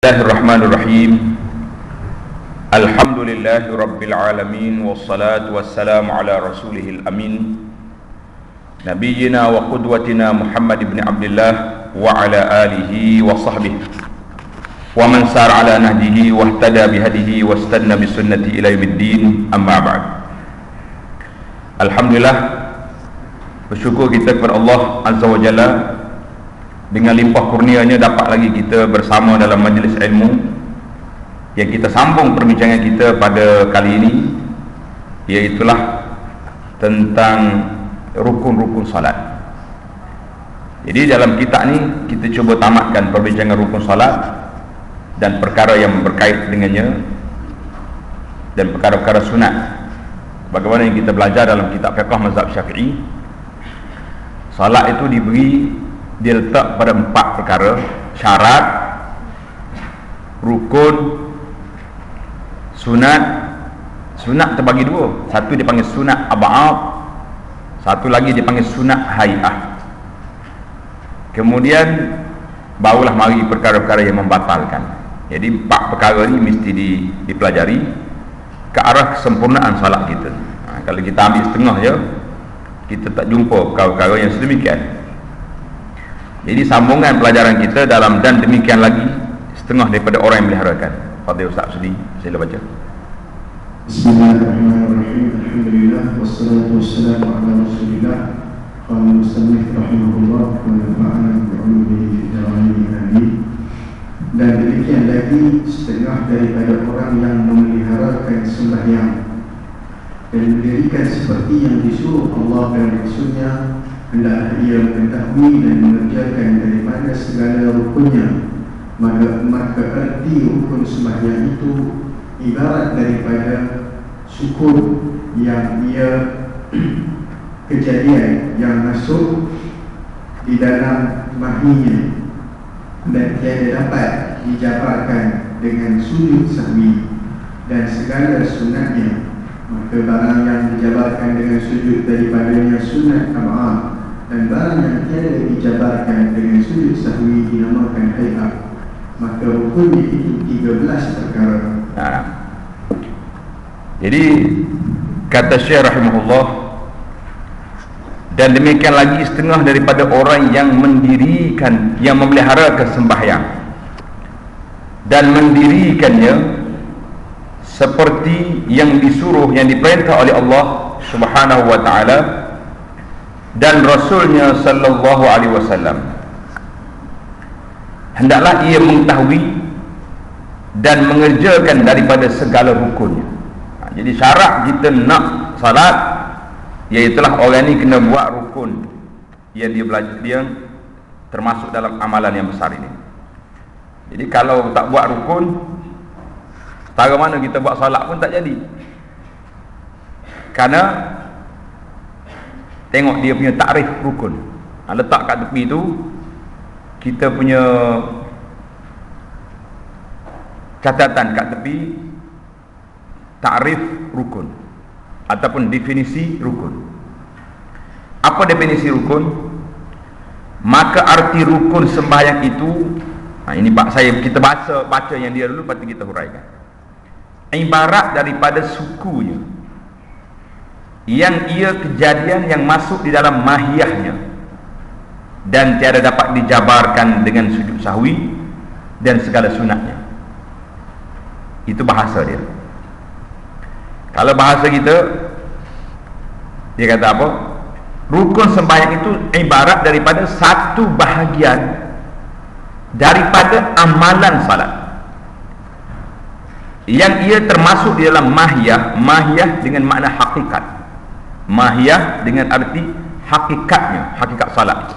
Bismillahirrahmanirrahim. Alhamdulillahi rabbil alamin, wassalatu wassalamu ala rasulihil amin, nabiyyina wa qudwatina Muhammad ibn Abdullah wa ala alihi wa sahbihi wa man sara ala nahjihi wa ihtada bihadihi wa istanna bi sunnati ila yaumiddin, amma ba'd. Alhamdulillah, bersyukur kita kepada Allah Azza wa Jalla, dengan limpah kurnianya dapat lagi kita bersama dalam majlis ilmu yang kita sambung perbincangan kita pada kali ini, iaitulah tentang rukun-rukun salat. Jadi dalam kitab ni kita cuba tamatkan perbincangan rukun salat dan perkara yang berkait dengannya dan perkara-perkara sunat. Bagaimana yang kita belajar dalam kitab fiqh mazhab Syafi'i, salat itu dia letak pada 4 perkara: syarat, rukun, sunat. Sunat terbagi 2. Satu dipanggil sunat ab'ad, satu lagi dipanggil sunat hay'ah. Kemudian barulah mari perkara-perkara yang membatalkan. Jadi 4 perkara ni mesti dipelajari ke arah kesempurnaan salat kita. Kalau kita ambil setengah je, kita tak jumpa perkara-perkara yang sedemikian. Jadi sambungan pelajaran kita dalam dan demikian lagi setengah daripada orang yang meliharakan. Fadil Ustaz Sudi, sila baca. Bismillahirrahmanirrahim. Alhamdulillah wassalatu wassalamu ala Rasulillah. Qala musannif rahimahullah wa nafa'ana bi 'ulumihi fid dharain amin. Dan demikian lagi setengah daripada orang yang memeliharakan sembahyang dan mendirikan seperti yang disuruh Allah dan Rasulnya, hendaklah ia mengetahui dan mengerjakan daripada segala rukunnya. Maka arti rukun sembahyang itu ibarat daripada syukur yang ia kejadian yang masuk di dalam mahinya dan tiada dapat dijabarkan dengan sujud sahwi dan segala sunatnya. Maka barang yang dijabarkan dengan sujud daripadanya sunat ab'ad, dan barang yang tiada dijabarkan dengan sujud sahwi dinamakan hay'ah. Maka rukunnya itu 13 perkara. Jadi kata Syekh rahimahullah, dan demikian lagi setengah daripada orang yang mendirikan, yang memelihara sembahyang dan mendirikannya seperti yang disuruh, yang diperintah oleh Allah Subhanahu wa ta'ala dan Rasulnya sallallahu alaihi wasallam, hendaklah ia mengetahui dan mengerjakan daripada segala rukunnya. Jadi syarat kita nak salat, iaitulah orang ni kena buat rukun yang dia belajar, dia termasuk dalam amalan yang besar ini. Jadi kalau tak buat rukun, setara mana kita buat salat pun tak jadi. Kerana tengok dia punya takrif rukun. Letak kat tepi tu kita punya catatan kat tepi takrif rukun ataupun definisi rukun. Apa definisi rukun? Maka arti rukun sembahyang itu, ini kita baca yang dia dulu, lepas tu kita huraikan. Ibarat daripada sukunya, yang ia kejadian yang masuk di dalam mahiyahnya dan tiada dapat dijabarkan dengan sujud sahwi dan segala sunatnya. Itu bahasa dia. Kalau bahasa kita, dia kata apa? Rukun sembahyang itu ibarat daripada satu bahagian daripada amalan salat yang ia termasuk di dalam mahiyah. Mahiyah dengan makna hakikat, mahiyah dengan arti hakikatnya, hakikat salat.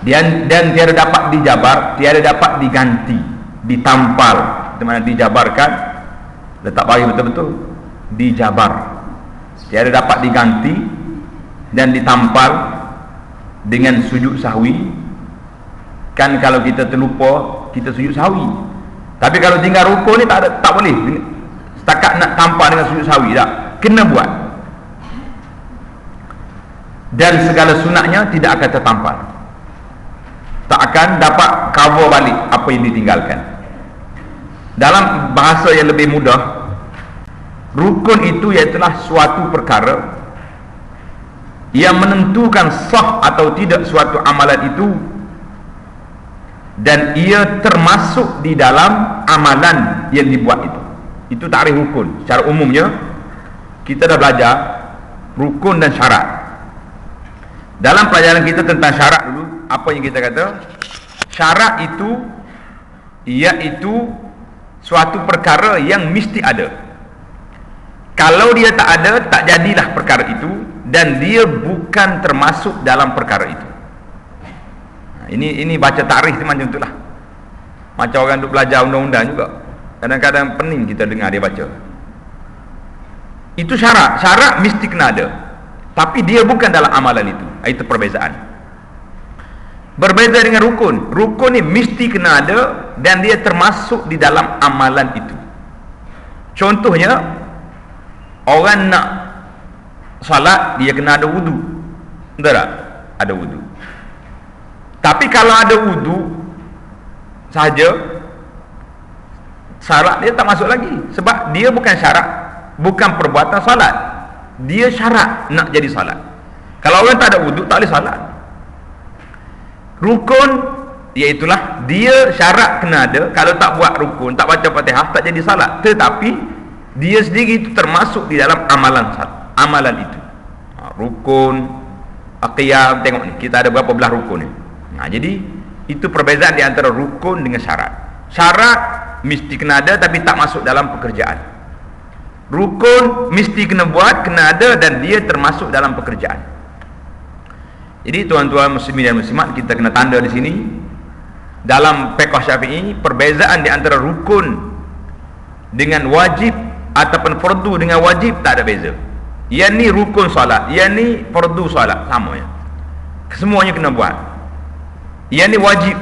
Dan tiada dapat dijabar, tiada dapat diganti, ditampal. Di mana dijabarkan, letak bagi betul-betul, dijabar, tiada dapat diganti dan ditampal dengan sujud sahwi. Kan kalau kita terlupa, kita sujud sahwi. Tapi kalau tinggal rukun ni tak boleh setakat nak tampal dengan sujud sahwi, tak, kena buat. Dan segala sunatnya tidak akan tertampal. tak akan dapat cover balik apa yang ditinggalkan. Dalam bahasa yang lebih mudah, rukun itu ialah suatu perkara yang menentukan sah atau tidak suatu amalan itu, dan ia termasuk di dalam amalan yang dibuat itu. Itu takrif rukun. Secara umumnya kita dah belajar rukun dan syarat. Dalam pelajaran kita tentang syarat dulu, apa yang kita kata? Syarat itu iaitu suatu perkara yang mesti ada. Kalau dia tak ada, tak jadilah perkara itu, dan dia bukan termasuk dalam perkara itu. Ini baca takrif macam itulah. Macam orang duk belajar undang-undang juga. Kadang-kadang pening kita dengar dia baca. Itu syarat. Syarat mesti kena ada, tapi dia bukan dalam amalan itu. Itu perbezaan. Berbeza dengan rukun. Rukun ni mesti kena ada dan dia termasuk di dalam amalan itu. Contohnya, orang nak salat, dia kena ada wudu. Betul tak? Ada wudu. Tapi kalau ada wudu sahaja, syarat dia tak masuk lagi. Sebab dia bukan syarat, bukan perbuatan salat. Dia syarat nak jadi salat. Kalau orang tak ada wudu, tak boleh salat. Rukun, iaitulah dia syarat kena ada. Kalau tak buat rukun, tak baca Fatihah, tak jadi salat. Tetapi dia sendiri itu termasuk di dalam amalan itu. Rukun, qiyam, tengok ni, kita ada berapa belah rukun ni. Jadi itu perbezaan di antara rukun dengan syarat. Syarat mesti kena ada tapi tak masuk dalam pekerjaan. Rukun mesti kena buat, kena ada, dan dia termasuk dalam pekerjaan. Jadi tuan-tuan muslimin dan muslimat, kita kena tanda di sini dalam fiqh Syafi'i, perbezaan di antara rukun dengan wajib ataupun fardu dengan wajib tak ada beza. Yang ni rukun solat, yang ni fardu solat, sama ya. Semuanya kena buat. Yang ni wajib,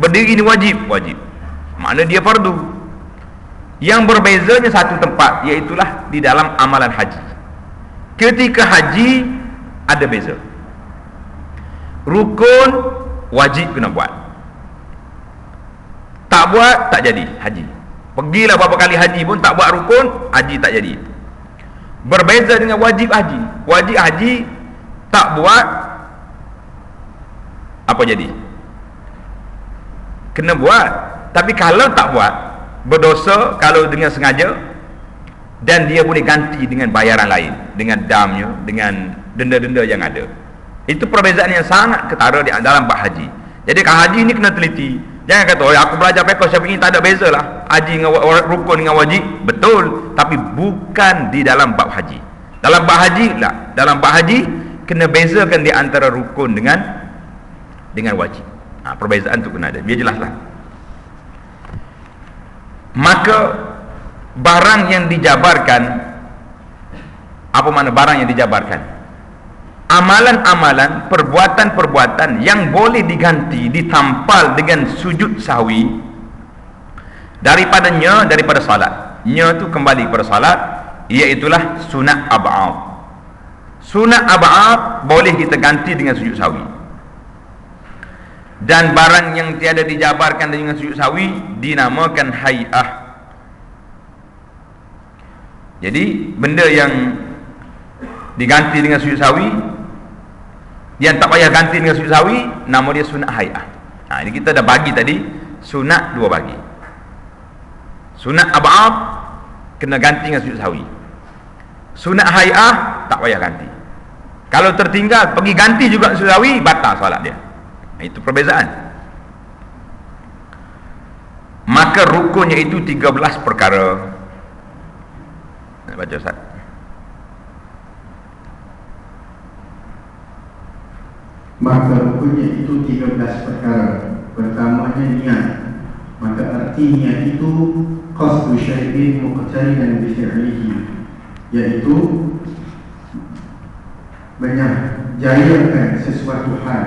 berdiri ni wajib, makna dia fardu. Yang berbezanya satu tempat, iaitulah di dalam amalan haji. Ketika haji ada beza. Rukun wajib kena buat, tak buat tak jadi haji. Pergilah berapa kali haji pun tak buat rukun, haji tak jadi. Berbeza dengan wajib haji. Wajib haji tak buat, apa jadi? Kena buat. Tapi kalau tak buat, berdosa kalau dengan sengaja, dan dia boleh ganti dengan bayaran lain, dengan damnya, dengan denda-denda yang ada. Itu perbezaan yang sangat ketara di dalam bab haji. Jadi kalau haji ni kena teliti. Jangan kata, oh aku belajar fiqh Syafi'i tak ada beza lah, haji dengan rukun dengan wajib. Betul, tapi bukan di dalam bab haji. Dalam bab haji lah, dalam bab haji kena bezakan di antara rukun dengan wajib. Perbezaan tu kena ada, biar jelaslah. Maka barang yang dijabarkan, apa makna barang yang dijabarkan? Amalan-amalan, perbuatan-perbuatan yang boleh diganti, ditampal dengan sujud sahwi daripada salat. Nya tu kembali kepada salat, iaitulah sunat ab'ad. Sunat ab'ad boleh kita ganti dengan sujud sahwi. Dan barang yang tiada dijabarkan dengan sujud sahwi dinamakan hay'ah. Jadi benda yang diganti dengan sujud sahwi, yang tak payah ganti dengan sujud sahwi, nama dia sunat hay'ah. Ini kita dah bagi tadi, sunat dua bagi. Sunat ab'ad kena ganti dengan sujud sahwi. Sunat hay'ah tak payah ganti. Kalau tertinggal pergi ganti juga sujud sahwi, batal solat dia. Itu perbezaan. Maka rukunnya itu 13 perkara. Nak baca Ustaz? Maka rukunnya itu 13 perkara. Pertamanya niat. Maka arti niat itu qasdu syai'in muqtarinan bi fi'lihi, iaitu menjayakan sesuatu hal,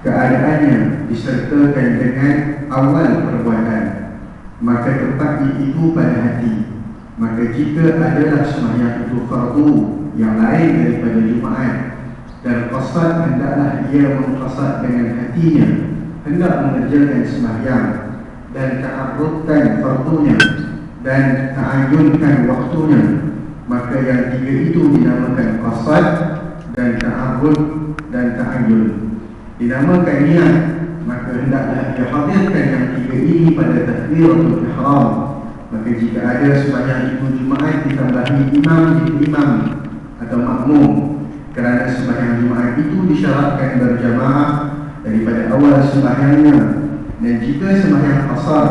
keadaannya disertakan dengan awal perbuatan, maka tempatnya itu pada hati. Maka jika adalah sembahyang itu fardu yang lain daripada Jumaat, Dan qasad hendaklah ia mengqasad dengan hatinya, hendak mengerjakan sembahyang dan ta'arrudkan fardunya dan ta'ayyunkan waktunya. Maka yang tiga itu dinamakan qasad dan ta'arrud dan ta'ayyun. Dinamakan niat, maka hendaklah ia hadirkan yang tiga ini pada takbiratul ihram. Maka jika ada sembahyang itu Jumaat ditambahi imam jika imam atau makmum, kerana sembahyang Jumaat itu disyaratkan berjamaah daripada awal sembahyangnya. Dan jika sembahyang qasar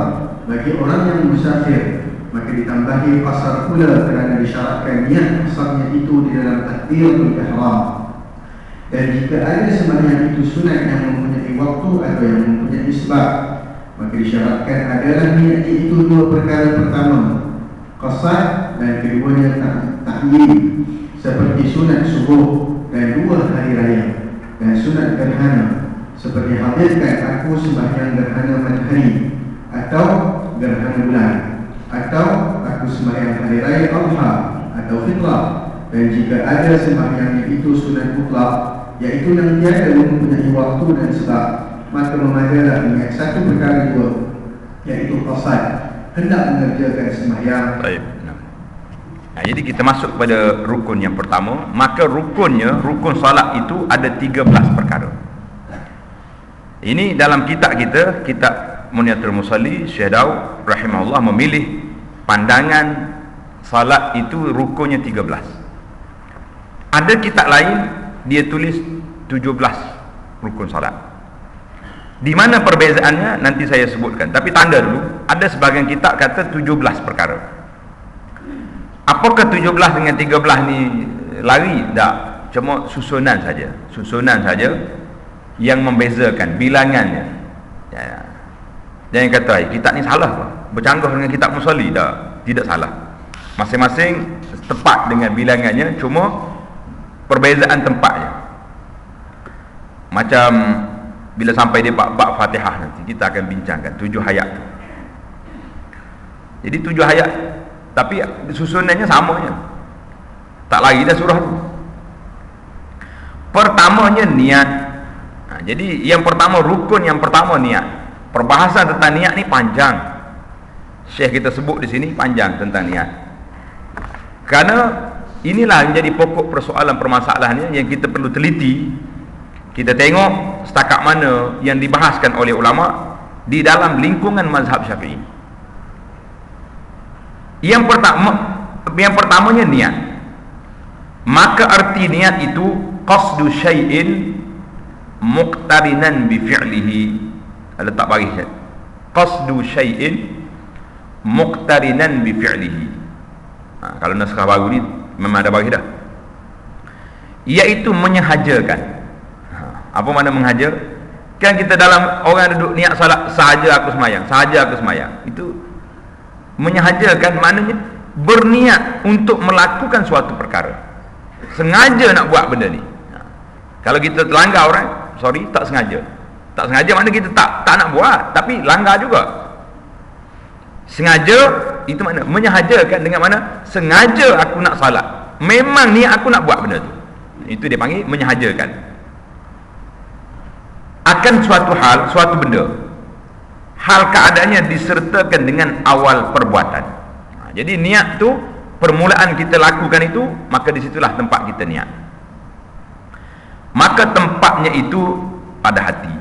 bagi orang yang musafir, maka ditambahi qasar pula kerana disyaratkan niat qasarnya itu di dalam takbiratul ihram. Dan jika ada sembahyang itu sunat yang mempunyai waktu atau yang mempunyai sebab, maka disyaratkan adalah niat itu dua perkara. Pertama, qasar, dan keduanya ta'yin, seperti sunat subuh dan dua hari raya, dan sunat gerhana, seperti hadirkan aku sembahyang gerhana matahari atau gerhana bulan, atau aku sembahyang hari raya Adha atau fitrah. Dan jika ada sembahyangnya itu sunat mutlak, iaitu yang tiada mempunyai waktu dan sebab, maka memadalah niat satu perkara dua, iaitu qasad, hendak mengerjakan sembahyang. Baik. Jadi kita masuk pada rukun yang pertama. Maka rukunnya, rukun salat itu ada 13 perkara. Ini dalam kitab kita, kitab Muniatul Musalli, Syekh Daud rahimahullah memilih pandangan salat itu rukunnya 13. Ada kitab lain dia tulis 17 rukun salat. Di mana perbezaannya nanti saya sebutkan, tapi tanda dulu, ada sebahagian kitab kata 17 perkara. Apakah 17 dengan 13 ni lari? Tak, cuma susunan saja. Susunan saja yang membezakan bilangannya. Ya. Jangan kata kitab ni salah apa? Bercanggah dengan kitab Musalli. Tak, tidak salah. Masing-masing tepat dengan bilangannya, cuma perbezaan tempatnya. Macam bila sampai di bab Fatihah nanti kita akan bincangkan 7 ayat tu. Jadi 7 ayat, tapi susunannya samanya, tak lagi dah surah tu. Pertamanya niat. Jadi yang pertama, rukun yang pertama niat. Perbahasan tentang niat ni panjang. Syekh kita sebut di sini panjang tentang niat. Kerana inilah yang jadi pokok persoalan permasalahannya yang kita perlu teliti. Kita tengok setakat mana yang dibahaskan oleh ulama di dalam lingkungan mazhab Syafi'i. Yang pertamanya niat. Maka arti niat itu qasdu syai'in muqtarinan bi fi'lihi. Ada tak bagi saya? Qasdu syai'in muqtarinan bi fi'lihi. Kalau naskah baru ni memang ada bagi dah. Iaitu menyahajakan. Apa makna menghajar? Kan kita dalam orang duduk niat salat, sahaja aku semayang, sahaja aku semayang. Itu menyahajakan, maknanya berniat untuk melakukan suatu perkara. Sengaja nak buat benda ni. Kalau kita terlanggar orang, sorry, tak sengaja. Tak sengaja makna kita tak nak buat, tapi langgar juga. Sengaja itu makna menyahajakan dengan mana sengaja aku nak salat. Memang niat aku nak buat benda tu. Itu dia panggil menyahajakan. Akan suatu hal, suatu benda, hal keadaannya disertakan dengan awal perbuatan. Jadi niat tu permulaan kita lakukan itu, maka disitulah tempat kita niat. Maka tempatnya itu pada hati.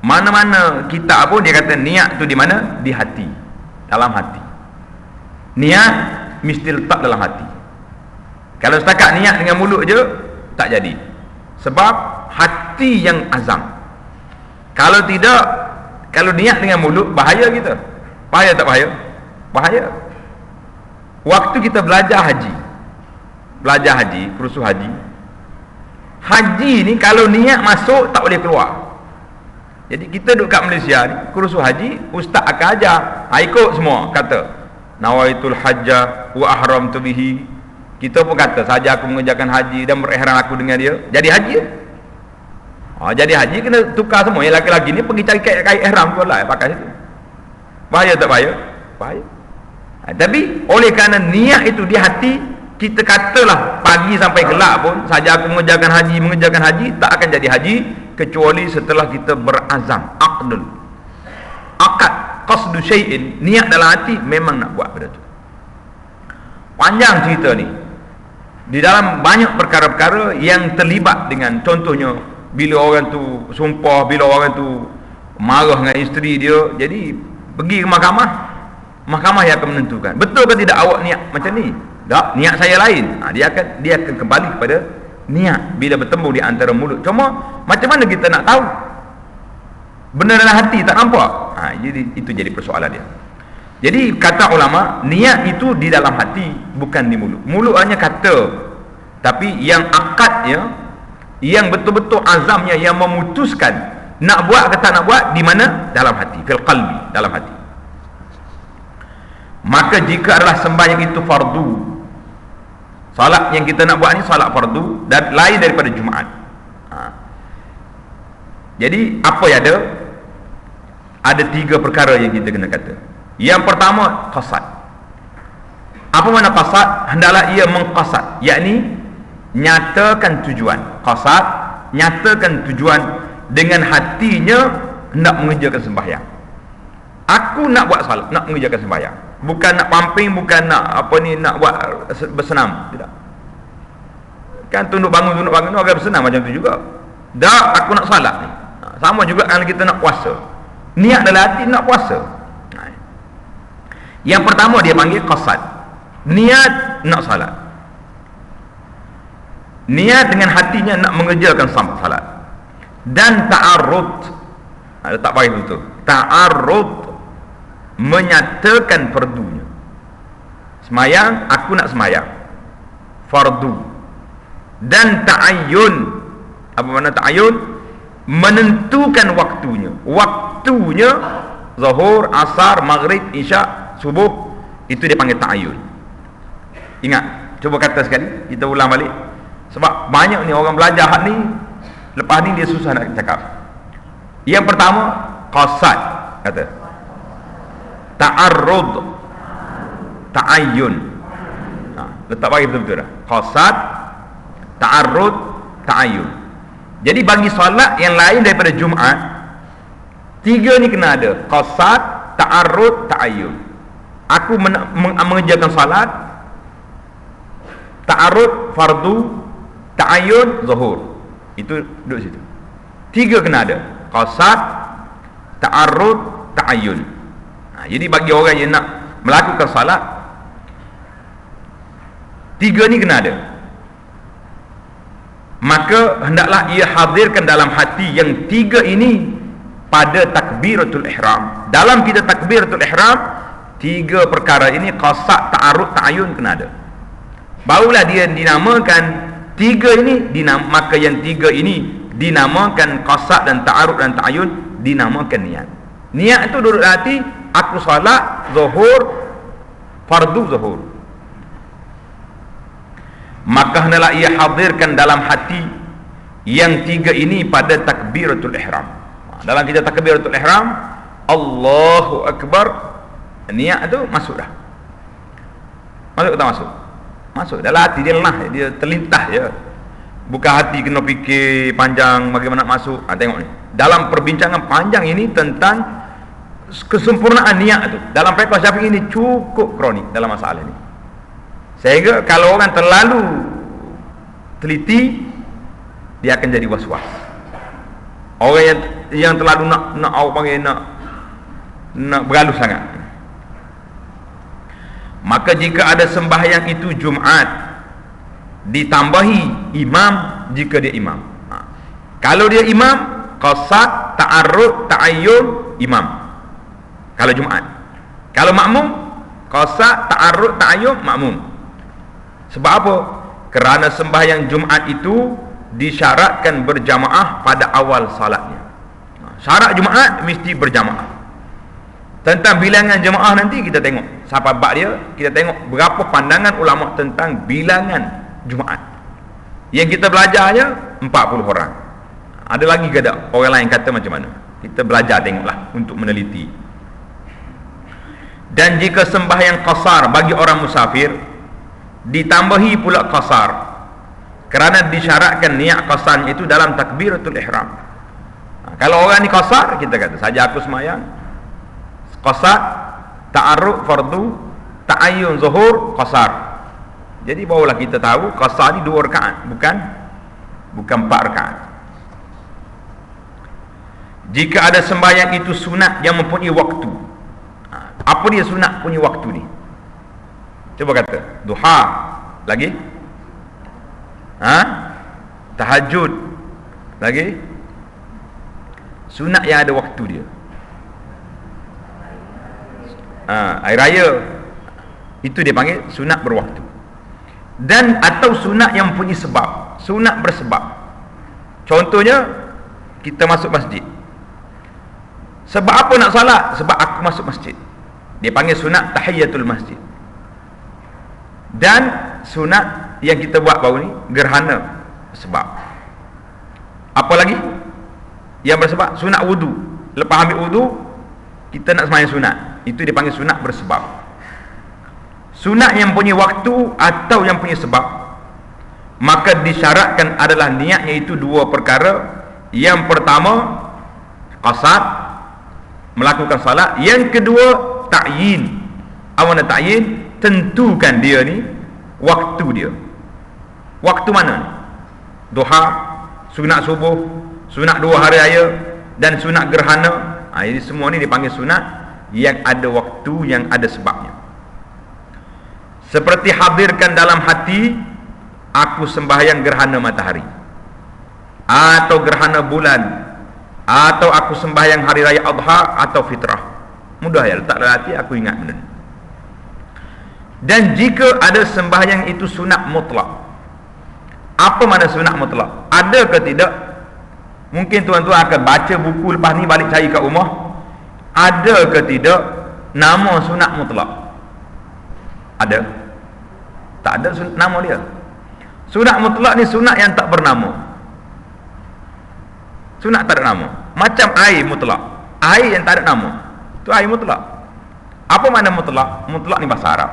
Mana-mana kitab pun dia kata niat tu di mana? Di hati, dalam hati. Niat mesti letak dalam hati. Kalau setakat niat dengan mulut je, tak jadi. Sebab hati yang azam. Kalau tidak, kalau niat dengan mulut, bahaya kita. Bahaya tak bahaya? Bahaya. Waktu kita belajar haji, kursus haji, haji ni kalau niat masuk tak boleh keluar. Jadi kita duduk kat Malaysia ni, kursus haji, ustaz akan ajar, ikut semua kata nawaitul hajjah wa ahramtu bihi. Kita pun kata saja aku mengerjakan haji dan berihram aku dengan dia, jadi haji. Jadi haji kena tukar semua. Yang laki-laki ni pergi cari kait ihram tu lah, pakai situ. Bahaya tak bahaya? Bahaya. Tapi oleh kerana niat itu di hati, Kita katalah pagi sampai gelap pun saja aku mengerjakan haji, tak akan jadi haji kecuali setelah kita berazam, akad, qasdu syai'in, niat dalam hati memang nak buat benda tu. Panjang cerita ni. Di dalam banyak perkara-perkara yang terlibat dengan, contohnya bila orang tu sumpah, bila orang tu marah dengan isteri dia, jadi pergi ke mahkamah yang akan menentukan betul ke tidak awak niat macam ni. Tak, niat saya lain. Dia akan kembali kepada niat bila bertemu di antara mulut. Cuma macam mana kita nak tahu? Benda dalam hati tak nampak. Jadi itu jadi persoalan dia. Jadi kata ulama, niat itu di dalam hati, bukan di mulut. Mulut hanya kata, tapi yang akadnya, yang betul-betul azamnya, yang memutuskan nak buat ke tak nak buat, di mana? Dalam hati, fil qalbi, dalam hati. Maka jika adalah sembahyang itu fardu, salat yang kita nak buat ni salat fardu dan lain daripada Jumaat. Jadi apa yang ada? Ada 3 perkara yang kita kena kata. Yang pertama, qasad. Apa makna qasad? Hendaklah ia mengqasad, yakni nyatakan tujuan. Qasad, nyatakan tujuan dengan hatinya hendak mengerjakan sembahyang. Aku nak buat salat, nak mengerjakan sembahyang. Bukan nak pumping, bukan nak nak buat bersenam, tidak. Kan tunduk bangun orang bersenam macam tu juga. Dah aku nak salat ni. Sama juga kalau kita nak puasa. Niat dalam hati nak puasa. Yang pertama dia panggil qasad. Niat nak salat. Niat dengan hatinya nak mengerjakan salat. Dan ta'arrud. Tak baik betul. Ta'arrud, menyatakan fardunya. Semayang, aku nak semayang, fardu. Dan ta'ayyun. Apa makna ta'ayyun? Menentukan waktunya. Waktunya zuhur, asar, maghrib, isyak, subuh. Itu dia panggil ta'ayyun. Ingat, cuba kata sekali, kita ulang balik. Sebab banyak ni orang belajar hak ni, lepas ni dia susah nak cakap. Yang pertama, qasad, kata ta'arrud, ta'ayyun. Letak bagi betul-betul dah. Qasad, ta'arrud, ta'ayyun. Jadi bagi solat yang lain daripada Jumaat, 3 ni kena ada. Qasad, ta'arrud, ta'ayyun. Aku mengerjakan salat, ta'arrud, fardu, ta'ayyun, zuhur. Itu duduk situ. 3 kena ada. Qasad, ta'arrud, ta'ayyun. Jadi bagi orang yang nak melakukan salat, 3 ni kena ada. Maka hendaklah ia hadirkan dalam hati yang 3 ini pada takbiratul ihram. Dalam kita takbiratul ihram, 3 perkara ini, qasad, ta'arrud, ta'ayyun kena ada. Barulah dia dinamakan 3 ini, maka yang 3 ini dinamakan qasad dan ta'arrud dan ta'ayyun, dinamakan niat. Niat itu duduk hati, aku salat zuhur, fardu zuhur. Maka hendaklah ia hadirkan dalam hati yang 3 ini pada takbiratul ihram. Dalam kita takbiratul ihram, Allahu Akbar, niat tu masuk dah. Masuk ke tak masuk? Masuk. Dalam hati dia lah, dia terlintas je. Bukan hati kena fikir panjang bagaimana nak masuk. Tengok ni. Dalam perbincangan panjang ini tentang kesempurnaan niat tu, dalam fiqh Syafi'i ini cukup kronik dalam masalah ini. Sehingga kalau orang terlalu teliti, dia akan jadi was-was. Orang yang terlalu nak awak panggil nak berhalus sangat. Maka jika ada sembahyang itu Jumaat, ditambahi imam jika dia imam. Kalau dia imam, qasad, ta'arrud, ta'ayyun, imam. Kalau Jumaat. Kalau makmum, qasad, ta'arrud, ta'ayyun, makmum. Sebab apa? Kerana sembahyang Jumaat itu disyaratkan berjamaah pada awal salatnya. Syarat Jumaat mesti berjamaah. Tentang bilangan jemaah nanti kita tengok siapa bab dia, kita tengok berapa pandangan ulama tentang bilangan Jumaat. Yang kita belajarnya 40 orang. Ada lagi ke tak orang lain kata macam mana? Kita belajar tengoklah untuk meneliti. Dan jika sembahyang qasar bagi orang musafir, ditambahi pula qasar, kerana disyaratkan niat qasarnya itu dalam takbiratul ihram. Kalau orang ni qasar, kita kata saja aku semayang qasar, ta'arruf fardu, ta'ayyun zuhur qasar. Jadi barulah kita tahu qasar ni 2 rakaat, bukan 4 rakaat. Jika ada sembahyang itu sunat yang mempunyai waktu, apa dia sunat punya waktu ni? Cuba kata duha, lagi tahajud, lagi sunat yang ada waktu dia. Hari raya, itu dia panggil sunat berwaktu. Dan atau sunat yang mempunyai sebab, sunat bersebab. Contohnya kita masuk masjid. Sebab apa nak salat? Sebab aku masuk masjid. Dia panggil sunat tahiyatul masjid. Dan sunat yang kita buat baru ni gerhana sebab. Apa lagi yang bersebab? Sunat wudu. Lepas ambil wudu kita nak sembahyang sunat, itu dia panggil sunat bersebab. Sunat yang punya waktu atau yang punya sebab, maka disyaratkan adalah niatnya itu 2 perkara. Yang pertama qasad, melakukan salat. Yang kedua ta'yin. Awal ta'yin, tentukan dia ni waktu dia. Waktu mana ni? Duha, sunat subuh, sunat 2 hari raya dan sunat gerhana. Ini semua ni dipanggil sunat yang ada waktu, yang ada sebabnya. Seperti hadirkan dalam hati, aku sembahyang gerhana matahari, atau gerhana bulan, atau aku sembahyang hari raya adha atau fitrah. Mudah ya, letak dalam hati, aku ingat benda ni. Dan jika ada sembahyang itu sunat mutlak. Apa mana sunat mutlak? Ada ke tidak? Mungkin tuan-tuan akan baca buku lepas ni, balik cari kat rumah. Ada ke tidak nama sunat mutlak? Ada? Tak ada nama dia. Sunat mutlak ni sunat yang tak bernama. Sunat tak ada nama. Macam air mutlak, air yang tak ada nama, itu air mutlak. Apa makna mutlak? Mutlak ni bahasa Arab.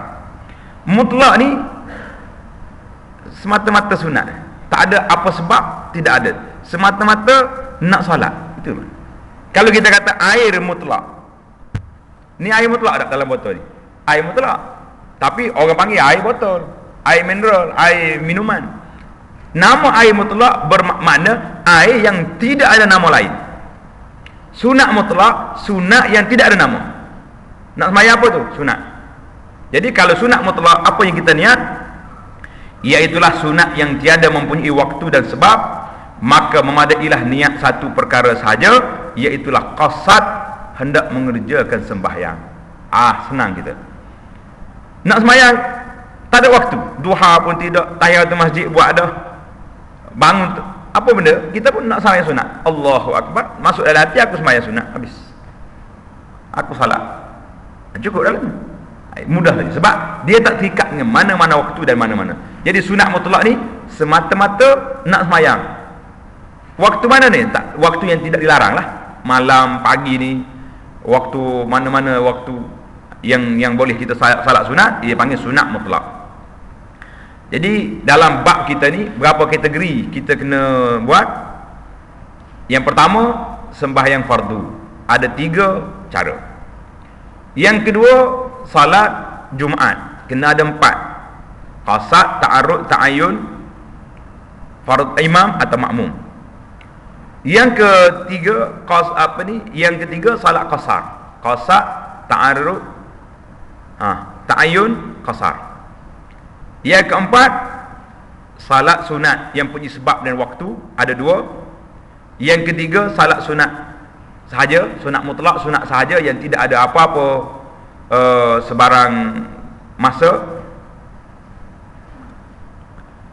Mutlak ni semata-mata sunat, tak ada apa sebab, tidak ada, semata-mata nak solat. Itu mana? Kalau kita kata air mutlak, ni air mutlak tak dalam botol ni? Air mutlak. Tapi orang panggil air botol, air mineral, air minuman. Nama air mutlak bermakna air yang tidak ada nama lain. Sunat mutlak, sunat yang tidak ada nama. Nak sembahyang apa tu? Sunat. Jadi kalau sunat mutlak, apa yang kita niat? Iaitulah sunat yang tiada mempunyai waktu dan sebab, maka memadailah niat satu perkara sahaja, iaitulah qasad, hendak mengerjakan sembahyang. Senang kita. Nak sembahyang tak ada waktu, duha pun tidak, tahiyatul masjid buat dah, bangun apa benda, kita pun nak sembahyang sunat. Allahu Akbar, masuk dalam hati, aku sembahyang sunat, habis, aku salat, cukup dah. Mudah saja, sebab dia tak terikat dengan mana-mana waktu dan mana-mana. Jadi sunat mutlak ni semata-mata nak sembahyang. Waktu mana ni? Tak, waktu yang tidak dilarang lah. Malam, pagi ni, waktu mana-mana waktu yang boleh kita salat sunat, dia panggil sunat mutlak. Jadi dalam bab kita ni, berapa kategori kita kena buat? Yang pertama, sembahyang fardu. Ada 3 cara. Yang kedua, salat Jumaat, kena ada 4. Qasad, ta'arud, ta'ayyun, fardu imam atau makmum. Yang ketiga, yang ketiga salat qasar. Qasad, ta'arud, ta'ayyun, qasar. Yang keempat, salat sunat yang punya sebab dan waktu, ada 2. Yang ketiga, salat sunat sahaja, sunat mutlak, sunat sahaja yang tidak ada apa-apa sebarang masa.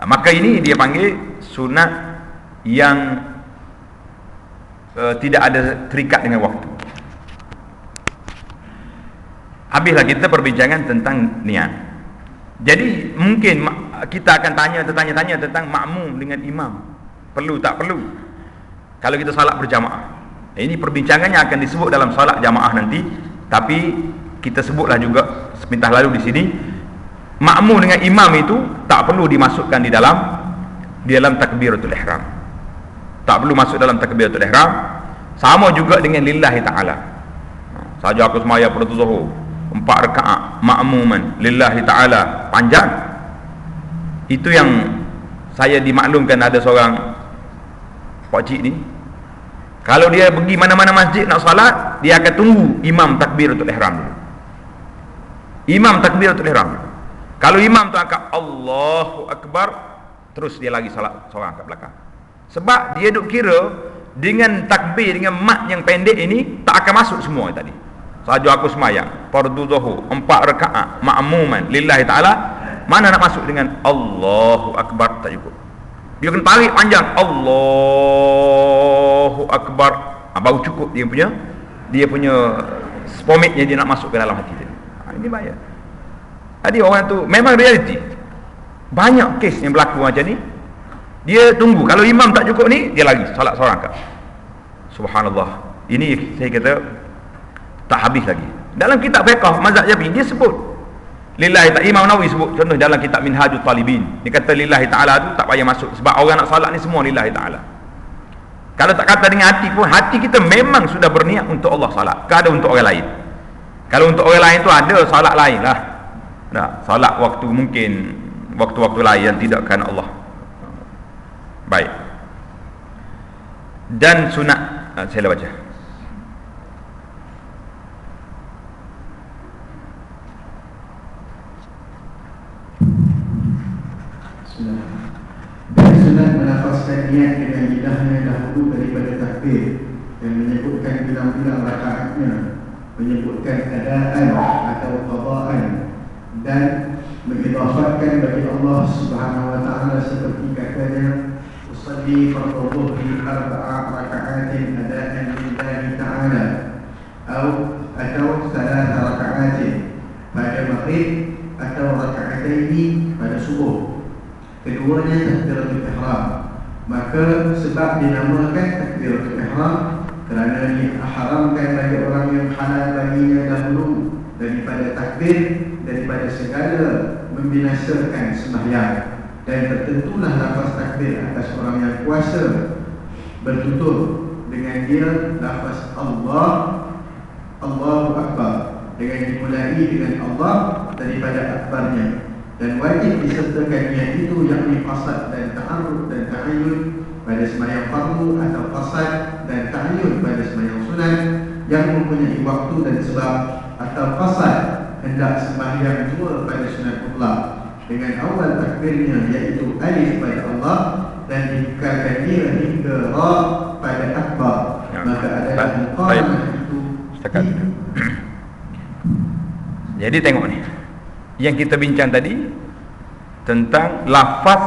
Maka ini dia panggil sunat yang tidak ada terikat dengan waktu. Habislah kita perbincangan tentang niat. Jadi mungkin kita akan tanya tentang makmum dengan imam, perlu tak perlu kalau kita salat berjamaah. Ini perbincangannya akan disebut dalam salat jamaah nanti, tapi kita sebutlah juga sepintas lalu di sini. makmum dengan imam itu tak perlu dimasukkan di dalam takbiratul ihram. Tak perlu masuk dalam takbiratul ihram. Sama juga dengan lillahi ta'ala. Saja aku semaya pada zuhur 4 rakaat makmuman lillahi ta'ala, panjang. Itu yang saya dimaklumkan ada seorang pakcik ni, kalau dia pergi mana-mana masjid nak salat, dia akan tunggu imam takbiratul ihram dulu. Imam takbiratul ihram dulu. Kalau imam tu angkat Allahu Akbar, terus dia lagi salat seorang kat belakang. Sebab dia duk kira dengan takbir, dengan mat yang pendek ini tak akan masuk semua tadi. Saja aku semayang fardu zuhur 4 rakaat makmuman lillahi ta'ala, mana nak masuk dengan Allahu Akbar, tak cukup. Dia kena tarik panjang Allahu Akbar, baru cukup dia punya spomitnya dia nak masuk ke dalam hati dia. Ini bahaya. Jadi orang tu memang realiti. Banyak kes yang berlaku macam ni. Dia tunggu, kalau imam tak cukup ni, dia lagi salat seorang kat. Subhanallah. Ini saya kata tak habis lagi. Dalam kitab fiqh mazhab Syafi'i dia sebut lillahi ta'ala. Imam Nawawi sebut contoh dalam kitab Minhajul Talibin, dia kata lillahi ta'ala tu tak payah masuk, sebab orang nak salat ni semua lillahi ta'ala. Kalau tak kata dengan hati pun, hati kita memang sudah berniat untuk Allah salat, ke ada untuk orang lain. Kalau untuk orang lain tu ada salat lain lah. Nah, salat waktu mungkin waktu-waktu lain yang tidak kerana Allah. Baik. Dan sunat, saya baca. Dan sunat menafaskan niat dengan lidahnya dahulu daripada takbir, dan menyebutkan bilang-bilang rakaatnya, menyebutkan adaan atau qadaan, dan mengidhafatkan bagi Allah Subhanahu wa taala seperti katanya usalli fardhu dhuhri 4 raka'atin adaan lillahi ta'ala atau 3 raka'atin pada maghrib atau raka'ataini pada subuh. Keduanya takbiratul ihram. Maka sebab dinamakan takbiratul ihram kerana diharamkan bagi orang yang halal baginya dahulu daripada takbir, daripada segala membinasakan sembahyang. Dan tertentulah lafaz takbir atas orang yang puasa bertutur dengan dia lafaz Allah, Allahu Akbar, dengan dimulai dengan Allah daripada akbarnya, dan wajib disertakan niat itu yakni qasad dan ta'arruf dan ta'ayyun pada sembahyang fardu atau qasad dan ta'ayyun pada sembahyang sunat yang mempunyai waktu dan sebab, atau qasad hendak sembahyang 2 pada sunat mutlak dengan awal takbirnya iaitu alif pada Allah dan dikekalkan dia hingga ra pada akbar, maka adalah muqaramah itu setakat. Jadi tengok ni yang kita bincang tadi tentang lafaz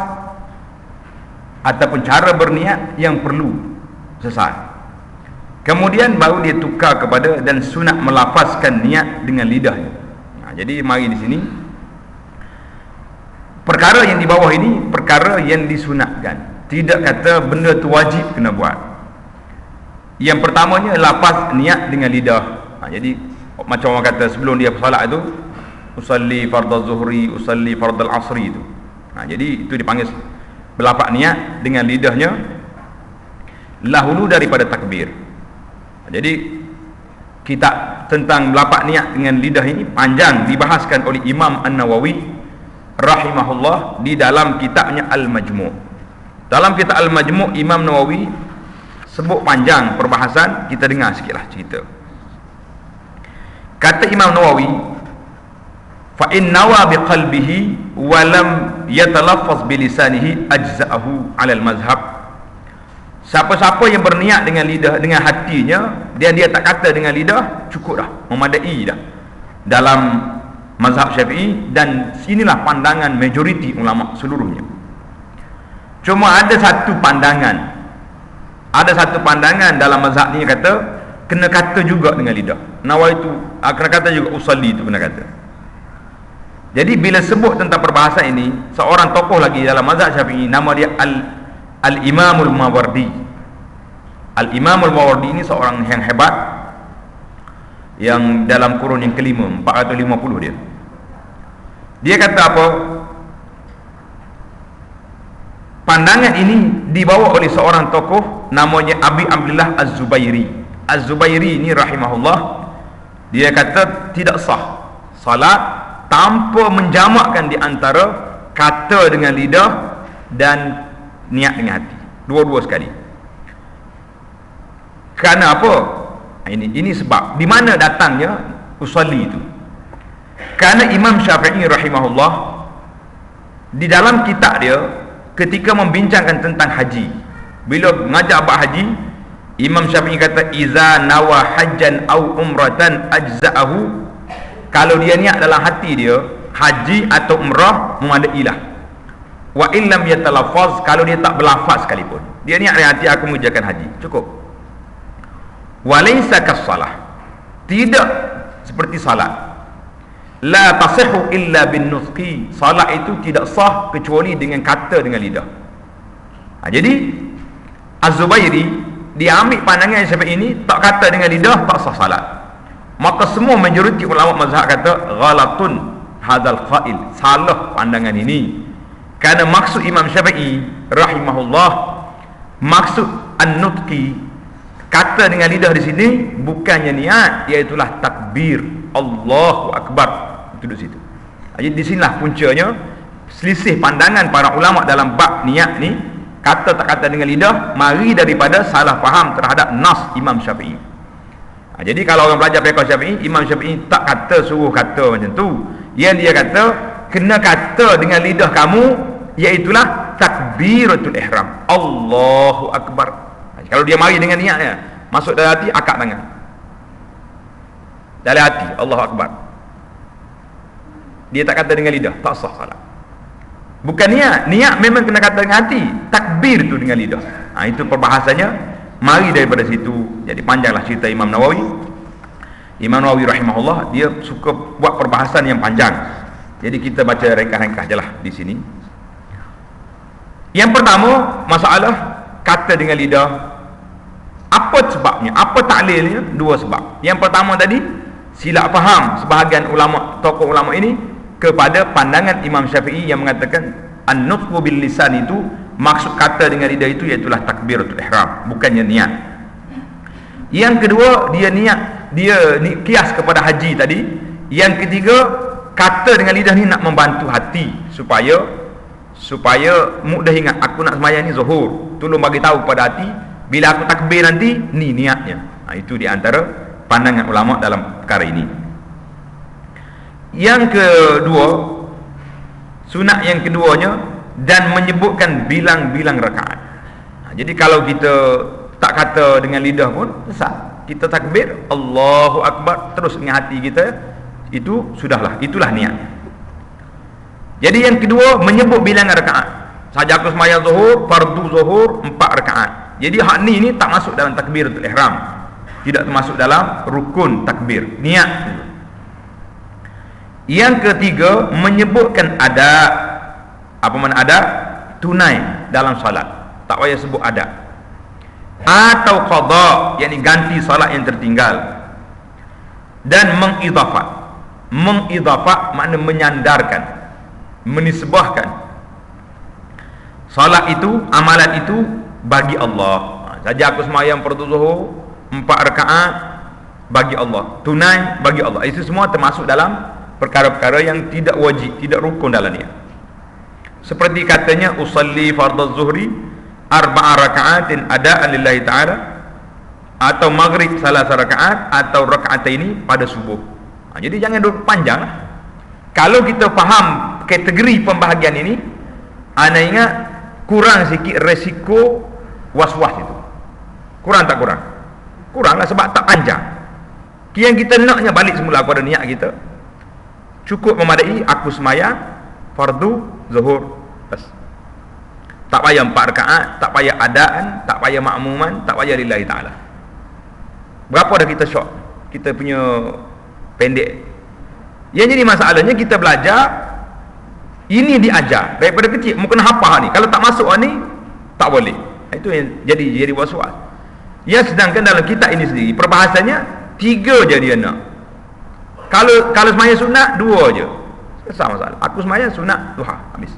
ataupun cara berniat yang perlu sesat. Kemudian baru dia tukar kepada dan sunat melafazkan niat dengan lidahnya. Jadi mari di sini perkara yang di bawah ini perkara yang disunatkan. Tidak kata benda tu wajib kena buat. Yang pertamanya lafaz niat dengan lidah. Jadi macam orang kata sebelum dia solat itu usalli fardhu zuhri, usalli fardhu asri itu. Jadi itu dipanggil berlafaz niat dengan lidahnya dahulu daripada takbir. Jadi kitab tentang berlafaz niat dengan lidah ini panjang dibahaskan oleh Imam An-Nawawi rahimahullah di dalam kitabnya Al-Majmu'. Dalam kitab Al-Majmu' Imam Nawawi sebut panjang perbahasan, kita dengar sikitlah cerita. Kata Imam Nawawi, fa in nawa biqalbihi wa lam yatalaffaz bilisanihi ajza'ahu 'ala al-mazhab. Siapa-siapa yang berniat dengan lidah, dengan hatinya, dia tak kata dengan lidah, cukup dah, memadai dah dalam mazhab Syafi'i, dan inilah pandangan majoriti ulama seluruhnya. Cuma ada satu pandangan dalam mazhab ni kata kena kata juga dengan lidah. Nawawi itu kena kata juga, usalli itu kena kata. Jadi bila sebut tentang perbahasan ini, seorang tokoh lagi dalam mazhab Syafi'i, nama dia Al-Imamul Mawardi. Al-Imamul Mawardi ini seorang yang hebat, yang dalam kurun yang kelima, 450 dia. Dia kata apa? Pandangan ini dibawa oleh seorang tokoh namanya Abi Abdullah Az-Zubairi. Az-Zubairi ini rahimahullah, dia kata tidak sah salat tanpa menjamakkan di antara kata dengan lidah dan niat dengan hati, dua-dua sekali. Kerana apa? Ini sebab di mana datangnya usalli itu. Kerana Imam Syafi'i rahimahullah di dalam kitab dia ketika membincangkan tentang haji, bila mengajar bab haji, Imam Syafi'i kata iza nawa hajjan au umratan ajza'ahu. Kalau dia niat dalam hati dia haji atau umrah, memadailah. Wa illam yatalaffaz, kalau dia tak berlafaz sekalipun, dia niat dalam hati aku mengerjakan haji, cukup. Walaysa kas-salah, tidak seperti salat. La tasihhu illa bin nutqi, salat itu tidak sah kecuali dengan kata dengan lidah. Jadi Az-Zubairi dia ambil pandangan Syafi'i ini, tak kata dengan lidah tak sah salat. Maka semua majoriti ulama mazhab kata ghalatun hadzal qail, salah pandangan ini. Kerana maksud Imam Syafi'i rahimahullah, maksud an-nutqi, kata dengan lidah di sini bukannya niat, iaitulah takbir Allahu Akbar. Itu di situ. Jadi di sinilah puncanya selisih pandangan para ulama dalam bab niat ni, kata tak kata dengan lidah, mari daripada salah faham terhadap nas Imam Syafi'i. Jadi kalau orang belajar fiqh Syafi'i, Imam Syafi'i tak kata suruh kata macam tu. Yang dia kata kena kata dengan lidah kamu, iaitulah takbiratul ihram, Allahu Akbar. Kalau dia mari dengan niatnya, masuk dalam hati, akad tangan dalam hati, Allahu Akbar, dia tak kata dengan lidah, tak sah salat. Bukan niat, niat memang kena kata dengan hati, takbir tu dengan lidah. Itu perbahasannya. Mari daripada situ. Jadi panjanglah cerita Imam Nawawi. Imam Nawawi rahimahullah, dia suka buat perbahasan yang panjang. Jadi kita baca ringkas-ringkas je lah di sini. Yang pertama, masalah kata dengan lidah. Apa sebabnya? Apa taklilnya? Dua sebab. Yang pertama tadi, silap faham sebahagian ulama, tokoh ulama ini kepada pandangan Imam Syafi'i yang mengatakan an-nutqu bil lisan itu, maksud kata dengan lidah itu iaitulah takbiratul ihram, bukannya niat. Yang kedua, dia niat, dia kias kepada haji tadi. Yang ketiga, kata dengan lidah ni nak membantu hati supaya mudah ingat, aku nak sembahyang ni zuhur, tolong bagi tahu kepada hati bila aku takbir nanti ni niatnya. Itu di antara pandangan ulama dalam perkara ini. Yang kedua, sunat yang keduanya, dan menyebutkan bilang-bilang rakaat. Jadi kalau kita tak kata dengan lidah pun sah. Kita takbir Allahu Akbar terus dengan hati kita, itu sudahlah, itulah niat. Jadi yang kedua, menyebut bilangan rakaat. Saja aku sembahyang zuhur, fardu zuhur 4 rakaat. Jadi hak ni tak masuk dalam takbiratul ihram, tidak termasuk dalam rukun takbir, niat. Yang ketiga, menyebutkan adab. Apa makna adab? Tunai dalam salat, tak payah sebut adab. Atau qada, yakni ganti salat yang tertinggal. Dan mengidafat. Mengidafat makna menyandarkan, menisbahkan salat itu, amalan itu bagi Allah. Saja aku sembahyang fardu zuhur 4 rakaat bagi Allah, tunai bagi Allah. Itu semua termasuk dalam perkara-perkara yang tidak wajib, tidak rukun dalam niat. Seperti katanya usalli fardhu zuhri 4 rakaatin adaan lillahi ta'ala, atau maghrib 3 rakaat, atau rakaataini pada subuh. Jadi jangan duduk panjang lah. Kalau kita faham kategori pembahagian ini, anda ingat kurang sikit resiko was-was itu. Kurang tak kurang? Kurang lah, sebab tak panjang. Yang kita naknya balik semula kepada niat kita. Cukup memadai aku sembahyang fardu zuhur, bas. Tak payah 4 rakaat, tak payah adaan, tak payah makmuman, tak payah lillahi ta'ala. Berapa dah kita syok, kita punya pendek. Yang jadi masalahnya, kita belajar ini, diajar daripada kecil, mungkin hafal ni. Kalau tak masuk ni tak boleh. Itu yang jadi was-was. Ya, sedangkan dalam kitab ini sendiri perbahasannya 3 je dia nak. Kalau sembahyang sunat 2 je. Besar masalah. Aku sembahyang sunat duha, habis.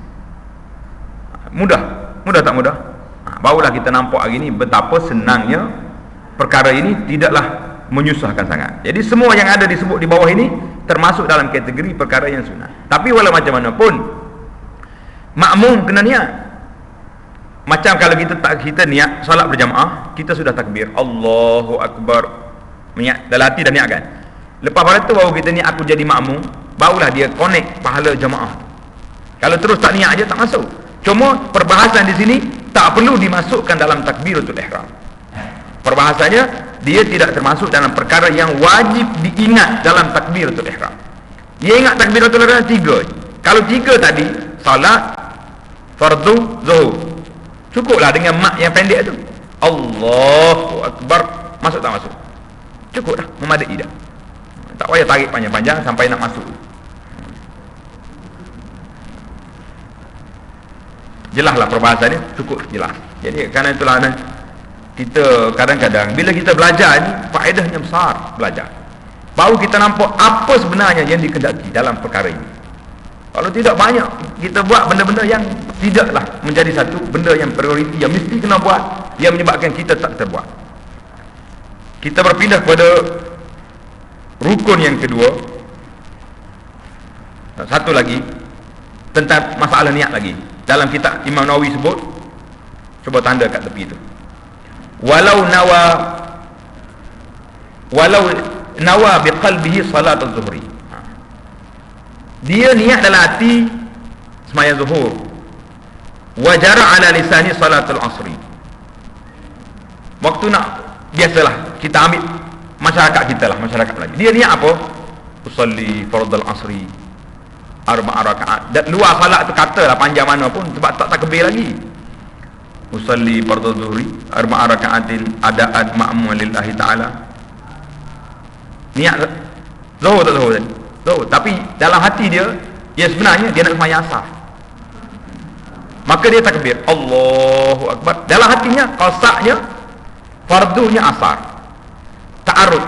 Mudah tak mudah? Barulah kita nampak hari ni betapa senangnya perkara ini, tidaklah menyusahkan sangat. Jadi semua yang ada disebut di bawah ini termasuk dalam kategori perkara yang sunat. Tapi walau macam mana pun, makmum kena niat. Macam kalau kita niat solat berjamaah, kita sudah takbir Allahu Akbar, niat dalam hati dah niat kan. Lepas pada tu baru kita niat aku jadi makmum, barulah dia connect pahala jamaah. Kalau terus tak niat aja tak masuk. Cuma perbahasan di sini tak perlu dimasukkan dalam takbiratul ihram. Perbahasannya dia tidak termasuk dalam perkara yang wajib diingat dalam takbiratul ihram. Dia ingat takbiratul ihram 3. Kalau 3 tadi, salat fardu zuhur, cukuplah dengan mak yang pendek tu. Allahu Akbar, masuk tak masuk? Cukup dah, memadai dah. Tak payah tarik panjang-panjang sampai nak masuk. Jelaslah perbahasan ni, cukup jelas. Jadi kerana itulah kita kadang-kadang bila kita belajar ni, faedahnya besar belajar. Baru kita nampak apa sebenarnya yang dikehendaki dalam perkara ini. Kalau tidak, banyak kita buat benda-benda yang tidaklah menjadi satu benda yang prioriti, yang mesti kena buat, yang menyebabkan kita tak terbuat. Kita berpindah kepada rukun yang kedua. Satu lagi tentang masalah niat lagi. Dalam kitab Imam Nawawi sebut, cuba tanda kat tepi tu, walau nawa biqalbihi salat az-zuhri. Dia niat dalam hati sembahyang zuhur, wajara ala lisani salatul asri. Waktu nak, biasalah kita ambil masyarakat kita lah, masyarakat Melayu, dia niat apa? Usalli fardal asri 4 rakaat. Dan luar salat tu katalah panjang mana pun, sebab tak takbir lagi. Usalli fardal zuhri 4 rakaatin adaan ma'mum lillahi ta'ala. Niat zuhur tak zuhur tadi? Zuhur. Tapi dalam hati dia, ya sebenarnya dia nak sembahyang asar. Maka dia takbir Allahu Akbar. Dalam hatinya, qasaknya fardunya asar, ta'arud,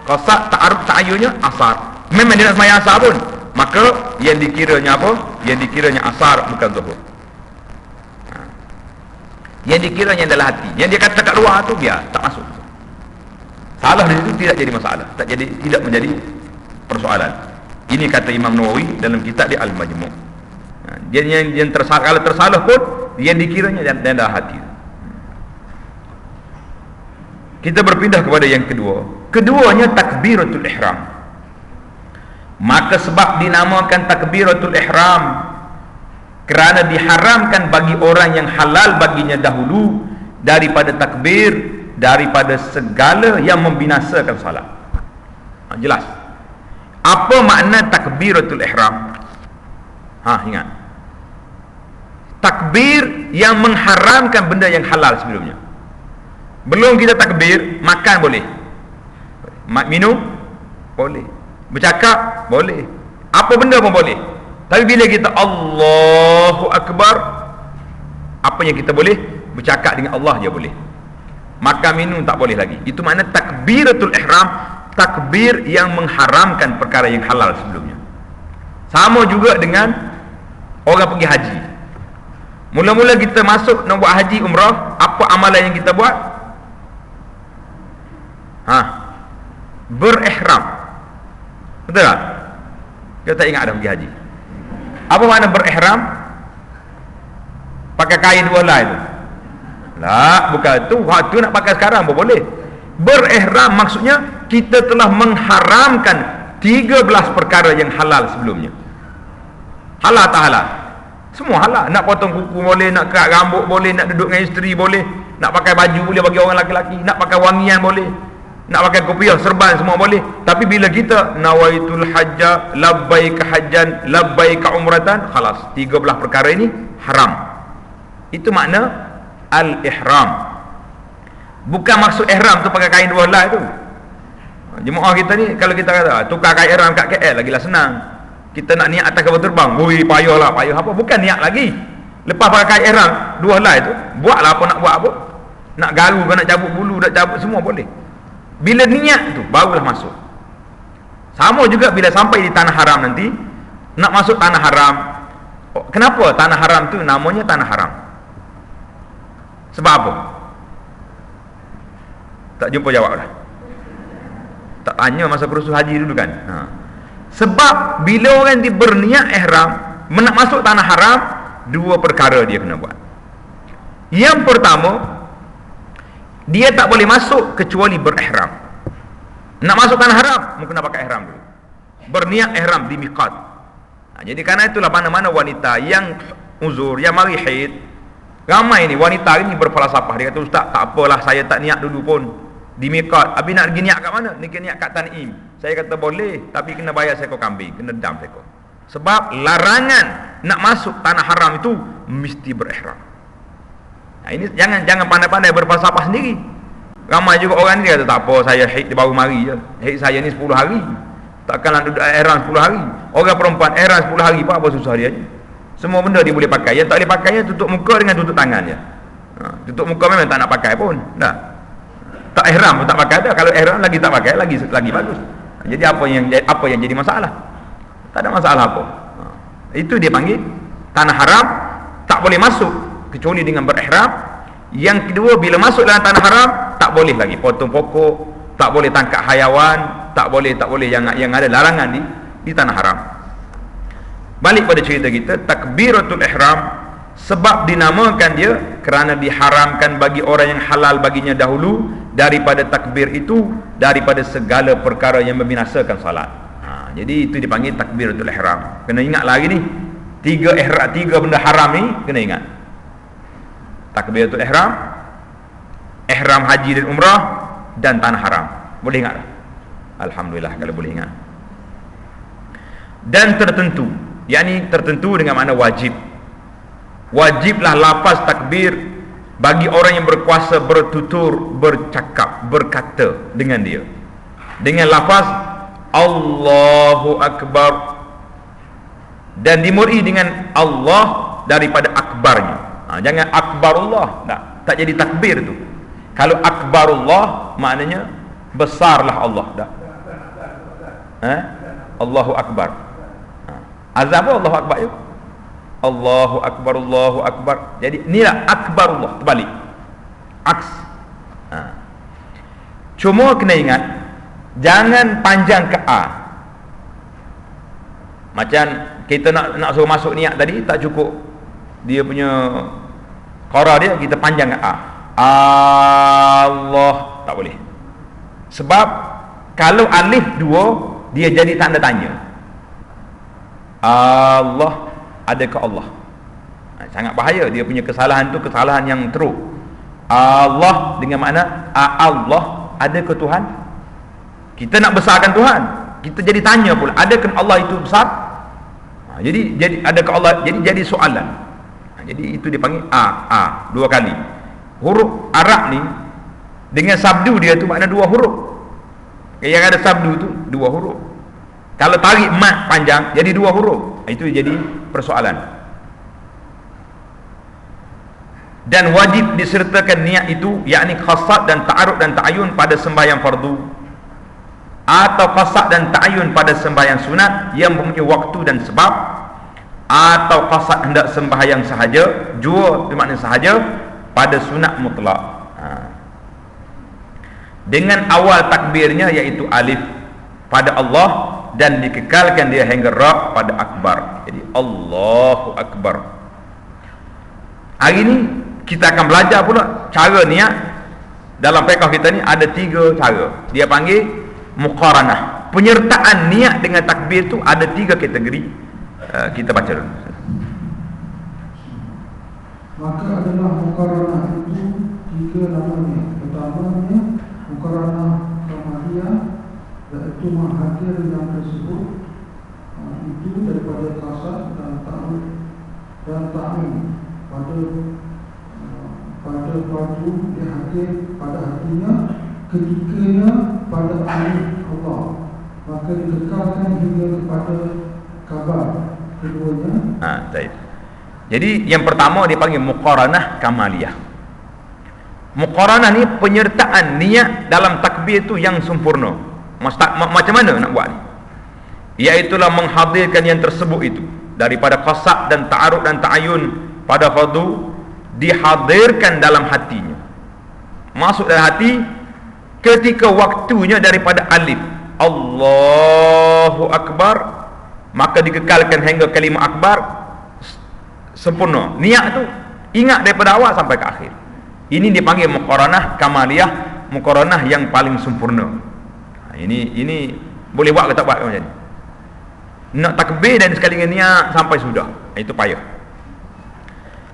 qasak ta'arud ta'ayyunya asar. Memang dia nak sembahyang asar pun, maka yang dikiranya apa? Yang dikiranya asar, bukan zuhur. Yang dikiranya dalam hati, yang dia kata kat luar tu biar tak masuk. Salah di situ tidak jadi masalah, tidak menjadi persoalan. Ini kata Imam Nawawi dalam kitab di Al-Majmu'. Yang tersalah, kalau tersalah pun yang dikiranya dalam hati. Kita berpindah kepada yang kedua. Keduanya takbiratul ihram. Maka sebab dinamakan takbiratul ihram, kerana diharamkan bagi orang yang halal baginya dahulu daripada takbir, daripada segala yang membinasakan salat. Jelas. Apa makna takbiratul ihram? Ingat. Takbir yang mengharamkan benda yang halal sebelumnya. Belum kita takbir, makan boleh, minum boleh, bercakap boleh, apa benda pun boleh. Tapi bila kita Allahu Akbar, apa yang kita boleh? Bercakap dengan Allah je boleh, makan minum tak boleh lagi. Itu makna takbiratul ihram, takbir yang mengharamkan perkara yang halal sebelumnya. Sama juga dengan orang pergi haji. Mula-mula kita masuk nak buat haji umrah, apa amalan yang kita buat? Berihram. Betul tak? Kita tak ingat dah pergi haji. Apa makna berihram? Pakai kain 2 helai tu? Tak, bukan tu. Waktu nak pakai sekarang pun boleh. Berihram maksudnya kita telah mengharamkan 13 perkara yang halal sebelumnya. Halal tak halal? Semua halal. Nak potong kuku boleh, nak kerat rambut boleh, nak duduk dengan isteri boleh, nak pakai baju boleh bagi orang lelaki, nak pakai wangian boleh, nak pakai kopiah, serban, semua boleh. Tapi bila kita nawaitul hajja labbaika hajjan labbaika umratan, khalas, 13 perkara ini haram. Itu makna al-ihram. Bukan maksud ihram tu pakai kain 2 helai tu. Jemaah kita ni, kalau kita kata tukar kain ihram kat KL lagilah senang. Kita nak niat atas kapal terbang, woi payahlah, payah apa? Bukan niat lagi. Lepas pakai kain ihram 2 helai tu, buatlah apa nak buat apa. Nak garu ke nak cabut bulu, nak cabut semua boleh. Bila niat tu barulah masuk. Sama juga bila sampai di tanah haram nanti, nak masuk tanah haram. Kenapa tanah haram tu namanya tanah haram? Sebab apa? Tak jumpa jawab dah. Tak tanya masa kursus haji dulu kan. Sebab bila orang dia berniat ihram nak masuk tanah haram, dua perkara dia kena buat. Yang pertama, dia tak boleh masuk kecuali berihram. Nak masuk tanah haram, mungkin nak pakai ihram dulu. Berniat ihram di miqat. Jadi karena itulah mana-mana wanita yang uzur, yang mari haid, ramai ni wanita ni berfalsafah. Dia kata, ustaz, tak apalah saya tak niat dulu pun di miqat. Habis nak pergi niat kat mana? Ni niat kat Tan'im. Saya kata boleh, tapi kena bayar seekor kambing, kena dam seekor. Sebab larangan nak masuk tanah haram itu mesti berihram. Ini jangan pandai-pandai berfalsafah sendiri. Ramai juga orang ni dia kata, tak apa, saya haid baru mari je. Haid saya ni 10 hari. Takkanlah duduk ihram 10 hari. Orang perempuan ihram 10 hari pun apa susah dia je. Semua benda dia boleh pakai. Yang tak boleh pakai dia tutup muka dengan tutup tangan je. Tutup muka memang tak nak pakai pun. Dah. Tak ihram pun tak pakai dah. Kalau ihram lagi tak pakai lagi bagus. Jadi apa yang jadi masalah? Tak ada masalah apa. Itu dia panggil tanah haram, tak boleh masuk kecuali dengan berihram. Yang kedua, bila masuk dalam tanah haram tak boleh lagi potong pokok, tak boleh tangkap haiwan, tak boleh yang ada larangan di tanah haram. Balik pada cerita kita, takbiratul ihram sebab dinamakan dia kerana diharamkan bagi orang yang halal baginya dahulu daripada takbir itu, daripada segala perkara yang membinasakan salat. Jadi itu dipanggil takbiratul ihram. Kena ingat lagi ni, tiga benda haram ni kena ingat. Takbiratul ihram, ihram haji dan umrah, dan tanah haram. Boleh ingat tak? Alhamdulillah kalau boleh ingat. Dan tertentu, yakni tertentu dengan makna wajib. Wajiblah lafaz takbir bagi orang yang berkuasa bertutur, bercakap, berkata dengan dia, dengan lafaz Allahu Akbar, dan dimuri dengan Allah daripada akbarnya. Jangan akbarullah, tak jadi takbir tu. Kalau akbarullah maknanya besarlah Allah, dah. Allahu Akbar. Azab Allahu Akbar yuk. Allahu Akbar, Allahu Akbar. Jadi inilah akbarullah, terbalik. Aks. Cuma kena ingat, jangan panjang ke A. Macam kita nak suruh masuk niat tadi, tak cukup dia punya qara dia kita panjang ke A. Allah, tak boleh. Sebab kalau alif dua, dia jadi tanda tanya. Allah, adakah Allah? Sangat bahaya. Dia punya kesalahan tu kesalahan yang teruk. Allah dengan makna Allah, adakah Tuhan? Kita nak besarkan Tuhan, kita jadi tanya pula, adakah Allah itu besar? Jadi adakah Allah, jadi soalan. Jadi itu dipanggil A dua kali. Huruf Arab ni dengan sabdu dia tu makna dua huruf. Yang ada sabdu tu dua huruf. Kalau tarik mat panjang jadi dua huruf, itu jadi persoalan. Dan wajib disertakan niat itu, yakni khasat dan ta'arud dan ta'ayun pada sembahyang fardu, atau khasat dan ta'ayun pada sembahyang sunat yang mempunyai waktu dan sebab, atau khasat hendak sembahyang sahaja, jua bermakna sahaja pada sunat mutlak. Dengan awal takbirnya iaitu alif pada Allah, dan dikekalkan dia hingga ra pada akbar. Jadi Allahu Akbar. Hari ni kita akan belajar pula cara niat. Dalam fiqh kita ni ada 3 cara. Dia panggil muqaranah. Penyertaan niat dengan takbir tu ada 3 kategori. Kita baca dulu. Maka adalah muqaranah itu 3 namanya. Pertamanya muqaranah kamaliyah, iaitu menghadir yang tersebut itu daripada kasat dan ta'min pada baju yang hadir pada hatinya ketikanya pada alif Allah, maka dikekalkan hingga kepada kabar keduanya. Baik. Jadi yang pertama dipanggil muqaranah kamaliyah. Muqaranah ni penyertaan niat dalam takbir tu yang sempurna. Macam mana nak buat ni? iaitulah menghadirkan yang tersebut itu daripada qasak dan ta'arud dan ta'ayun pada fardu, dihadirkan dalam hatinya, masuk dalam hati ketika waktunya daripada alif Allahu Akbar, maka dikekalkan hingga kalimah akbar sempurna. Niat tu ingat daripada awal sampai ke akhir. Ini dipanggil muqaranah kamaliyah, muqaranah yang paling sempurna. Ini boleh buat ke tak buat macam ni? Nak takbir dan sekali dengan niat sampai sudah, itu payah.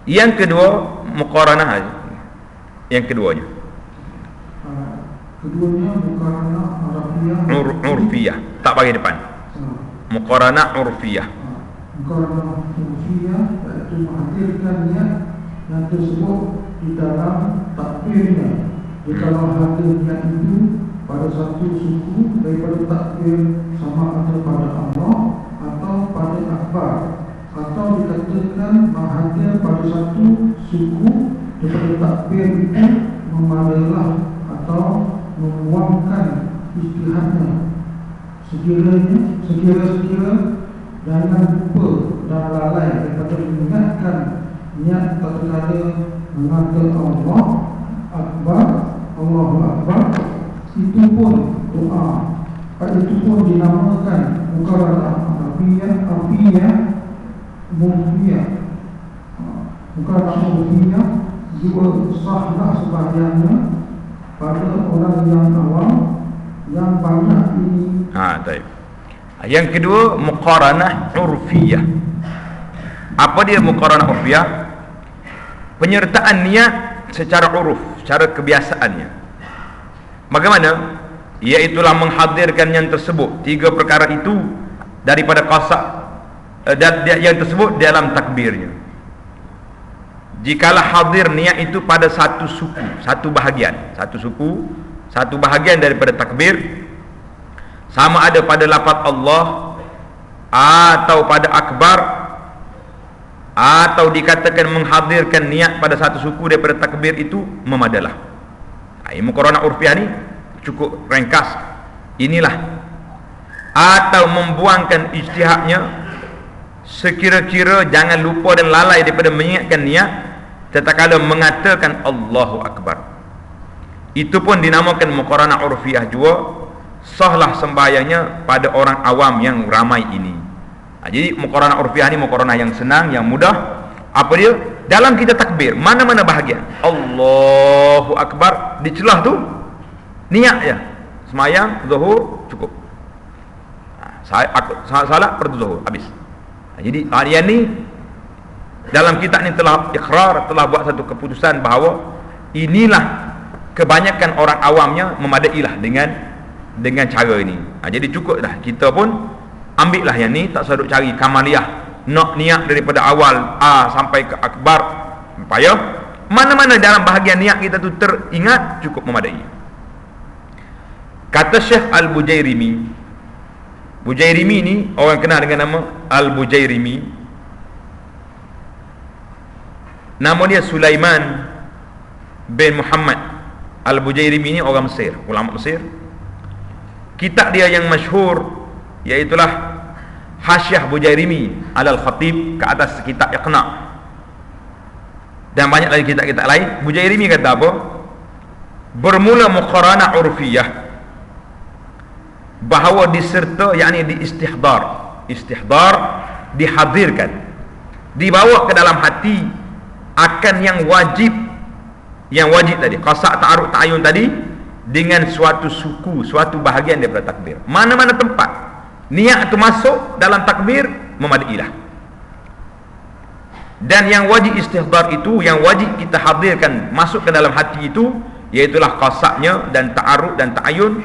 Yang kedua muqaranah, yang keduanya muqaranah urfiyah, tak bagi depan. Muqaranah urfiyah. Muqaranah urfiyah iaitu menghadirkan niat yang tersebut di dalam takbirnya. Jikalau hadir niat itu pada satu suku daripada takbir sama ada pada Allah atau pada akbar, atau dikatakan menghadir pada satu suku daripada takbir itu memadalah atau memuangkan istihadnya sekira-kira jangan lupa dan lalai daripada mengingatkan niat tatkala mengatakan Allah Akbar, Allahu Akbar. Itu pun doa, itu pun dinamakan muqaranah arfiyah mufiyah. Muqaranah mufiyah juga sahlah sebahagiannya pada orang yang awam yang banyak ini. Baik. Yang kedua muqaranah urfiyah. Apa dia muqaranah urfiyah? Penyertaan niat secara uruf, secara kebiasaannya. Bagaimana? Iaitulah menghadirkan yang tersebut, tiga perkara itu daripada qasak yang tersebut dalam takbirnya. Jikalau hadir niat itu pada satu suku, satu bahagian daripada takbir, sama ada pada lafaz Allah atau pada akbar, atau dikatakan menghadirkan niat pada satu suku daripada takbir, itu memadalah. Muqaranah urfiyah ni cukup ringkas. Inilah, atau membuangkan ijtihadnya sekira-kira jangan lupa dan lalai daripada mengingatkan niat tatkala mengatakan Allahu Akbar. Itu pun dinamakan muqaranah urfiyah juga. Sahlah sembahyangnya pada orang awam yang ramai ini. Jadi muqaranah urfiyah ni muqaranah yang senang, yang mudah. Apa dia? Dalam kita takbir, mana-mana bahagian Allahu Akbar, di celah tu niat je. Semayang zuhur cukup. Salat fardu zuhur habis. Jadi harian ni dalam kitab ni telah ikrar, telah buat satu keputusan bahawa inilah kebanyakan orang awamnya memadailah dengan cara ini. Jadi cukup dah, kita pun ambil lah yang ni, tak usah duk cari kamaliyah, nak niat daripada awal sampai ke akbar, payah. Mana-mana dalam bahagian niat kita tu teringat, cukup memadai. Kata Syekh Al-Bujairimi, Bujairimi ni orang kenal dengan nama Al-Bujairimi. Nama dia Sulaiman bin Muhammad Al-Bujairimi ni orang Mesir, ulama Mesir. Kitab dia yang masyhur iaitulah Hasyiah Bujairimi alal Khatib, ke atas kitab Iqna'. Dan banyak lagi kitab-kitab lain. Bujairimi kata apa? Bermula muqaranah urfiyah, bahawa diserta, yakni istihdar, dihadirkan, dibawa ke dalam hati akan yang wajib tadi, qasak, ta'arud, ta'ayun tadi, dengan suatu suku, suatu bahagian daripada takbir. Mana-mana tempat niat itu masuk dalam takbir, memadailah. Dan yang wajib istihdar itu, yang wajib kita hadirkan masuk ke dalam hati itu, iaitulah qasaknya dan ta'arud dan ta'ayun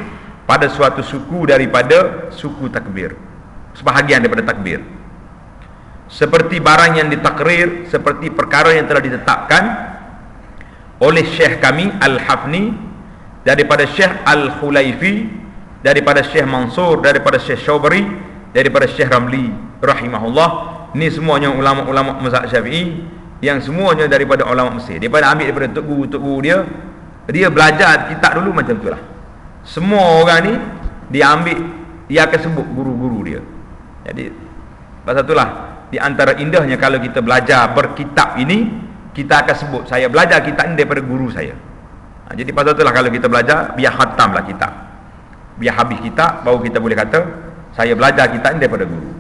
pada suatu suku daripada suku takbir, sebahagian daripada takbir, seperti barang yang ditakrir, seperti perkara yang telah ditetapkan oleh Syekh kami Al-Hafni, daripada Syekh Al-Khulaifi, daripada Syekh Mansur, daripada Syekh Syawbari, daripada Syekh Ramli rahimahullah. Ni semuanya ulama-ulama mazhab Syafi'i, yang semuanya daripada ulama Mesir. Daripada ambil daripada tok guru dia belajar kitab dulu macam itulah. Semua orang ni dia ambil, dia akan sebut guru-guru dia. Jadi pasal itulah di antara indahnya kalau kita belajar berkitab ini, kita akan sebut saya belajar kitab ini daripada guru saya. Jadi pasal itulah kalau kita belajar, biar khatamlah kitab, biar habis kitab, baru kita boleh kata saya belajar kitab ini daripada guru.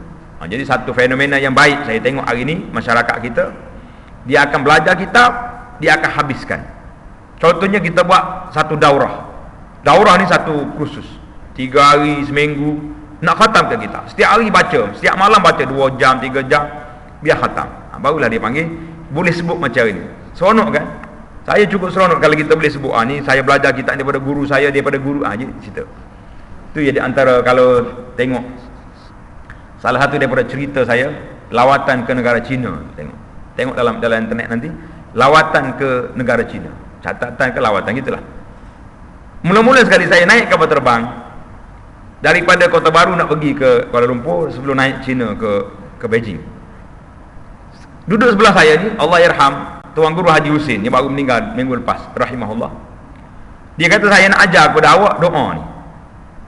Jadi satu fenomena yang baik saya tengok hari ini masyarakat kita, dia akan belajar kitab, dia akan habiskan. Contohnya kita buat satu daurah. Daurah ni satu kursus 3 hari seminggu, nak khatamkan kitab. Setiap hari baca, setiap malam baca 2 jam, 3 jam, biar khatam. Barulah dia panggil, boleh sebut macam ini. Seronok kan? Saya cukup seronok kalau kita boleh sebut, ni saya belajar kitab daripada guru saya, daripada guru, je cerita. Itu jadi antara, kalau tengok salah satu daripada cerita saya, lawatan ke negara China. Tengok dalam internet nanti, lawatan ke negara China. Catatan ke lawatan, gitulah. Mula-mula sekali saya naik kapal terbang daripada Kota Baru nak pergi ke Kuala Lumpur sebelum naik China ke Beijing. Duduk sebelah saya ni, Allah yarham, Tuan Guru Haji Husin, yang baru meninggal minggu lepas, rahimahullah. Dia kata saya nak ajar kepada awak doa ni.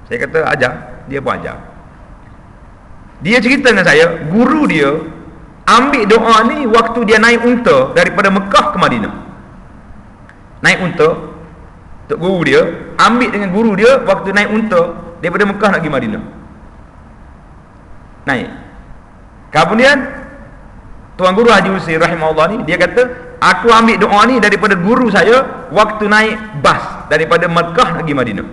Saya kata ajar, dia pun ajar. Dia cerita dengan saya, guru dia ambil doa ni waktu dia naik unta daripada Mekah ke Madinah. Naik unta, Tok Guru dia ambil dengan guru dia waktu naik unta daripada Mekah nak pergi Madinah. Naik. Kemudian Tuan Guru Haji Husin rahimahullah ni, dia kata aku ambil doa ni daripada guru saya waktu naik bas daripada Mekah nak pergi Madinah.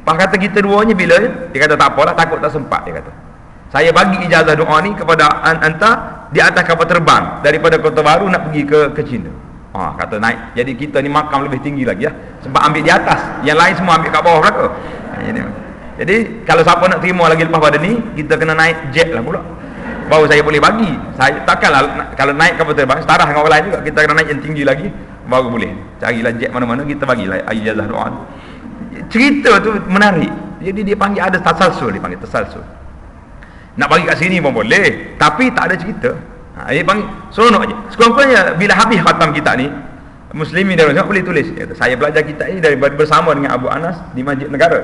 Pas kata kita duanya bila, dia kata tak apalah, takut tak sempat, dia kata. Saya bagi ijazah doa ni kepada anta di atas kapal terbang daripada Kota Baru nak pergi ke China. Kata naik. Jadi kita ni makam lebih tinggi lagi ya. Sebab ambil di atas, yang lain semua ambil kat bawah belaka. Jadi kalau siapa nak terima lagi lepas pada ni, kita kena naik jet lah pula. Baru saya boleh bagi. Saya takkanlah kalau naik kapal terbang setara dengan orang lain juga, kita kena naik yang tinggi lagi baru boleh. Carilah jet mana-mana, kita bagilah ijazah doa. Cerita tu menarik. Jadi dia panggil ada tasalsul, dia panggil tasalsul. Nak bagi kat sini pun boleh, tapi tak ada cerita. Dia panggil seronok aje. Sekurang-kurangnya bila habis khatam kitab ni, muslimin dan muslimat boleh tulis, kata, saya belajar kitab ni daripada bersama dengan Abu Anas di Masjid Negara.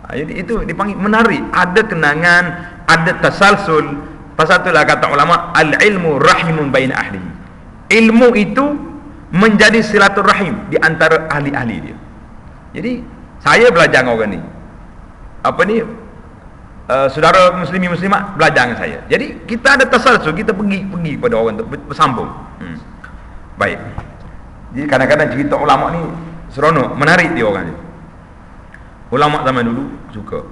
Jadi itu dipanggil menarik, ada kenangan, ada tasalsul. Pasal itulah kata ulama, al-ilmu rahimun baina ahli. Ilmu itu menjadi silaturahim di antara ahli-ahli dia. Jadi saya belajar dengan orang ni, saudara muslimi muslimat belajar dengan saya. Jadi kita ada tasalsul, kita pergi kepada orang tu, bersambung. Baik. Jadi kadang-kadang cerita ulama ni seronok, menarik dia orang ni. Ulama zaman dulu suka.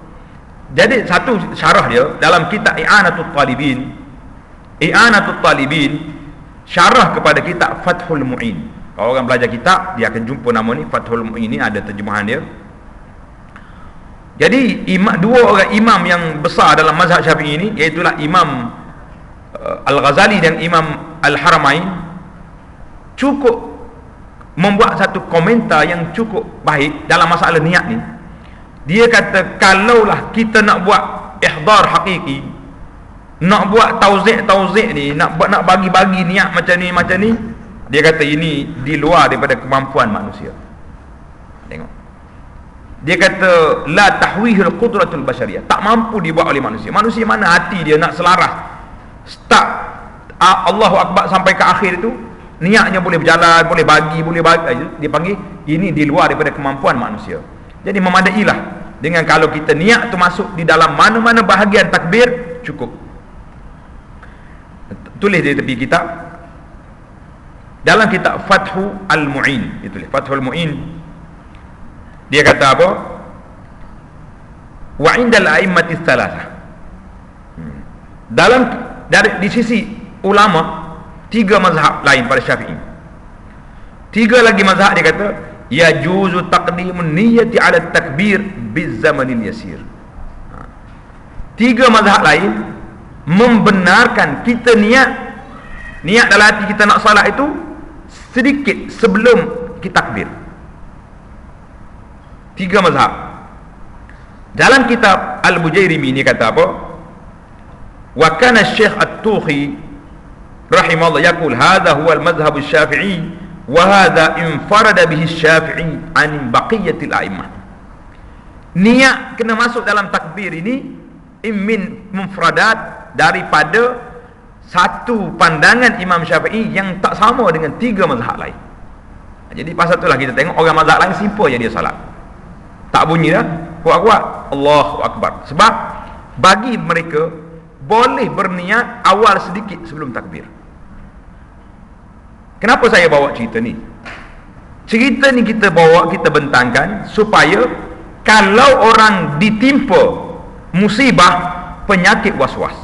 Jadi satu syarah dia dalam kitab I'anatul Talibin, syarah kepada kitab Fathul Mu'in. Kalau orang belajar kitab, dia akan jumpa nama ni Fathul Mu'in, ni ada terjemahan dia. Jadi dua orang imam yang besar dalam mazhab Syafi'i ini, iaitulah Imam Al-Ghazali dan Imam Al-Haramain, cukup membuat satu komentar yang cukup baik dalam masalah niat ni. Dia kata kalaulah kita nak buat ihdar hakiki, nak buat tauzik ni, nak bagi-bagi niat macam ni, dia kata ini di luar daripada kemampuan manusia. Tengok, dia kata la tahwihul qudratul basyariyah, tak mampu dibuat oleh manusia. Manusia mana hati dia nak selaras start Allahu Akbar sampai ke akhir itu, niatnya boleh berjalan, boleh bagi, dia panggil ini di luar daripada kemampuan manusia. Jadi memadailah dengan kalau kita niat tu masuk di dalam mana-mana bahagian takbir, cukup. Tulis di tepi kitab, dalam kitab Fathul Mu'in, ditulis Fathul Mu'in. Dia kata apa? Wa indal a'immati tsalatsa. Di sisi ulama, 3 mazhab lain pada Syafi'i. 3 lagi mazhab dia kata yajuzu taqdimun niyyati 'ala takbir bizamanil yasir. 3 mazhab lain membenarkan kita niat dalam hati kita nak salat itu sedikit sebelum kita takbir. 3 mazhab. Dalam kitab Al-Bujairimi ni kata apa? Wa kana Syekh At-Tuhi rahimahullah yaqul hadha huwa al-madhhab asy-Syafi'i wa hadha infarada bihi asy-Syafi'i an baqiyatil a'immah. Niat kena masuk dalam takbir ini min mufradat, daripada satu pandangan Imam Syafi'i yang tak sama dengan 3 mazhab lain. Jadi pasal itulah kita tengok orang mazhab lain simple je dia salat, tak bunyi dah kuat-kuat Allahu Akbar, sebab bagi mereka boleh berniat awal sedikit sebelum takbir. Kenapa saya bawa cerita ni? Cerita ni kita bawa, kita bentangkan supaya kalau orang ditimpa musibah penyakit was-was.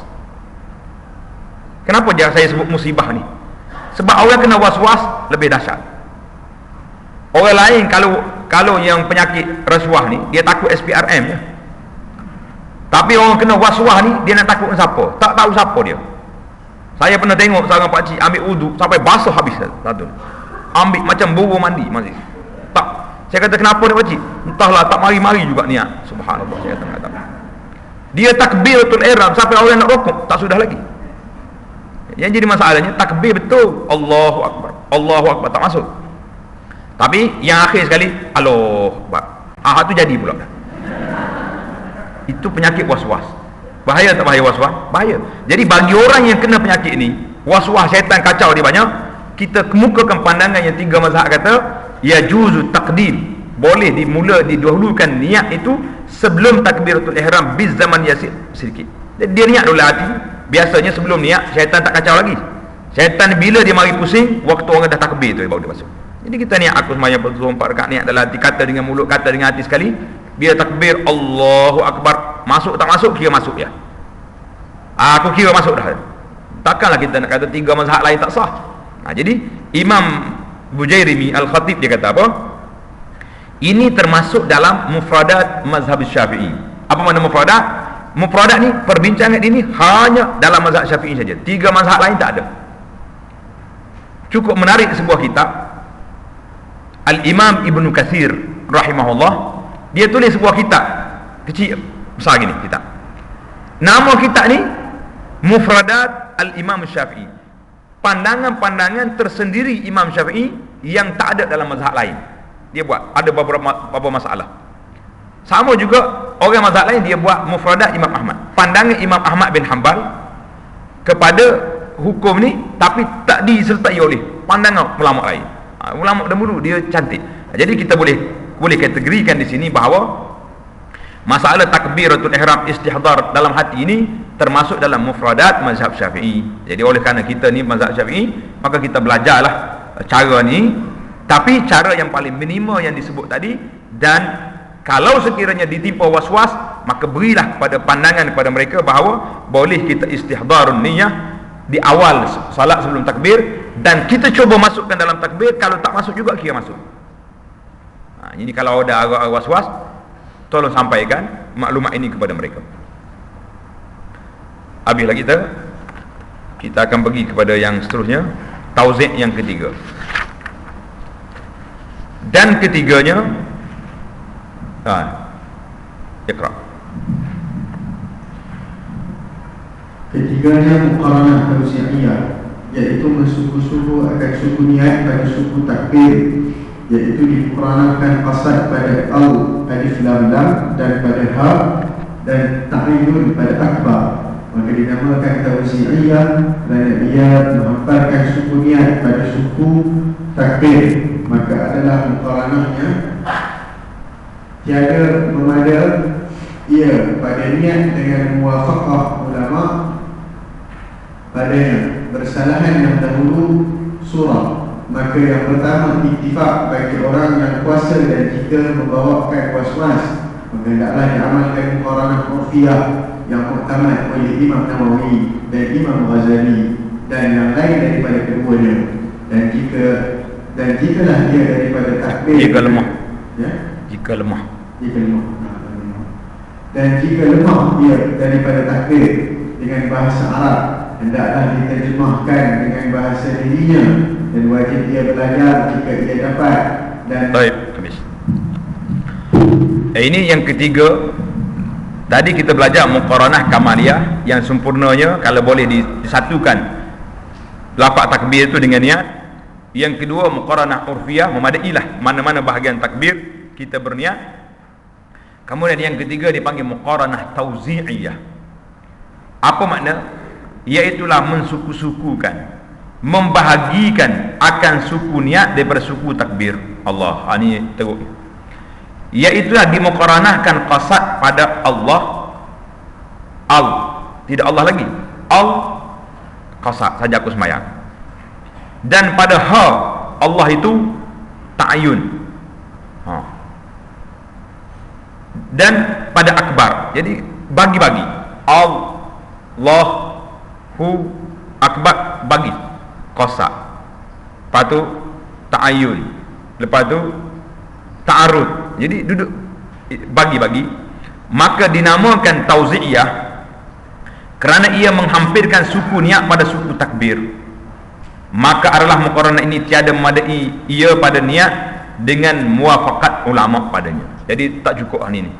Kenapa saya sebut musibah ni? Sebab orang kena was-was lebih dahsyat. Orang lain kalau yang penyakit rasuah ni, dia takut SPRM je. Tapi orang kena was-was ni, dia nak takut siapa? Tak tahu siapa dia. Saya pernah tengok seorang pakcik ambil wuduk sampai basah habis satu. Ambil macam buru mandi masih. Tak. Saya kata kenapa dia pakcik? Entahlah, tak mari-mari juga niat. Subhanallah, saya kata. Dia takbiratul ihram sampai orang nak rukuk tak sudah lagi. Yang jadi masalahnya takbir betul, Allahu Akbar, Allahu Akbar, tak masuk. Tapi yang akhir sekali Allahu Akbar, tu jadi pula. Itu penyakit was-was. Bahaya tak bahaya was-was? Bahaya. Jadi bagi orang yang kena penyakit ni, was-was, syaitan kacau dia banyak, kita kemukakan pandangan yang 3 mazhab kata ya juzu taqdim, boleh didahulukan niat itu sebelum takbiratul ihram biz zaman yasir sedikit. Jadi dia niat dulu hati. Biasanya sebelum niat syaitan tak kacau lagi. Syaitan bila dia mari pusing, waktu orang dah takbir tu baru dia masuk. Jadi kita niat aku sembahyang berzuhur 4 rakaat, niat dalam hati, kata dengan mulut, kata dengan hati sekali. Bila takbir Allahu Akbar, masuk tak masuk kira masuk ya. Aku kira masuk dah. Takkanlah kita nak kata 3 mazhab lain tak sah. Jadi Imam Bujairimi Al-Khatib dia kata apa? Ini termasuk dalam mufradat mazhab Syafi'i. Apa makna mufradat? Mufradat ni, perbincangan ini hanya dalam mazhab Syafi'i saja. 3 mazhab lain tak ada. Cukup menarik sebuah kitab Al-Imam Ibn Katsir rahimahullah, dia tulis sebuah kitab kecil besar gini kitab. Nama kitab ni Mufradat Al-Imam Syafi'i. Pandangan-pandangan tersendiri Imam Syafi'i yang tak ada dalam mazhab lain. Dia buat ada beberapa masalah. Sama juga orang mazhab lain dia buat Mufradat Imam Ahmad. Pandangan Imam Ahmad bin Hanbal kepada hukum ni tapi tak disertai oleh pandangan ulama lain. Ulama dahulu dia cantik. Jadi kita boleh kategorikan di sini bahawa masalah takbiratul ihram istihdar dalam hati ini termasuk dalam mufradat mazhab Syafi'i. Jadi oleh kerana kita ni mazhab Syafi'i, maka kita belajarlah cara ni, tapi cara yang paling minima yang disebut tadi. Dan kalau sekiranya ditimpa was-was, maka berilah kepada pandangan kepada mereka bahawa boleh kita istihdarun niyah di awal salat sebelum takbir, dan kita cuba masukkan dalam takbir. Kalau tak masuk juga kira masuk. Ini kalau ada agak was-was, tolong sampaikan maklumat ini kepada mereka. Habislah kita akan pergi kepada yang seterusnya, tauzik yang ketiga. Dan ketiganya Iqra. Ketiganya muqaranah tauzi'iyah, iaitu mensuku-suku akan suku niat pada suku takbir, iaitu dimuqaranahkan qasad pada al, alif lam lam, dan pada ha dan ta'yun pada akbar. Maka dinamakan tauzi'iyah kerana ia menghafalkan suku niat pada suku takbir. Maka adalah muqaranahnya tiada memada ia pada niat dengan muwafaqah ulama padanya. Bersalahan yang dahulu surah. Maka yang pertama ittifaq bagi orang yang puasa dan jika membawakan was-was, maka hendaklah diamalkan muqaranah urfiyah yang muktamad oleh Imam Nawawi dan Imam Ghazali dan yang lain daripada keduanya. Dan jikalah dia daripada takbir, jika lemah, dan jika lemah dia daripada takbir dengan bahasa Arab, hendaklah diterjemahkan dengan bahasa dirinya, dan wajib dia belajar jika dia dapat. Dan baik, habis. Ini yang ketiga. Tadi kita belajar muqaranah kamaliyah yang sempurnanya kalau boleh disatukan lafaz takbir itu dengan niat. Yang kedua muqaranah urfiyah, memadailah mana-mana bahagian takbir kita berniat. Kemudian yang ketiga dipanggil muqaranah tauzi'iyah. Apa makna? Iaitulah mensuku-sukukan, membahagikan akan suku niat daripada suku takbir. Allah, ini teruk. Iaitulah dimuqaranahkan qasad pada Allah, al, tidak Allah lagi, al qasad saja aku semayang, dan pada ha Allah itu ta'ayun, dan pada akbar, jadi bagi-bagi. Allahu akbar, bagi qasad, lepas tu ta'ayun, lepas tu ta'arud, jadi duduk bagi-bagi. Maka dinamakan tauzi'iyah kerana ia menghampirkan suku niat pada suku takbir. Maka adalah muqaranah ini tiada memadai ia pada niat dengan muwafaqat ulama padanya. Jadi tak cukup ini.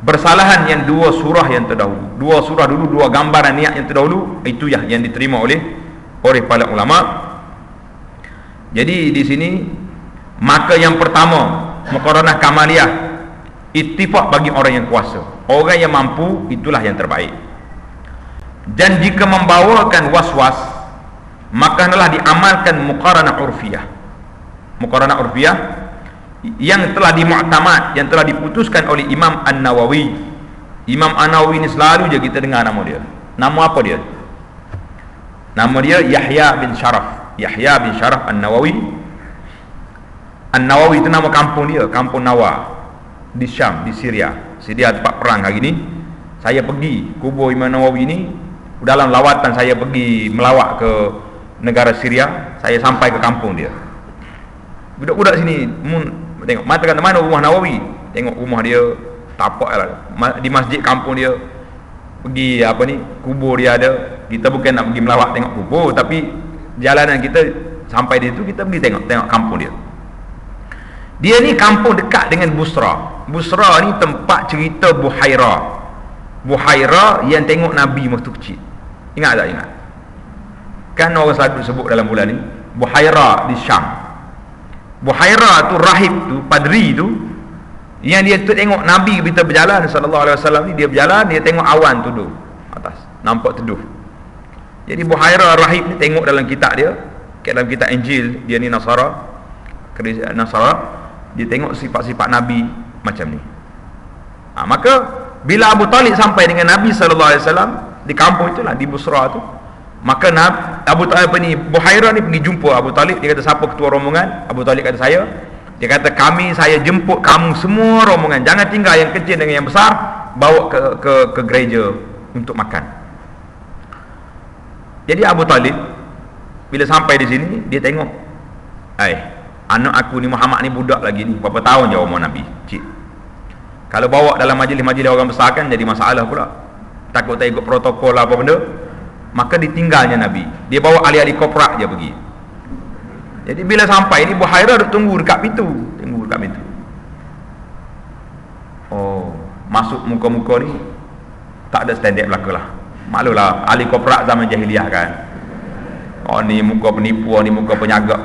Bersalahan yang dua surah yang terdahulu, dua surah dulu, dua gambaran niat yang terdahulu, itu yang diterima oleh para ulama. Jadi di sini, maka yang pertama muqaranah kamaliyah, ittifaq bagi orang yang kuasa, orang yang mampu, itulah yang terbaik. Dan jika membawakan was-was, maka adalah diamalkan muqaranah urfiyah. Muqaranah urfiyah yang telah dimu'tamad, yang telah diputuskan oleh Imam An-Nawawi. Imam An-Nawawi ini selalu je kita dengar nama dia. Nama apa dia? Nama dia Yahya bin Sharaf. Yahya bin Sharaf An-Nawawi. An-Nawawi itu nama kampung dia, kampung Nawa di Syam, di Syria. Syria tempat perang hari ini. Saya pergi kubur Imam Nawawi ini. Dalam lawatan saya pergi melawat ke negara Syria, saya sampai ke kampung dia. Budak-budak sini tengok, mata kata mana rumah Nawawi, tengok rumah dia tapak lah, di masjid kampung dia. Pergi apa ni, kubur dia ada. Kita bukan nak pergi melawat tengok kubur, tapi jalanan kita sampai di situ, kita pergi tengok kampung dia. Dia ni kampung dekat dengan Busra. Busra ni tempat cerita Buhaira. Buhaira yang tengok Nabi waktu kecil. Ingat tak? Ingat? Kan orang selalu sebut dalam bulan ni Buhaira di Syam. Buhaira tu rahib tu, padri tu, yang dia tu tengok Nabi kita berjalan sallallahu alaihi wasallam ni, dia berjalan, dia tengok awan tuduh atas, nampak teduh. Jadi Buhaira rahib ni tengok dalam kitab dia, dalam kitab Injil, dia ni Nasara, dia tengok sifat-sifat Nabi macam ni. Maka bila Abu Talib sampai dengan Nabi sallallahu alaihi wasallam di kampung itulah, di Busra tu, maka Abu Talib ni, Buhaira ni pergi jumpa Abu Talib. Dia kata, siapa ketua rombongan? Abu Talib kata, saya. Dia kata, saya jemput kamu semua rombongan, jangan tinggal yang kecil dengan yang besar, bawa ke gereja untuk makan. Jadi Abu Talib bila sampai di sini, dia tengok, anak aku ni Muhammad ni budak lagi ni, berapa tahun je umur Nabi, cik. Kalau bawa dalam majlis-majlis orang besar kan jadi masalah pula, takut tak ikut protokol apa benda. Maka ditinggalnya Nabi, dia bawa ahli-ahli koprak je pergi. Jadi bila sampai ni, Buhaira duduk tunggu dekat pintu, masuk muka-muka ni tak ada stand-up belaka lah. Maklulah ahli koprak zaman jahiliah kan, ni muka penipu, ni muka penyagak,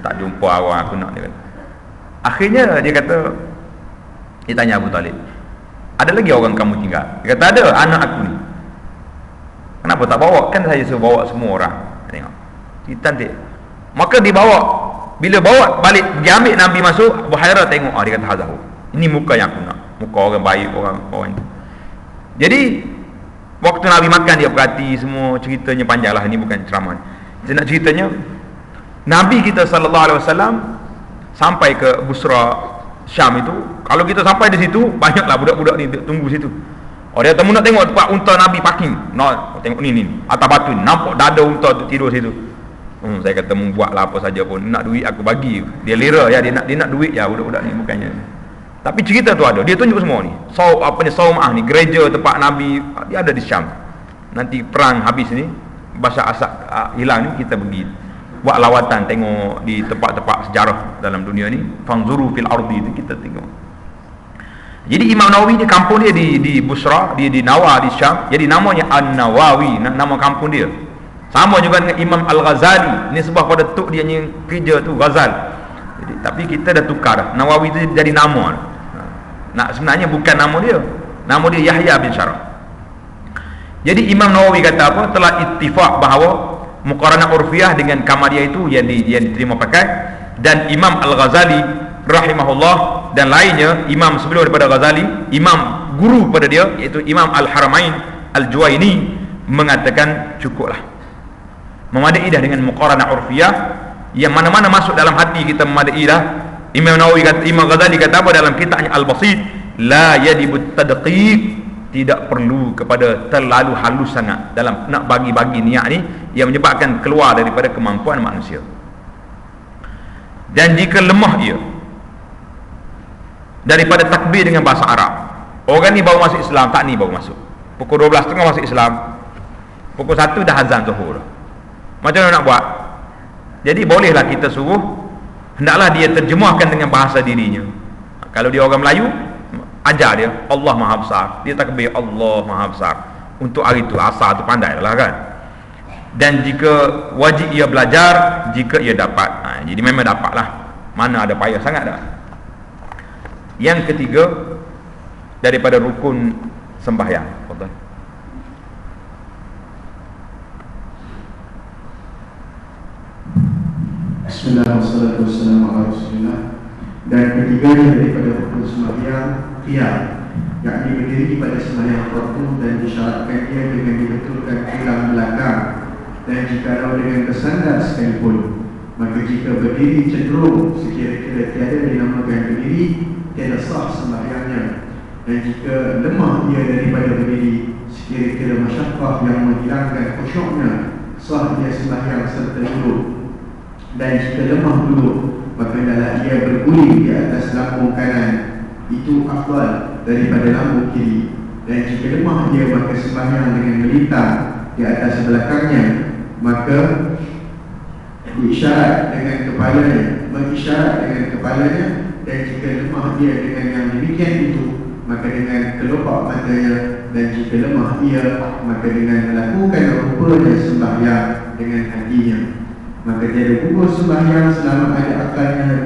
tak jumpa orang aku nak, dia kata. Akhirnya dia kata, dia tanya Abu Talib, ada lagi orang kamu tinggal? Dia kata, ada, anak aku ni. Kenapa tak bawa? Kan saya suruh bawa semua orang. Tengok, kita nanti. Maka dibawa. Bila bawa balik, pergi ambil Nabi masuk, Buhaira tengok, dia kata, hazahu, ini muka yang aku nak, muka orang baik, orang itu. Jadi waktu Nabi makan, dia perhati semua, ceritanya panjang lah, ini bukan ceramah. Saya nak ceritanya, Nabi kita sallallahu alaihi wasallam sampai ke Busra Syam itu. Kalau kita sampai di situ, banyaklah budak-budak ni tunggu situ. Dia kata, nak tengok tempat unta Nabi parking. Tengok ni atas batu ni, nampak dada unta tu tidur situ. Saya kata, buatlah apa saja pun, nak duit aku bagi. Dia lera ya, dia nak duit ya, budak-budak ni bukannya. Tapi cerita tu ada, dia tunjuk semua ni. Saumah ni, gereja tempat Nabi, dia ada di Syam. Nanti perang habis ni, Bashar Asad hilang ni, kita pergi buat lawatan, tengok di tempat-tempat sejarah dalam dunia ni. Fanzuru fil ardi tu kita tengok. Jadi Imam Nawawi ni kampung dia di Busra, di Nawa di Syam. Jadi namanya An-Nawawi, nama kampung dia. Sama juga dengan Imam Al-Ghazali. Ini sebab pada tok dia yang kerja tu Ghazal. Jadi, tapi kita dah tukar dah. Nawawi tu jadi nama. Sebenarnya bukan nama dia. Nama dia Yahya bin Sharaf. Jadi Imam Nawawi kata apa? Telah ittifaq bahawa muqaranah urfiyah dengan kamariyah itu yang diterima pakai. Dan Imam Al-Ghazali rahimahullah dan lainnya, imam sebelum daripada Ghazali, imam guru pada dia, iaitu Imam Al-Haramain Al-Juwaini, mengatakan cukuplah, memadai dah dengan muqaranah urfiyah, yang mana-mana masuk dalam hati kita memadai dah. Imam Nawawi kata, Imam Ghazali kata apa dalam kitabnya Al-Basit, la yadibut tadqiq, tidak perlu kepada terlalu halus sangat dalam nak bagi-bagi niat ni, yang menyebabkan keluar daripada kemampuan manusia. Dan jika lemah ia daripada takbir dengan bahasa Arab, orang ni baru masuk Islam, tak ni baru masuk, pukul 12.30 masuk Islam, pukul 1 dah azan zuhur, macam mana nak buat? Jadi bolehlah kita suruh, hendaklah dia terjemahkan dengan bahasa dirinya. Kalau dia orang Melayu, ajar dia Allah Maha Besar, dia takbir Allah Maha Besar untuk hari tu, asar tu pandai lah kan. Dan jika wajib ia belajar jika ia dapat, jadi memang dapatlah, mana ada payah sangat dah. Yang ketiga daripada rukun sembahyang, betul. Bismillahirrahmanirrahim. Dan ketiganya daripada rukun sembahyang qiyam, yakni berdiri pada sembahyang fardu dan disyaratkan ia dengan dibetulkan tulang belakang, dan jikalau dengan bersandar sekalipun, maka jika berdiri cenderung sekira-kira tiada dinamakan berdiri, tiada sah sembahyangnya. Dan jika lemah ia daripada berdiri sekira-kira masyaqqah yang menghilangkan khusyuknya, sah ia sembahyang serta duduk. Dan jika lemah duduk, maka hendaklah ia berguling di atas lambung kanan, itu afdal daripada lambung kiri. Dan jika lemah ia, maka sembahyang dengan melintang di atas belakangnya, maka mengisyarat dengan kepalanya. Dan jika lemah ia dengan yang demikian itu, maka dengan kelopak matanya. Dan jika lemah ia, maka dengan melakukan rupanya sembahyang dengan hatinya. Maka tiada gugur sembahyang selama ada akalnya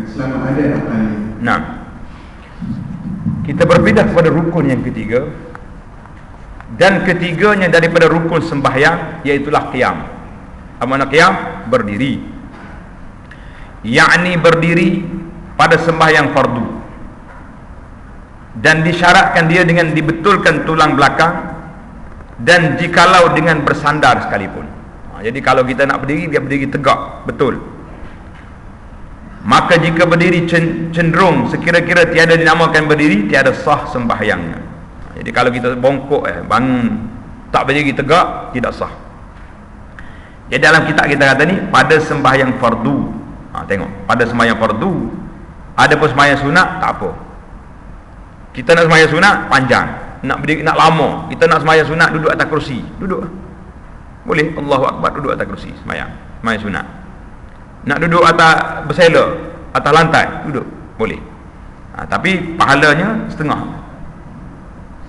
selama ada akalnya. Nah, kita berpindah kepada rukun yang ketiga, dan ketiganya daripada rukun sembahyang, iaitulah qiyam. Apa makna qiyam? Berdiri, yakni berdiri pada sembahyang fardu, dan disyaratkan dia dengan dibetulkan tulang belakang, dan jikalau dengan bersandar sekalipun. Jadi kalau kita nak berdiri, dia berdiri tegak betul. Maka jika berdiri cenderung sekira-kira tiada dinamakan berdiri, tiada sah sembahyangnya. Jadi kalau kita bongkok bangun tak berdiri tegak, tidak sah. Jadi dalam kitab kita kata ni, pada sembahyang fardu, tengok, pada sembahyang fardu, ada pun sembahyang sunat tak apa. Kita nak sembahyang sunat panjang, nak berdiri, nak lama. Kita nak sembahyang sunat duduk atas kerusi, duduk boleh, Allahu Akbar, duduk atas kerusi sembahyang sunat. Nak duduk atas bersela, atas lantai, duduk boleh. Tapi pahalanya setengah.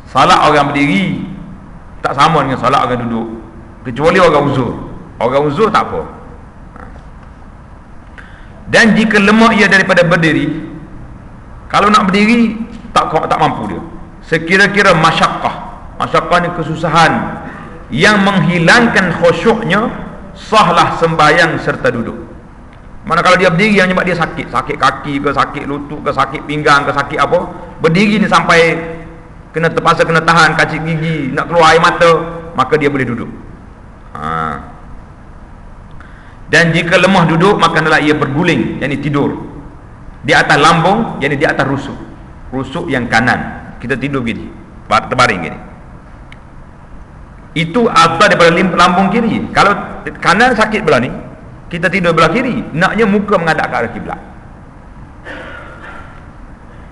Salat orang berdiri tak sama dengan salat orang duduk, kecuali orang uzur. Orang uzur tak apa. Dan jika lemah ia daripada berdiri, kalau nak berdiri tak mampu dia, sekira-kira masyaqqah ni kesusahan yang menghilangkan khusyuknya, sahlah sembahyang serta duduk. Mana kalau dia berdiri yang sebab dia sakit kaki ke, sakit lutut ke, sakit pinggang ke, sakit apa, berdiri ni sampai terpaksa kena tahan kacik gigi, nak keluar air mata, maka dia boleh duduk. Dan jika lemah duduk, maka adalah ia berguling, yakni tidur di atas lambung, yakni di atas rusuk yang kanan. Kita tidur gini, terbaring gini, itu afdal daripada lambung kiri. Kalau kanan sakit belah ni, kita tidur belah kiri, naknya muka menghadap ke arah kiblat.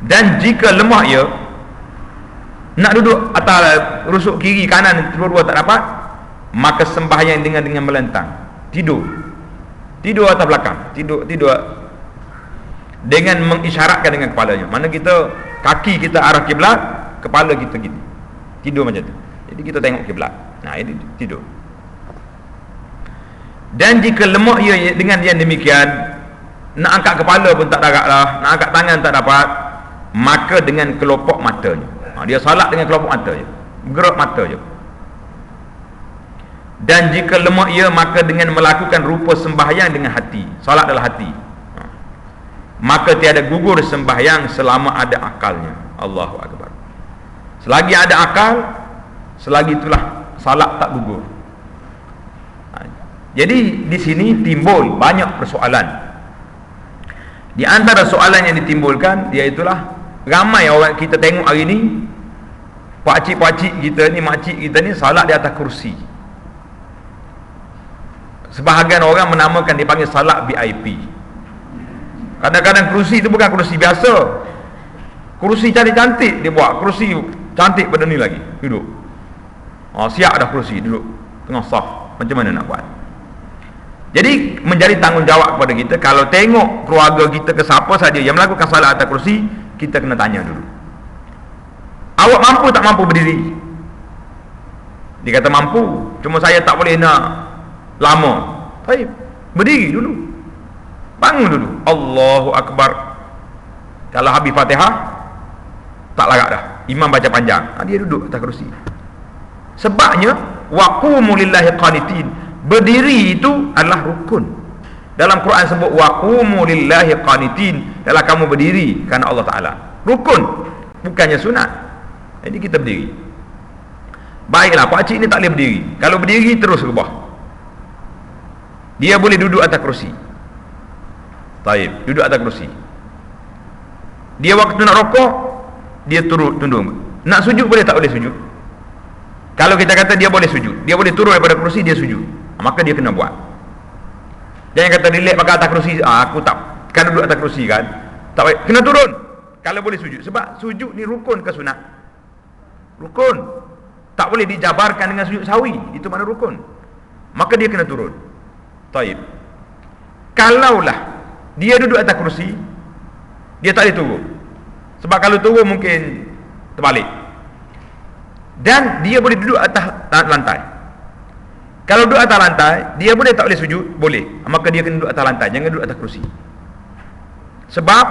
Dan jika lemah ia, nak duduk atas rusuk kiri kanan dua-dua tak dapat, maka sembahyang dengan melentang, tidur atas belakang, tidur dengan mengisyaratkan dengan kepalanya. Mana kita kaki kita arah kiblat, kepala kita gini, tidur macam tu. Jadi kita tengok kiblat. Ini tidur. Dan jika lemah ia dengan yang demikian, nak angkat kepala pun tak darat lah, nak angkat tangan tak dapat, maka dengan kelopak matanya. Dia salat dengan kelopak mata je, bergerak mata je. Dan jika lemah ia, maka dengan melakukan rupa sembahyang dengan hati. Solat adalah hati. Maka tiada gugur sembahyang selama ada akalnya. Allahu Akbar. Selagi ada akal, selagi itulah salat tak gugur. Jadi di sini timbul banyak persoalan. Di antara soalan yang ditimbulkan, iaitulah ramai orang kita tengok hari ni, pakcik-pakcik kita ni, makcik kita ni salat di atas kursi. Sebahagian orang menamakan, dipanggil salat VIP. Kadang-kadang kursi itu bukan kursi biasa, kursi cantik-cantik dia buat, kursi cantik pada ni lagi, duduk. Siap dah kursi, duduk tengah saf. Macam mana nak buat? Jadi menjadi tanggungjawab kepada kita, kalau tengok keluarga kita ke siapa saja yang melakukan salat atas kursi, kita kena tanya dulu, awak mampu tak mampu berdiri? Dia kata mampu, cuma saya tak boleh nak lama. Baik, berdiri dulu, bangun dulu, Allahu Akbar. Kalau habis Fatihah tak larat dah, imam baca panjang, dia duduk atas kerusi. Sebabnya waqumu lillahi qanitin, berdiri itu adalah rukun. Dalam Quran sebut waqumu lillahi qanitin, adalah kamu berdiri kerana Allah Ta'ala. Rukun, bukannya sunat. Jadi kita berdiri. Baiklah, pakcik ni tak boleh berdiri. Kalau berdiri terus ke bawah, dia boleh duduk atas kerusi. Taib, duduk atas kerusi. Dia waktu nak rokok, dia turun tunduk. Nak sujud boleh tak boleh sujud? Kalau kita kata dia boleh sujud, dia boleh turun daripada kerusi, dia sujud, maka dia kena buat. Jangan kata relax pakai atas kerusi, aku tak, kan duduk atas kerusi kan, tak baik, kena turun kalau boleh sujud. Sebab sujud ni rukun ke sunat? Rukun. Tak boleh dijabarkan dengan sujud sawi, itu mana rukun. Maka dia kena turun. Taib. Kalaulah dia duduk atas kerusi, dia tak boleh turun. Sebab kalau turun mungkin terbalik. Dan dia boleh duduk atas lantai. Kalau duduk atas lantai, dia boleh tak boleh sujud? Boleh. Maka dia kena duduk atas lantai, jangan duduk atas kerusi. Sebab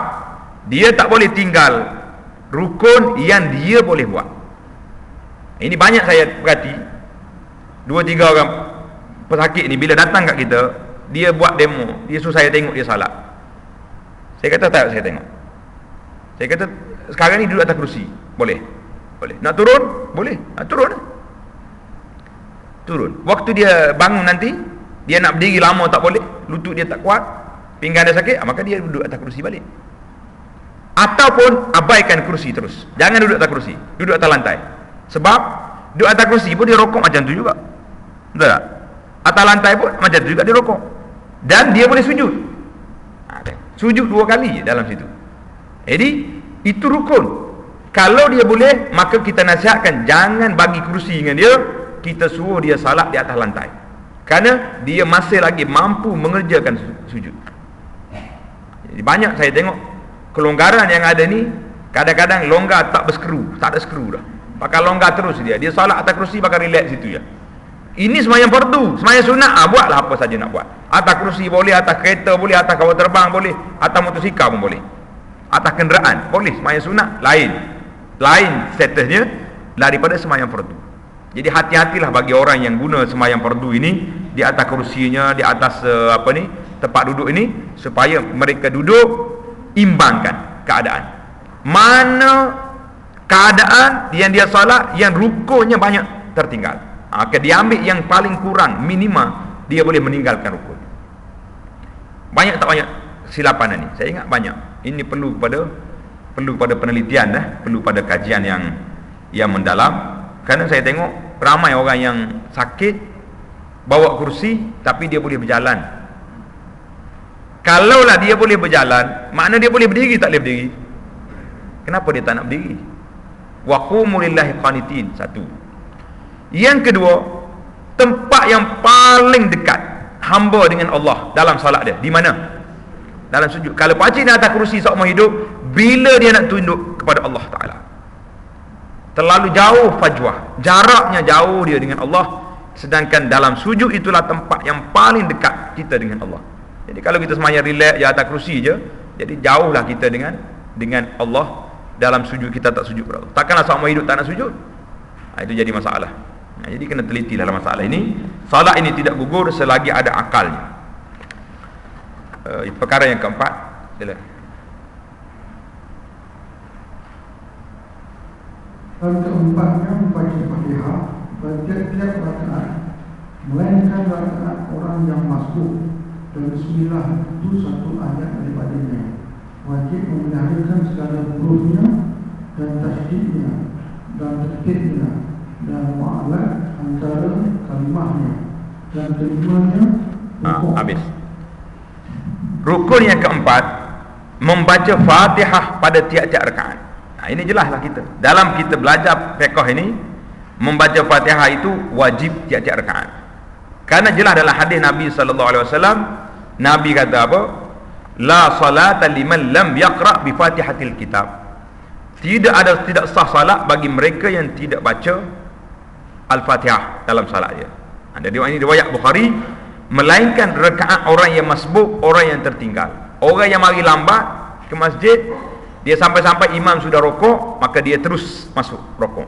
dia tak boleh tinggal rukun yang dia boleh buat. Ini banyak saya perhati, 2-3 orang pesakit ni bila datang kat kita, dia buat demo, dia suruh saya tengok dia salat. Saya kata tak, saya tengok. Saya kata sekarang ni duduk atas kerusi, boleh? Boleh. Nak turun? Boleh. Nak turun? Turun. Waktu dia bangun nanti, dia nak berdiri lama tak boleh, lutut dia tak kuat, pinggang dia sakit, maka dia duduk atas kerusi balik. Ataupun abaikan kerusi terus, jangan duduk atas kerusi, duduk atas lantai. Sebab duduk atas kerusi pun dia rokok macam tu juga, betul tak? Atas lantai pun macam tu juga dia rokok. Dan dia boleh sujud, sujud 2 kali dalam situ. Jadi itu rukun. Kalau dia boleh, maka kita nasihatkan jangan bagi kerusi dengan dia, kita suruh dia salat di atas lantai, kerana dia masih lagi mampu mengerjakan sujud. Jadi banyak saya tengok kelonggaran yang ada ni, kadang-kadang longgar tak berskru, tak ada skru dah, pakai longgar terus dia salat atas kerusi, pakai relax situ ya. Ini sembahyang fardu, sembahyang sunat, buatlah apa saja nak buat. Atas kerusi boleh, atas kereta boleh, atas kapal terbang boleh, atas motosikal pun boleh, atas kenderaan boleh. Sembahyang sunat lain statusnya daripada sembahyang fardu. Jadi hati-hatilah bagi orang yang guna sembahyang fardu ini di atas kerusinya, di atas tempat duduk ini, supaya mereka duduk imbangkan keadaan. Mana keadaan yang dia salat yang rukunnya banyak tertinggal, dia ambil yang paling kurang, minima dia boleh meninggalkan rukun. Banyak tak banyak silapan ni? Saya ingat banyak. Ini perlu pada penelitian perlu pada kajian yang mendalam. Kerana saya tengok ramai orang yang sakit bawa kursi tapi dia boleh berjalan. Kalaulah dia boleh berjalan, makna dia boleh berdiri, tak boleh berdiri. Kenapa dia tak nak berdiri? Waqumu lillahi qanitin. Satu. Yang kedua, tempat yang paling dekat hamba dengan Allah dalam salat dia di mana? Dalam sujud. Kalau pakcik nak atas kerusi seumur hidup, bila dia nak tunduk kepada Allah Ta'ala, terlalu jauh fajwah, jaraknya jauh dia dengan Allah. Sedangkan dalam sujud itulah tempat yang paling dekat kita dengan Allah. Jadi kalau kita semuanya relax je atas kerusi je, jadi jauhlah kita dengan Allah. Dalam sujud kita tak sujud kepada Allah. Takkanlah seumur hidup tak nak sujud? Itu jadi masalah. Jadi kena teliti dalam masalah ini. Salat ini tidak gugur selagi ada akalnya. Perkara yang keempat, sila. Dan keempatnya membaca Fatihah pada tiap-tiap rakaat, melainkan rakaat orang yang masbuk, dan bismillah itu satu ayat daripadanya. Wajib memeliharakan segala hurufnya dan tasydidnya dan tertibnya dan mu'alat antara kalimahnya dan kelimanya. Habis. Rukun yang keempat, membaca Fatihah pada tiap-tiap rakaat. Ini jelaslah kita. Dalam kita belajar fiqh ini, membaca Fatihah itu wajib tiap-tiap rakaat. Karena jelas dalam hadis Nabi sallallahu alaihi wasallam, Nabi kata apa? La salata liman lam yaqra bi Fatihatil kitab. Tidak sah salat bagi mereka yang tidak baca Al-Fatihah dalam salat dia. Jadi ini riwayat Bukhari, melainkan rakaat orang yang masbuk, orang yang tertinggal. Orang yang mari lambat ke masjid, dia sampai-sampai imam sudah rokok, maka dia terus masuk rokok.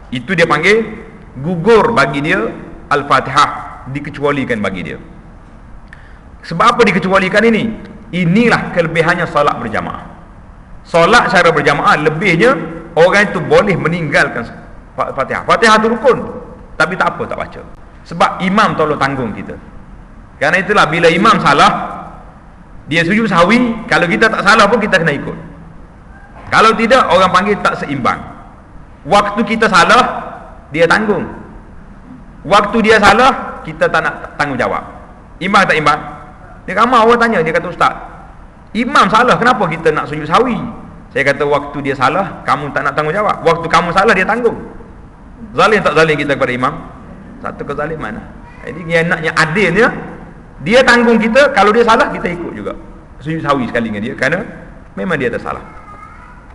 Itu dia panggil gugur bagi dia Al-Fatihah, dikecualikan bagi dia. Sebab apa dikecualikan ini? Inilah kelebihannya solat berjamaah. Solat secara berjamaah, lebihnya orang itu boleh meninggalkan Fatihah. Fatihah itu rukun, tapi tak apa tak baca. Sebab imam tolong tanggung kita. Karena itulah bila imam salah, dia sujud sahwi, kalau kita tak salah pun kita kena ikut. Kalau tidak, orang panggil tak seimbang. Waktu kita salah, dia tanggung. Waktu dia salah, kita tak nak tanggung jawab. Imbang tak imbang? Dia ramai orang tanya, dia kata, Ustaz, imam salah, kenapa kita nak sujud sahwi? Saya kata, waktu dia salah, kamu tak nak tanggung jawab. Waktu kamu salah, dia tanggung. Zalim tak zalim kita kepada imam? Satu kezaliman. Jadi yang naknya adilnya, dia tanggung kita, kalau dia salah, kita ikut juga. Sujud sahwi sekali dengan dia, kerana memang dia tersalah.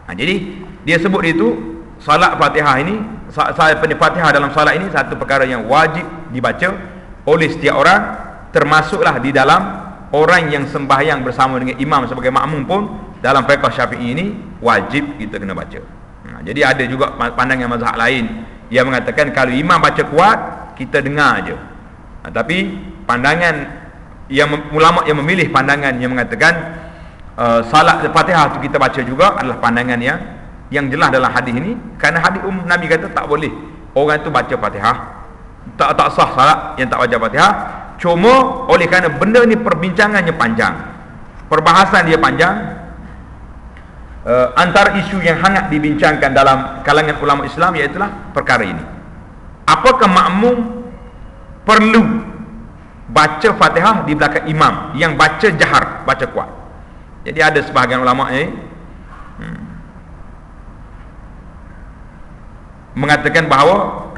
Jadi dia sebut itu, salat Fatihah ini, Fatihah dalam salat ini satu perkara yang wajib dibaca oleh setiap orang, termasuklah di dalam orang yang sembahyang bersama dengan imam sebagai makmum pun dalam fiqh Syafi'i ini wajib kita kena baca. Jadi ada juga pandangan mazhab lain yang mengatakan kalau imam baca kuat, kita dengar aja. Tapi pandangan yang ulama yang memilih pandangan yang mengatakan salat Fatihah itu kita baca juga adalah pandangan yang jelas dalam hadis ini, kerana hadis Nabi kata tak boleh orang itu baca Fatihah, tak sah salat yang tak baca Fatihah. Cuma oleh kerana benda ni perbincangannya panjang, perbahasan dia panjang, antara isu yang hangat dibincangkan dalam kalangan ulama Islam iaitulah perkara ini. Apakah makmum perlu baca Fatihah di belakang imam yang baca jahar, baca kuat? Jadi ada sebahagian ulama mengatakan bahawa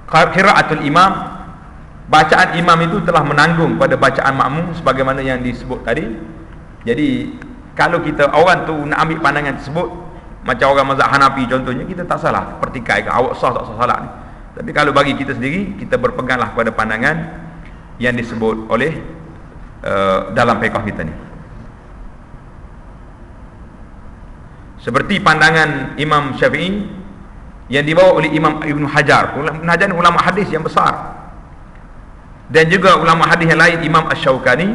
qiraatul imam, bacaan imam itu telah menanggung pada bacaan makmum sebagaimana yang disebut tadi. Jadi kalau kita orang tu nak ambil pandangan tersebut, macam orang mazhab Hanafi contohnya, kita tak salah pertikai ke awak sah tak sah salat ni. Tapi kalau bagi kita sendiri, kita berpeganglah pada pandangan yang disebut oleh dalam fiqh kita ni. Seperti pandangan Imam Syafi'i yang dibawa oleh Imam Ibn Hajar. Ibn Hajar ulama hadis yang besar. Dan juga ulama hadis yang lain, Imam Asy-Syaukani,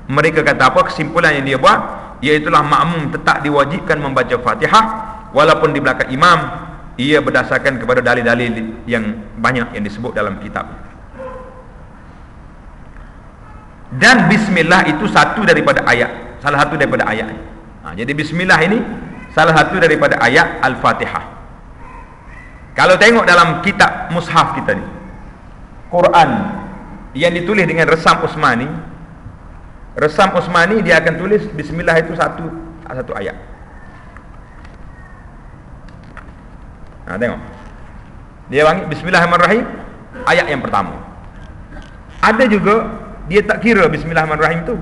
mereka kata apa? Kesimpulan yang dia buat, iaitulah makmum tetap diwajibkan membaca Fatihah walaupun di belakang imam. Ia berdasarkan kepada dalil-dalil yang banyak yang disebut dalam kitab. Dan bismillah itu satu daripada ayat, salah satu daripada ayat. Jadi bismillah ini salah satu daripada ayat Al-Fatihah. Kalau tengok dalam kitab mushaf kita ni, Quran yang ditulis dengan resam Utsmani, resam Utsmani dia akan tulis bismillah itu satu ayat. Tengok, dia panggil bismillahirrahmanirrahim ayat yang pertama. Ada juga dia tak kira bismillahirrahmanirrahim tu,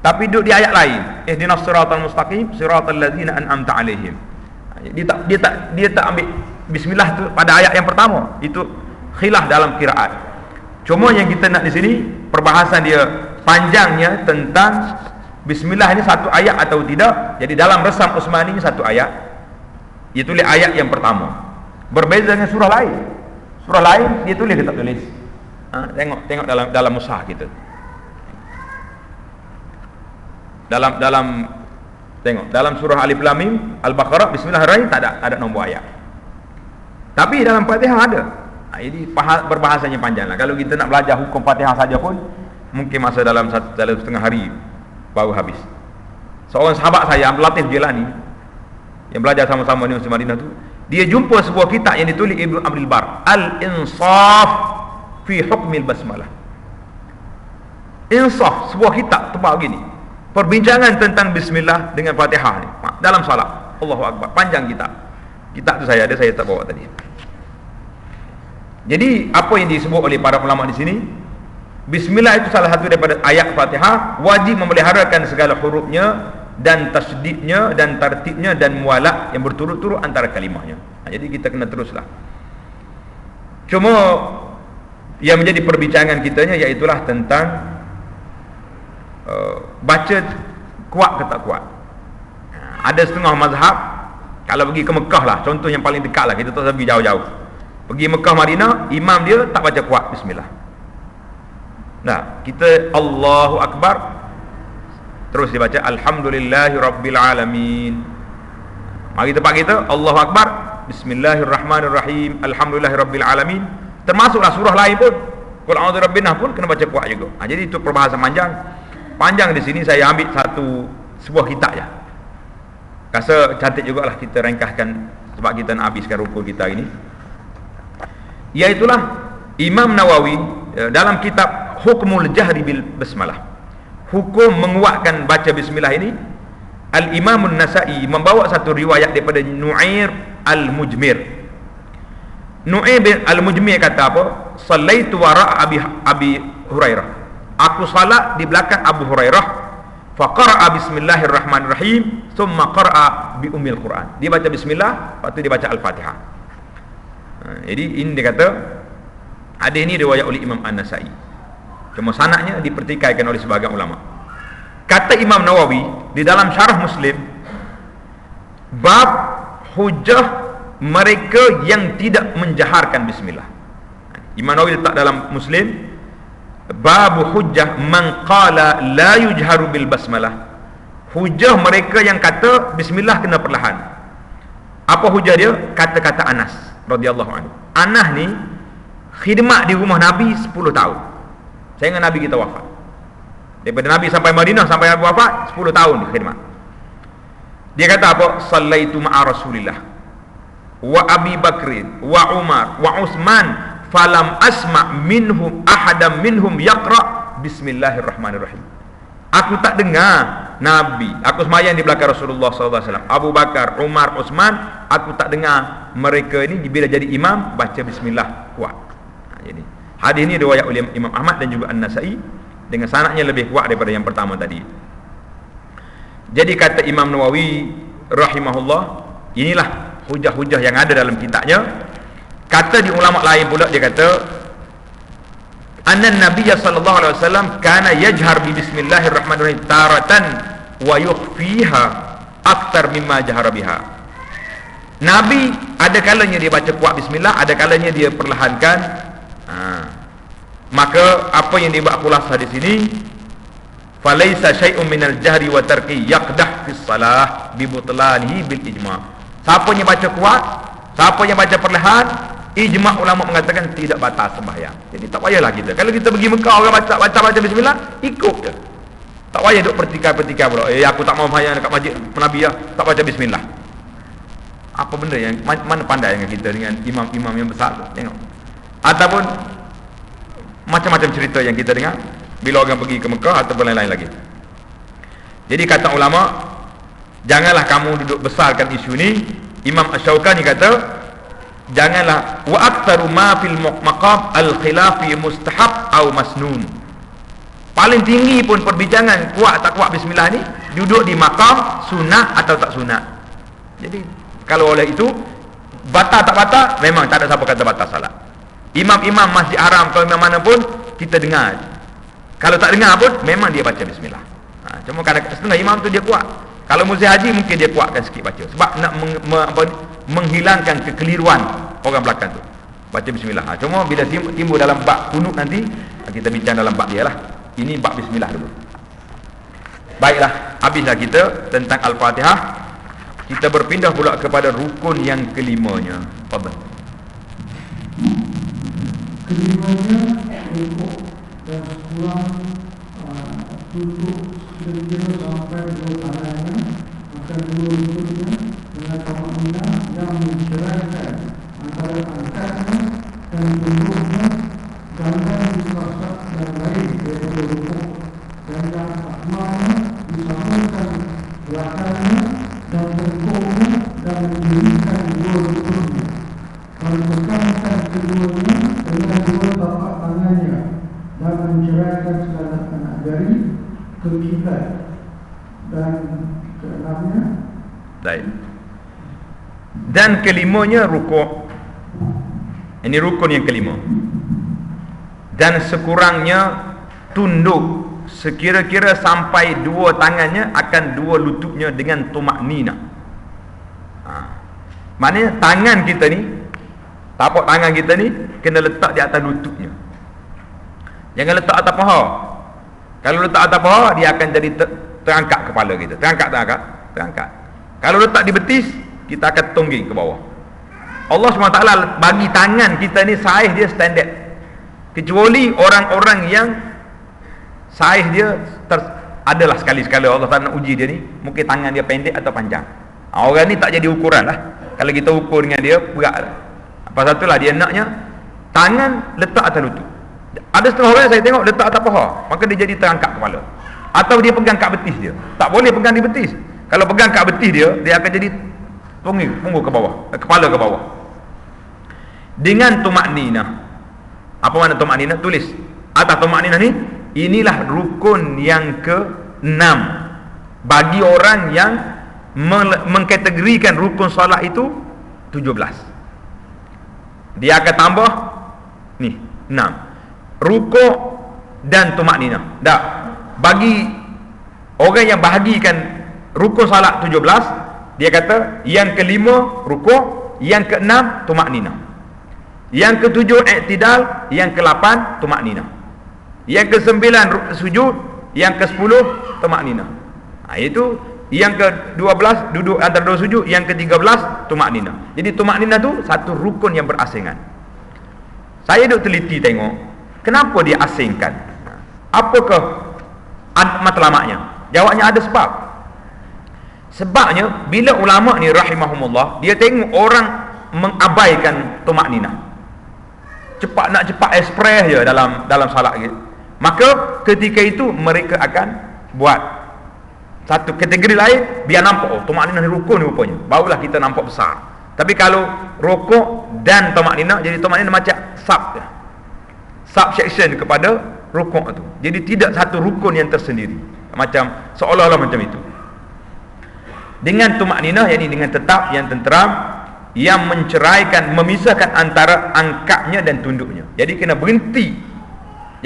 tapi duduk di ayat lain, ihdinas siratal mustaqim siratal ladzina an'amta alaihim. Dia tak ambil bismillah tu pada ayat yang pertama. Itu khilaf dalam qiraat. Cuma yang kita nak di sini, perbahasan dia panjangnya tentang bismillah ini satu ayat atau tidak. Jadi dalam resam Utsmani ini satu ayat, itu ayat yang pertama. Berbeza dengan surah lain. Surah lain dia tulis ke tak tulis? Tengok dalam mushaf kita. Dalam surah Alif Lam Mim Al-Baqarah bismillahirrahmanirrahim tak ada nombor ayat. Tapi dalam Fatihah ada. Jadi berbahasanya panjang lah. Kalau kita nak belajar hukum Fatihah saja pun mungkin masa dalam setengah hari baru habis. Seorang sahabat saya Abdul Latif Jilani yang belajar sama-sama di Universiti Madinah tu, dia jumpa sebuah kitab yang ditulis Ibnu Abdul Bar, Al-Insaf fi Hukmil Basmalah. Insaf, sebuah kitab tebal gini, perbincangan tentang bismillah dengan Fatihah ni dalam salat. Allahu Akbar, panjang kitab. Kitab tu saya tak bawa tadi. Jadi apa yang disebut oleh para ulama di sini, bismillah itu salah satu daripada ayat Fatihah, wajib memeliharakan segala hurufnya dan tasdidnya dan tartibnya dan mualaf yang berturut-turut antara kalimahnya. Jadi kita kena teruslah. Cuma yang menjadi perbincangan kitanya iaitulah tentang baca kuat ke tak kuat. Ada setengah mazhab, kalau pergi ke Mekah lah, contoh yang paling dekat lah, kita tak usah pergi jauh-jauh. Pergi Mekah Madinah, imam dia tak baca kuat bismillah. Nah, kita Allahu Akbar, terus dibaca Alhamdulillahi Rabbil Alamin. Mari tempat kita Allahu Akbar, Bismillahirrahmanirrahim, Alhamdulillahi Rabbil Alamin. Termasuklah surah lain pun, Qul a'udzu birabbin nas pun kena baca kuat juga. Jadi itu perbahasan panjang di sini saya ambil sebuah kitab ya. Rasa cantik jugalah kita ringkaskan sebab kita nak habiskan rukun kita ini. Iaitulah Imam Nawawi dalam kitab Hukmul Jahri bil Basmalah, hukum menguatkan baca bismillah ini. Al-Imam An-Nasa'i membawa satu riwayat daripada Nu'air Al-Mujmir. Nu'air Al-Mujmir kata apa? Sallaitu wara'a Abi Hurairah. Aku salat di belakang Abu Hurairah. Faqara'a bismillahirrahmanirrahim, thumma qara'a bi ummil Quran. Dia baca bismillah, lepas tu dia baca Al-Fatihah. Jadi ini dia kata, hadis ini riwayat oleh Imam An-Nasa'i. Cuma sanadnya dipertikaikan oleh sebahagian ulama. Kata Imam Nawawi di dalam syarah Muslim, bab hujah mereka yang tidak menjaharkan bismillah. Imam Nawawi letak dalam Muslim, bab hujah man qala la yujharu bil basmalah. Hujah mereka yang kata bismillah kena perlahan. Apa hujah dia? Kata-kata Anas radhiyallahu anhu. Anas ni khidmat di rumah Nabi 10 tahun. Sehingga Nabi kita wafat. Daripada Nabi sampai Madinah sampai Nabi wafat 10 tahun di khidmat. Dia kata apa? Sallaitu ma'a Rasulillah wa Abi Bakrin wa Umar wa Utsman falam asma' minhum ahadam minhum yaqra bismillahirrahmanirrahim. Aku tak dengar Nabi, aku sembahyang di belakang Rasulullah SAW, Abu Bakar, Umar, Utsman, aku tak dengar mereka ini bila jadi imam baca bismillah kuat. Jadi hadis ini riwayat oleh Imam Ahmad dan juga An-Nasa'i dengan sanadnya lebih kuat daripada yang pertama tadi. Jadi kata Imam Nawawi rahimahullah, inilah hujah-hujah yang ada dalam kitabnya. Kata di ulama lain pula, dia kata anna Nabiy sallallahu alaihi wasallam kana yajhar bi bismillahirrahmanirrahim taratan wa yukhfiha akthar mimma jahara biha. Nabi ada kalanya dia baca kuat bismillah, ada kalanya dia perlahankan. Maka apa yang dibuat khulasa di sini, falaisa syai'un minal jahri wa tarki yaqdah fis salah bi butlanihi bil ijma'. Siapa yang baca kuat, siapa yang baca perlahan, ijma' ulama mengatakan tidak batal sembahyang. Jadi tak payahlah kita. Kalau kita pergi Mekah orang baca bismillah, ikut je. Tak payah duk pertikaian pula. Aku tak mau sembahyang dekat masjid Nabi tak baca bismillah. Apa benda yang mana pandai dengan kita dengan imam-imam yang besar tu? Tengok. Ataupun macam-macam cerita yang kita dengar bila orang pergi ke Mekah ataupun lain-lain lagi. Jadi kata ulama, janganlah kamu duduk besarkan isu ni. Imam Asy-Syaukani kata, janganlah wa aktsaru ma fil maqam al-khilaf fi mustahab atau masnun. Paling tinggi pun perbincangan kuat tak kuat bismillah ni duduk di maqam sunat atau tak sunat. Jadi kalau oleh itu batal tak batal, memang tak ada siapa kata batal salat. Imam-imam Masjid Haram atau imam mana pun kita dengar. Kalau tak dengar pun memang dia baca bismillah. Cuma kadang setengah imam tu dia kuat. Kalau muzi haji mungkin dia kuatkan sikit baca sebab nak menghilangkan kekeliruan orang belakang tu. baca bismillah. Cuma bila timbul dalam bab kunut nanti kita bincang dalam bab dia lah. Ini bab bismillah dulu. Baiklah, habislah kita tentang Al-Fatihah. Kita berpindah pula kepada rukun yang kelimanya. Fadhil. Kelimanya rukuk dan sekurang duduk kira-kira sampai dua tangannya, maka dua lututnya dengan tamakna yang menceraikan antara angkatnya dan tunduknya, jangan disasar dan lain daripada rukuk, dan yang akmalnya disambungkan belakangnya dan tengkuknya dan mendirikan dua lututnya, menegangkan keduanya dengan dua tapak tangannya dan menceraikan segala anak jari ke kiblat. Dan keenamnya, baik. Dan kelimanya rukuk. Ini rukun yang kelima. Dan sekurangnya tunduk sekira-kira sampai dua tangannya akan dua lututnya dengan tumaknina. Maknanya tangan kita ni, tapak tangan kita ni kena letak di atas lututnya. Jangan letak atas paha. Kalau letak atas paha, dia akan jadi terangkat kepala kita. Terangkat. Kalau letak di betis, kita akan tongging ke bawah. Allah SWT bagi tangan kita ni saiz dia standard. Kecuali orang-orang yang saiz dia adalah sekali-sekala Allah tak nak uji dia ni, mungkin tangan dia pendek atau panjang. Orang ni tak jadi ukuran lah. Kalau kita ukur dengan dia, berat lah. Apa satulah dia naknya tangan letak atas lutut. Ada setengah orang saya tengok letak atas paha, maka dia jadi terangkat kepala. Atau dia pegang kat betis dia. Tak boleh pegang di betis. Kalau pegang kat betis dia akan jadi punggung ke bawah, kepala ke bawah. Dengan tumakninah. Apa makna tumakninah? Tulis atas tumakninah ni, inilah rukun yang ke-6 bagi orang yang mengkategorikan rukun solat itu 17. Dia akan tambah ni 6. Rukuk dan tumakninah. Dah. Bagi orang yang bahagikan rukun salat 17, dia kata yang kelima rukuk, yang keenam tumakninah, yang ketujuh i'tidal, yang ke-8 tumakninah, yang ke-9 sujud, yang ke-10 tumakninah. Itu yang ke-12 duduk antara dua sujud, yang ke-13 tumakninah. Jadi tumakninah tu satu rukun yang berasingan. Saya duk teliti tengok kenapa dia asingkan. Apakah matlamatnya? Jawabnya ada sebab. Sebabnya bila ulama ni rahimahumullah, dia tengok orang mengabaikan tumakninah, cepat ekspres je dalam salat gitu, maka ketika itu mereka akan buat satu kategori lain biar nampak tumakninah ni rukun ni rupanya, barulah kita nampak besar. Tapi kalau rukuk dan tumakninah, jadi tumakninah macam subsection kepada rukuk tu. Jadi tidak satu rukun yang tersendiri, macam seolah-olah macam itu. Dengan tumakninah, yakni dengan tetap yang tenteram, yang menceraikan, memisahkan antara angkatnya dan tunduknya. Jadi kena berhenti.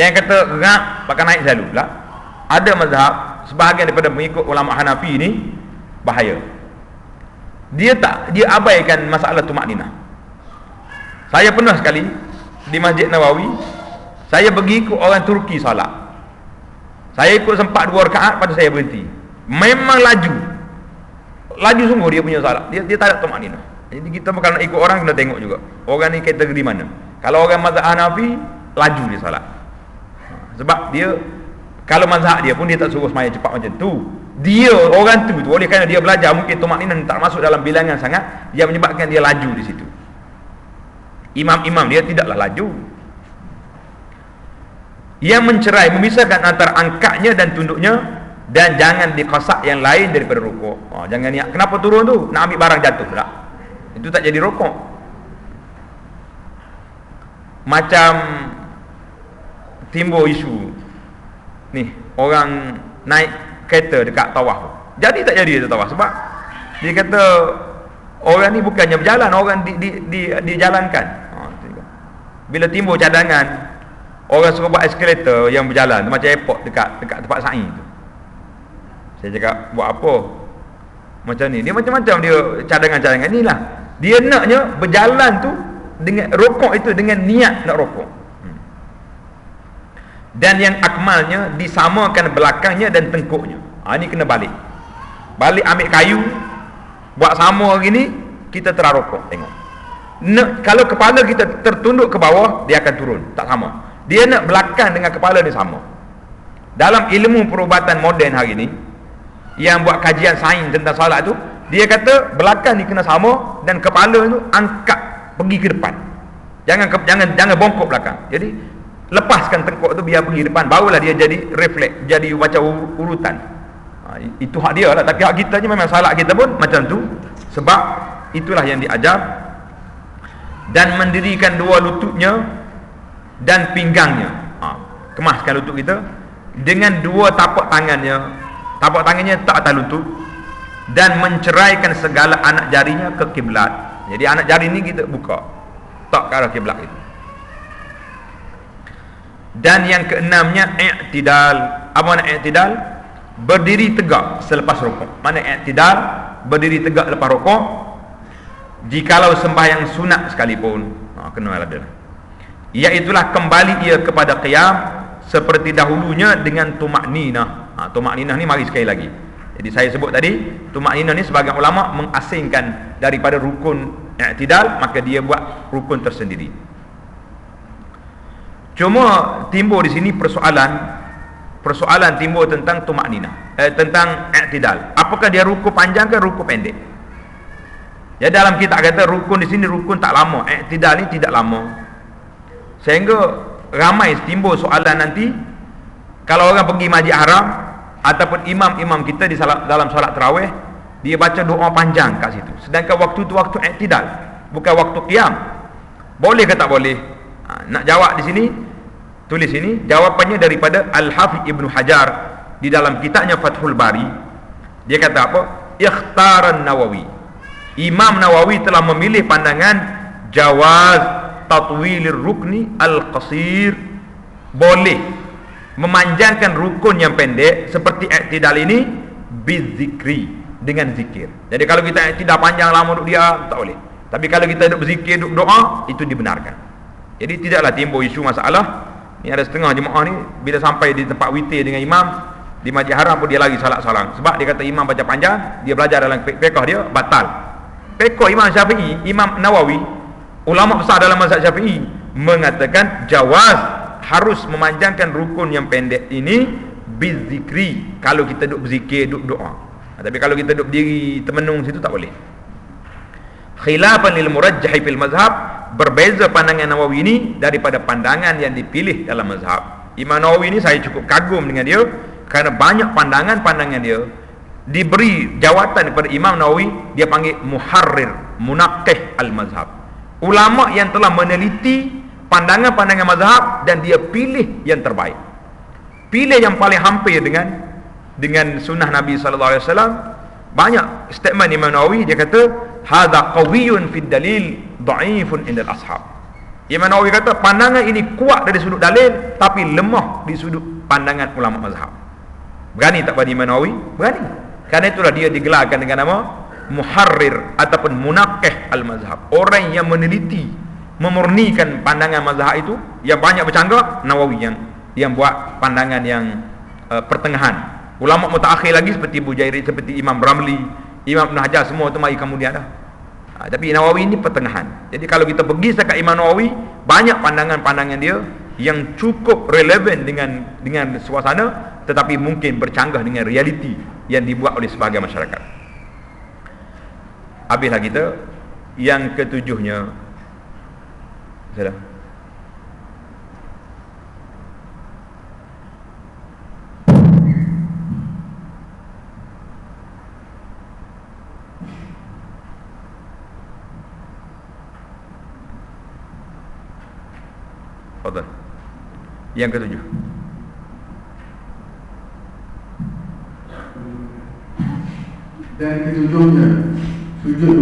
Jangan kata gerak pakai naik selalu lah. Ada mazhab sebahagian daripada mengikut ulama Hanafi ni bahaya. Dia abaikan masalah tumakninah. Saya pernah sekali di Masjid Nawawi, saya pergi ikut orang Turki salat. Saya ikut sempat 2 rakaat, pada saya berhenti. Memang laju sungguh dia punya salat. Dia tak ada tumakninah. Jadi kita kalau nak ikut orang, kena tengok juga orang ni kategori mana. Kalau orang mazhab Hanafi, laju dia salat. Sebab dia, kalau mazhab dia pun dia tak suruh sembahyang cepat macam tu. Dia orang tu oleh kerana dia belajar, mungkin tumakninah tak masuk dalam bilangan sangat, dia menyebabkan dia laju di situ. Imam-imam dia tidaklah laju. Yang mencerai, memisahkan antara angkatnya dan tunduknya, dan jangan dikosak yang lain daripada rukuk. Jangan niat kenapa turun tu nak ambil barang jatuh tak? Itu tak jadi rukuk. Macam timbul isu ni, orang naik kereta dekat tawaf. Jadi tak jadi dia tawaf, sebab dia kata orang ni bukannya berjalan, orang dijalankan. Bila timbul cadangan, orang suruh buat eskalator yang berjalan, macam airport dekat tempat sa'i tu. Saya cakap, buat apa macam ni? Dia macam-macam dia cadangan-cadangan ni lah. Dia naknya berjalan tu dengan rokok itu dengan niat nak rokok. Dan yang akmalnya disamakan belakangnya dan tengkuknya. Ini kena balik ambil kayu, buat sama gini, kita terarokok. Tengok, kalau kepala kita tertunduk ke bawah, dia akan turun, tak sama. Dia nak belakang dengan kepala dia sama. Dalam ilmu perubatan moden hari ini, yang buat kajian sains tentang solat tu, dia kata belakang ni kena sama dan kepala tu angkat pergi ke depan. Jangan bongkok belakang. Jadi lepaskan tengkuk tu biar pergi depan, barulah dia jadi refleks, jadi macam urutan. Itu hak dia lah. Tapi hak kita je memang salat kita pun macam tu. Sebab itulah yang diajar. Dan mendirikan dua lututnya dan pinggangnya, kemaskan lutut kita dengan dua tapak tangannya. Tapak tangannya tak atas lutut, dan menceraikan segala anak jarinya ke kiblat. Jadi anak jari ni kita buka, tak ke arah kiblat itu. Dan yang keenamnya i'tidal. Apa makna i'tidal? Berdiri tegak selepas rukuk. Mana i'tidal? Berdiri tegak lepas rukuk. Jikalau sembahyang sunat sekalipun, kena ada. Iaitulah kembali ia kepada qiyam seperti dahulunya dengan tumakninah. Tumakninah ni mari sekali lagi. Jadi saya sebut tadi, tumakninah ni sebagian ulama mengasingkan daripada rukun i'tidal, maka dia buat rukun tersendiri. Cuma timbul di sini persoalan timbul tentang tumakninah, tentang i'tidal. Apakah dia rukun panjang ke rukun pendek? Ya, dalam kitab kata rukun di sini rukun tak lama, i'tidal ni tidak lama. Sehingga ramai timbul soalan nanti, kalau orang pergi Masjid Haram ataupun imam-imam kita di dalam solat tarawih, dia baca doa panjang kat situ, sedangkan waktu tu waktu i'tidal, bukan waktu qiyam. Boleh ke tak boleh? Nak jawab di sini, tulis sini jawapannya daripada Al-Hafidh Ibnu Hajar di dalam kitabnya Fathul Bari. Dia kata apa? Ikhtaran Nawawi, Imam Nawawi telah memilih pandangan jawaz tatwilir rukni al-qasir, boleh memanjangkan rukun yang pendek seperti i'tidal ini bizikri, dengan zikir. Jadi kalau kita i'tidal panjang lama duduk dia, tak boleh. Tapi kalau kita duduk berzikir, duduk doa, itu dibenarkan. Jadi tidaklah timbul isu masalah. Ni ada setengah jemaah ni bila sampai di tempat witir dengan imam di Masjid Haram pun dia lagi salat salam. Sebab dia kata imam baca panjang, dia belajar dalam fiqh dia batal. Fiqh Imam Syafi'i, Imam Nawawi, ulama besar dalam mazhab Syafi'i, mengatakan jawaz harus memanjangkan rukun yang pendek ini bizikri, kalau kita duduk berzikir, duduk doa. Tapi kalau kita duduk berdiri termenung situ tak boleh. Khilafan lil murajjah fil mazhab, berbeza pandangan Nawawi ini daripada pandangan yang dipilih dalam mazhab. Imam Nawawi ini saya cukup kagum dengan dia kerana banyak pandangan-pandangan dia diberi jawatan kepada Imam Nawawi. Dia panggil muharrir, munaqqih al-mazhab, ulama yang telah meneliti pandangan-pandangan mazhab dan dia pilih yang terbaik, pilih yang paling hampir dengan sunnah Nabi sallallahu alaihi wasallam. Banyak statement Imam Nawawi, dia kata hadza qawiyyun fid dalil dha'ifun indal ashab. Imam Nawawi kata pandangan ini kuat dari sudut dalil tapi lemah di sudut pandangan ulama mazhab. Berani tak pada Imam Nawawi? Berani. Karena itulah dia digelarkan dengan nama muharrir ataupun munaqqih al-mazhab, orang yang meneliti, memurnikan pandangan mazhab itu. Yang banyak bercanggah Nawawi yang buat pandangan yang pertengahan. Ulama mutaakhir lagi seperti Bujairi, seperti Imam Ramli, Imam Ibn Hajar, semua itu mari kemudian dah. Tapi Nawawi ini pertengahan. Jadi kalau kita pergi setakat Imam Nawawi, banyak pandangan-pandangan dia yang cukup relevan dengan suasana, tetapi mungkin bercanggah dengan realiti yang dibuat oleh sebahagian masyarakat. Habislah kita. Yang ketujuhnya, sudah fadhal. Yang ketujuh, dan ketujuhnya sujud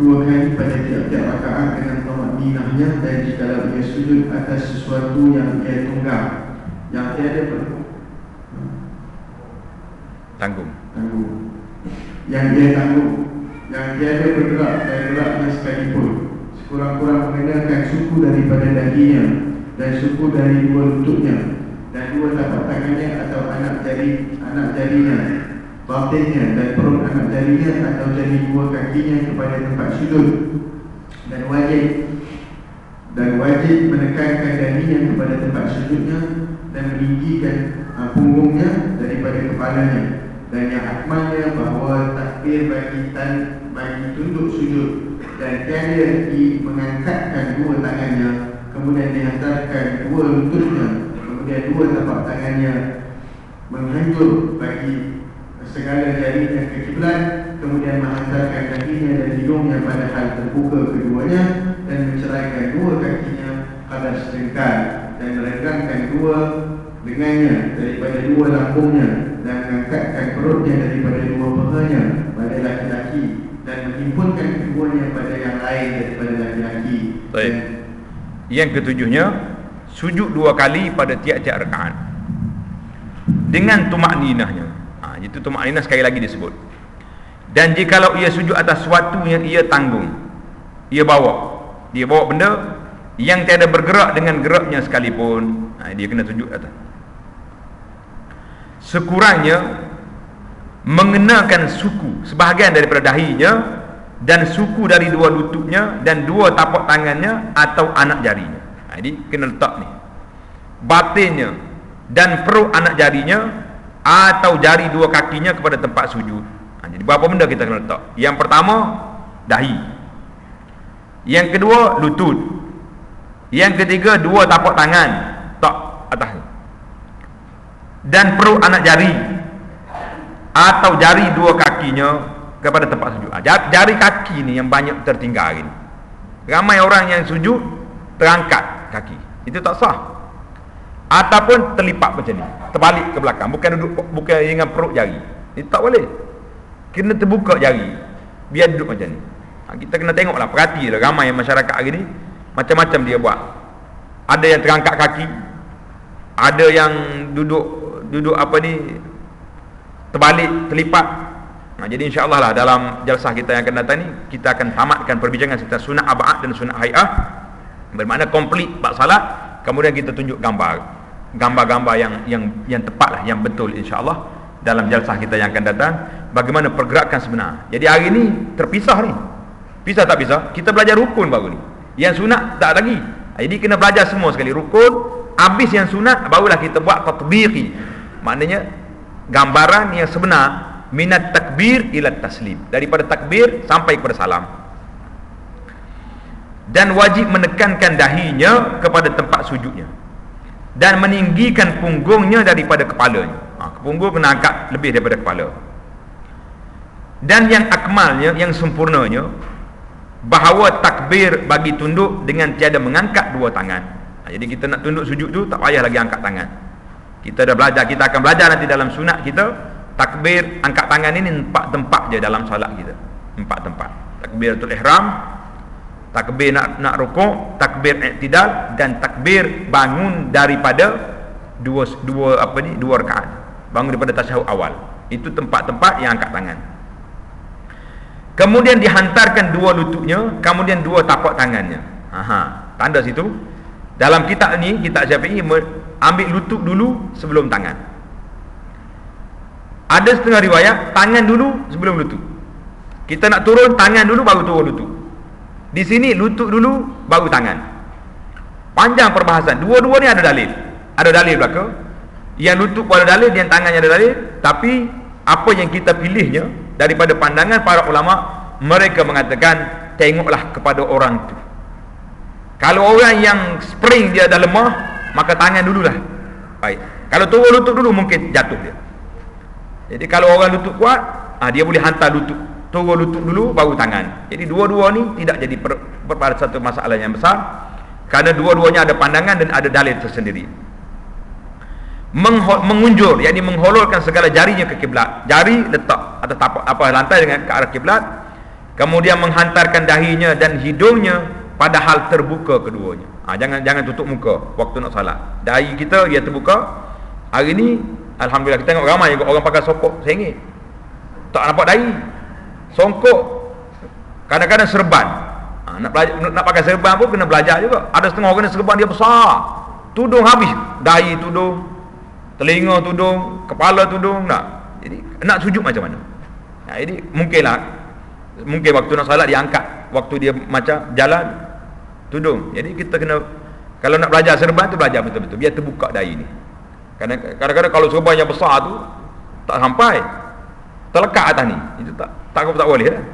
dua kali pada tiap-tiap rakaat dengan tumakninahnya, dan jika ia sujud atas sesuatu yang ia tunggang, yang tiada tanggung, yang ia tanggung, yang tiada bergerak dan geraknya sekalipun, sekurang-kurang mengenakan suku daripada dahinya dan suku dari dua lututnya dan dua tapak tangannya atau anak jarinya, batinnya dan perut anak jarinya atau jari dua kakinya kepada tempat sujud, dan wajib menekankan dahinya kepada tempat sujudnya dan meninggikan punggungnya daripada kepalanya, dan yang akmalnya bahawa takbir bagi tunduk sujud dan tiada mengangkatkan dua tangannya, kemudian dihantarkan dua lututnya, kemudian dua tapak tangannya menghanjur bagi segala jarinya ke kiblat, kemudian menghantarkan dahinya dan hidungnya pada hal terbuka keduanya, dan menceraikan dua kakinya pada sedengkal, dan merenggangkan dua lengannya daripada dua lambungnya, dan mengangkatkan perutnya daripada dua pahanya pada laki-laki, dan menghimpunkan keduanya pada yang lain daripada laki-laki. Baik. Yang ketujuhnya, sujud dua kali pada tiap-tiap rakaat dengan tumakninahnya. Itu tumakninah sekali lagi disebut. Dan jikalau ia sujud atas sesuatu yang ia tanggung, dia bawa benda yang tiada bergerak dengan geraknya sekalipun, dia kena sujud atas. Sekurangnya mengenakan suku sebahagian daripada dahinya dan suku dari dua lututnya dan dua tapak tangannya atau anak jarinya. Jadi kena letak ni batinnya dan perut anak jarinya atau jari dua kakinya kepada tempat sujud. Jadi berapa benda kita kena letak? Yang pertama dahi, yang kedua lutut, yang ketiga dua tapak tangan tak atas, dan perut anak jari atau jari dua kakinya kepada tempat sujud. Jari kaki ni yang banyak tertinggal ini. Ramai orang yang sujud terangkat kaki, itu tak sah. Ataupun terlipat macam ni, terbalik ke belakang, bukan dengan perut jari, itu tak boleh. Kena terbuka jari, biar duduk macam ni. Kita kena tengoklah, perhatilah ramai masyarakat hari ni macam-macam dia buat. Ada yang terangkat kaki, ada yang duduk apa ni, terbalik, terlipat. Jadi insya-Allah lah dalam jalsah kita yang akan datang ni, kita akan tamatkan perbincangan tentang sunat ab'ad dan sunat hai'ah, bermakna komplit bab salat. Kemudian kita tunjuk gambar-gambar yang tepat lah, yang betul insya-Allah dalam jalsah kita yang akan datang, bagaimana pergerakan sebenar. Jadi hari ni terpisah ni. Pisah tak pisah? Kita belajar rukun baru ni. Yang sunat tak lagi. Jadi kena belajar semua sekali rukun, habis yang sunat barulah kita buat tatbiqi. Maknanya gambaran yang sebenar, minat takbir ila taslim, daripada takbir sampai kepada salam. Dan wajib menekankan dahinya kepada tempat sujudnya dan meninggikan punggungnya daripada kepalanya. Punggung kena angkat lebih daripada kepala. Dan yang akmalnya, yang sempurnanya, bahawa takbir bagi tunduk dengan tiada mengangkat dua tangan. Jadi kita nak tunduk sujud tu tak payah lagi angkat tangan. Kita dah belajar, kita akan belajar nanti dalam sunat kita, takbir angkat tangan ini 4 tempat je dalam solat kita. 4 tempat. Takbiratul ihram, takbir nak rukuk, takbir i'tidal, dan takbir bangun daripada dua rakaat. Bangun daripada tasyahud awal. Itu tempat-tempat yang angkat tangan. Kemudian dihantarkan dua lututnya, kemudian dua tapak tangannya. Tanda situ. Dalam kitab ni, kitab Syafi'i, ambil lutut dulu sebelum tangan. Ada setengah riwayat tangan dulu sebelum lutut. Kita nak turun tangan dulu baru turun lutut. Di sini lutut dulu baru tangan. Panjang perbahasan. Dua-dua ni ada dalil. Ada dalil belaka. Yang lutut pun ada dalil, yang tangannya ada dalil. Tapi apa yang kita pilihnya daripada pandangan para ulama, mereka mengatakan tengoklah kepada orang tu. Kalau orang yang spring dia dah lemah, maka tangan dululah. Baik. Kalau turun lutut dulu mungkin jatuh dia. Jadi kalau orang lutut kuat, dia boleh hantar lutut. Turun lutut dulu baru tangan. Jadi dua-dua ni tidak jadi pada satu masalah yang besar, kerana dua-duanya ada pandangan dan ada dalil tersendiri. Mengunjur, yakni mengholorkan segala jarinya ke kiblat. Jari letak atas lantai dengan ke arah kiblat. Kemudian menghantarkan dahinya dan hidungnya pada hal terbuka keduanya. Jangan tutup muka waktu nak salat. Dahi kita dia terbuka. Hari ni alhamdulillah kita tengok ramai orang pakai sokok sengit. Tak nampak dahi. Songkok, kadang-kadang serban. nak pakai serban pun kena belajar juga. Ada setengah orang serban dia besar, tudung habis, dahi tudung, telinga tudung, kepala tudung, nak. Jadi nak sujud macam mana? Jadi mungkin waktu nak salat dia angkat, waktu dia macam jalan tudung. Jadi kita kena, kalau nak belajar serban tu belajar betul-betul biar terbuka dahi ni. Kerana kadang-kadang kalau serban yang besar tu tak sampai, terlekat atas ni, itu tak boleh dah.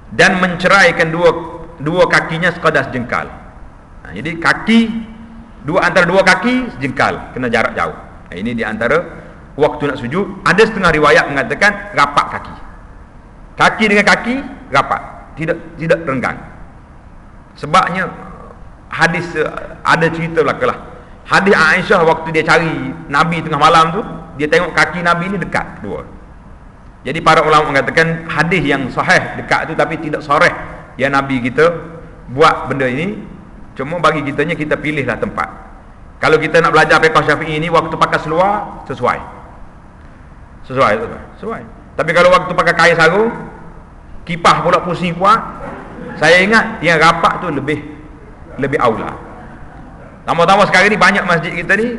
Dan menceraikan dua kakinya sekadar sejengkal. Jadi kaki antara dua kaki sejengkal, kena jarak jauh. Ini di antara waktu nak sujud. Ada setengah riwayat mengatakan rapat kaki dengan kaki rapat, tidak renggang. Sebabnya hadis ada cerita belakalah. Hadis Aisyah waktu dia cari Nabi tengah malam tu, dia tengok kaki Nabi ni dekat dua. Jadi para ulama mengatakan hadis yang sahih dekat tu, tapi tidak sharih yang Nabi kita buat benda ini. Cuma bagi kitanya, kita pilihlah tempat. Kalau kita nak belajar fiqh Syafi'i ini, waktu pakai seluar sesuai. Tapi kalau waktu pakai kain sarung, kipas pula pusing kuat, saya ingat yang rapat tu lebih aula. Tambah-tambah sekarang ni banyak masjid kita ni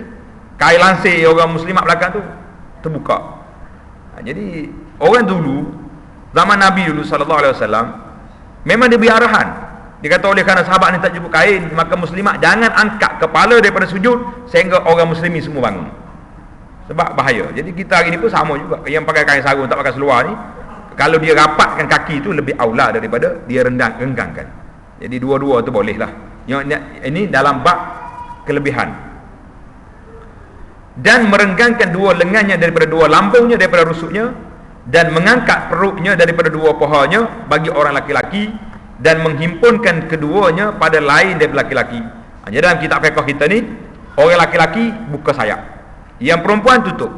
kain lansir orang muslimat belakang tu terbuka. Jadi orang dulu, zaman Nabi dulu sallallahu alaihi wasallam, memang dia beri arahan. Dia kata oleh kerana sahabat ni tak cukup kain, maka muslimat jangan angkat kepala daripada sujud sehingga orang muslimin semua bangun. Sebab bahaya. Jadi kita hari ni pun sama juga. Yang pakai kain sarung tak pakai seluar ni, kalau dia rapatkan kaki tu lebih aula daripada dia renggangkan. Jadi dua-dua tu boleh lah. Ini dalam bab kelebihan. Dan merenggangkan dua lengannya daripada dua lambungnya, daripada rusuknya, dan mengangkat perutnya daripada dua pahanya bagi orang laki-laki, dan menghimpunkan keduanya pada lain daripada laki-laki. Jadi dalam kitab fiqh kita ni, orang laki-laki buka sayap, yang perempuan tutup.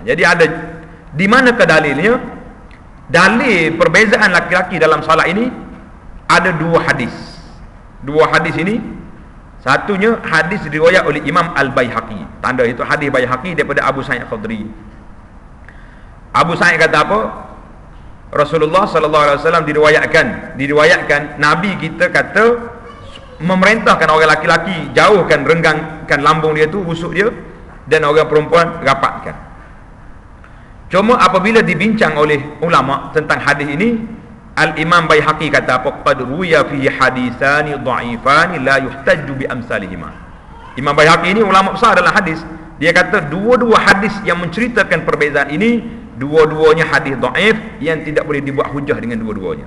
Jadi ada di manakah dalilnya? Dalil perbezaan laki-laki dalam salat ini ada dua hadis. Dua hadis ini, satunya hadis riwayat oleh Imam Al-Baihaqi. Tanda itu hadis Baihaqi daripada Abu Sa'id Khudri. Abu Sa'id kata apa? Rasulullah sallallahu alaihi wasallam diriwayatkan Nabi kita kata memerintahkan orang laki-laki jauhkan, renggangkan lambung dia tu, rusuk dia, dan orang perempuan rapatkan. Cuma apabila dibincang oleh ulama tentang hadis ini, Al-Imam Baihaqi kata apa? Qad ruya fihi hadisani dha'ifani la yuhtajju bi amsalihima. Imam Baihaqi ini ulama besar dalam hadis. Dia kata dua-dua hadis yang menceritakan perbezaan ini, dua-duanya hadis dhaif yang tidak boleh dibuat hujah dengan dua-duanya.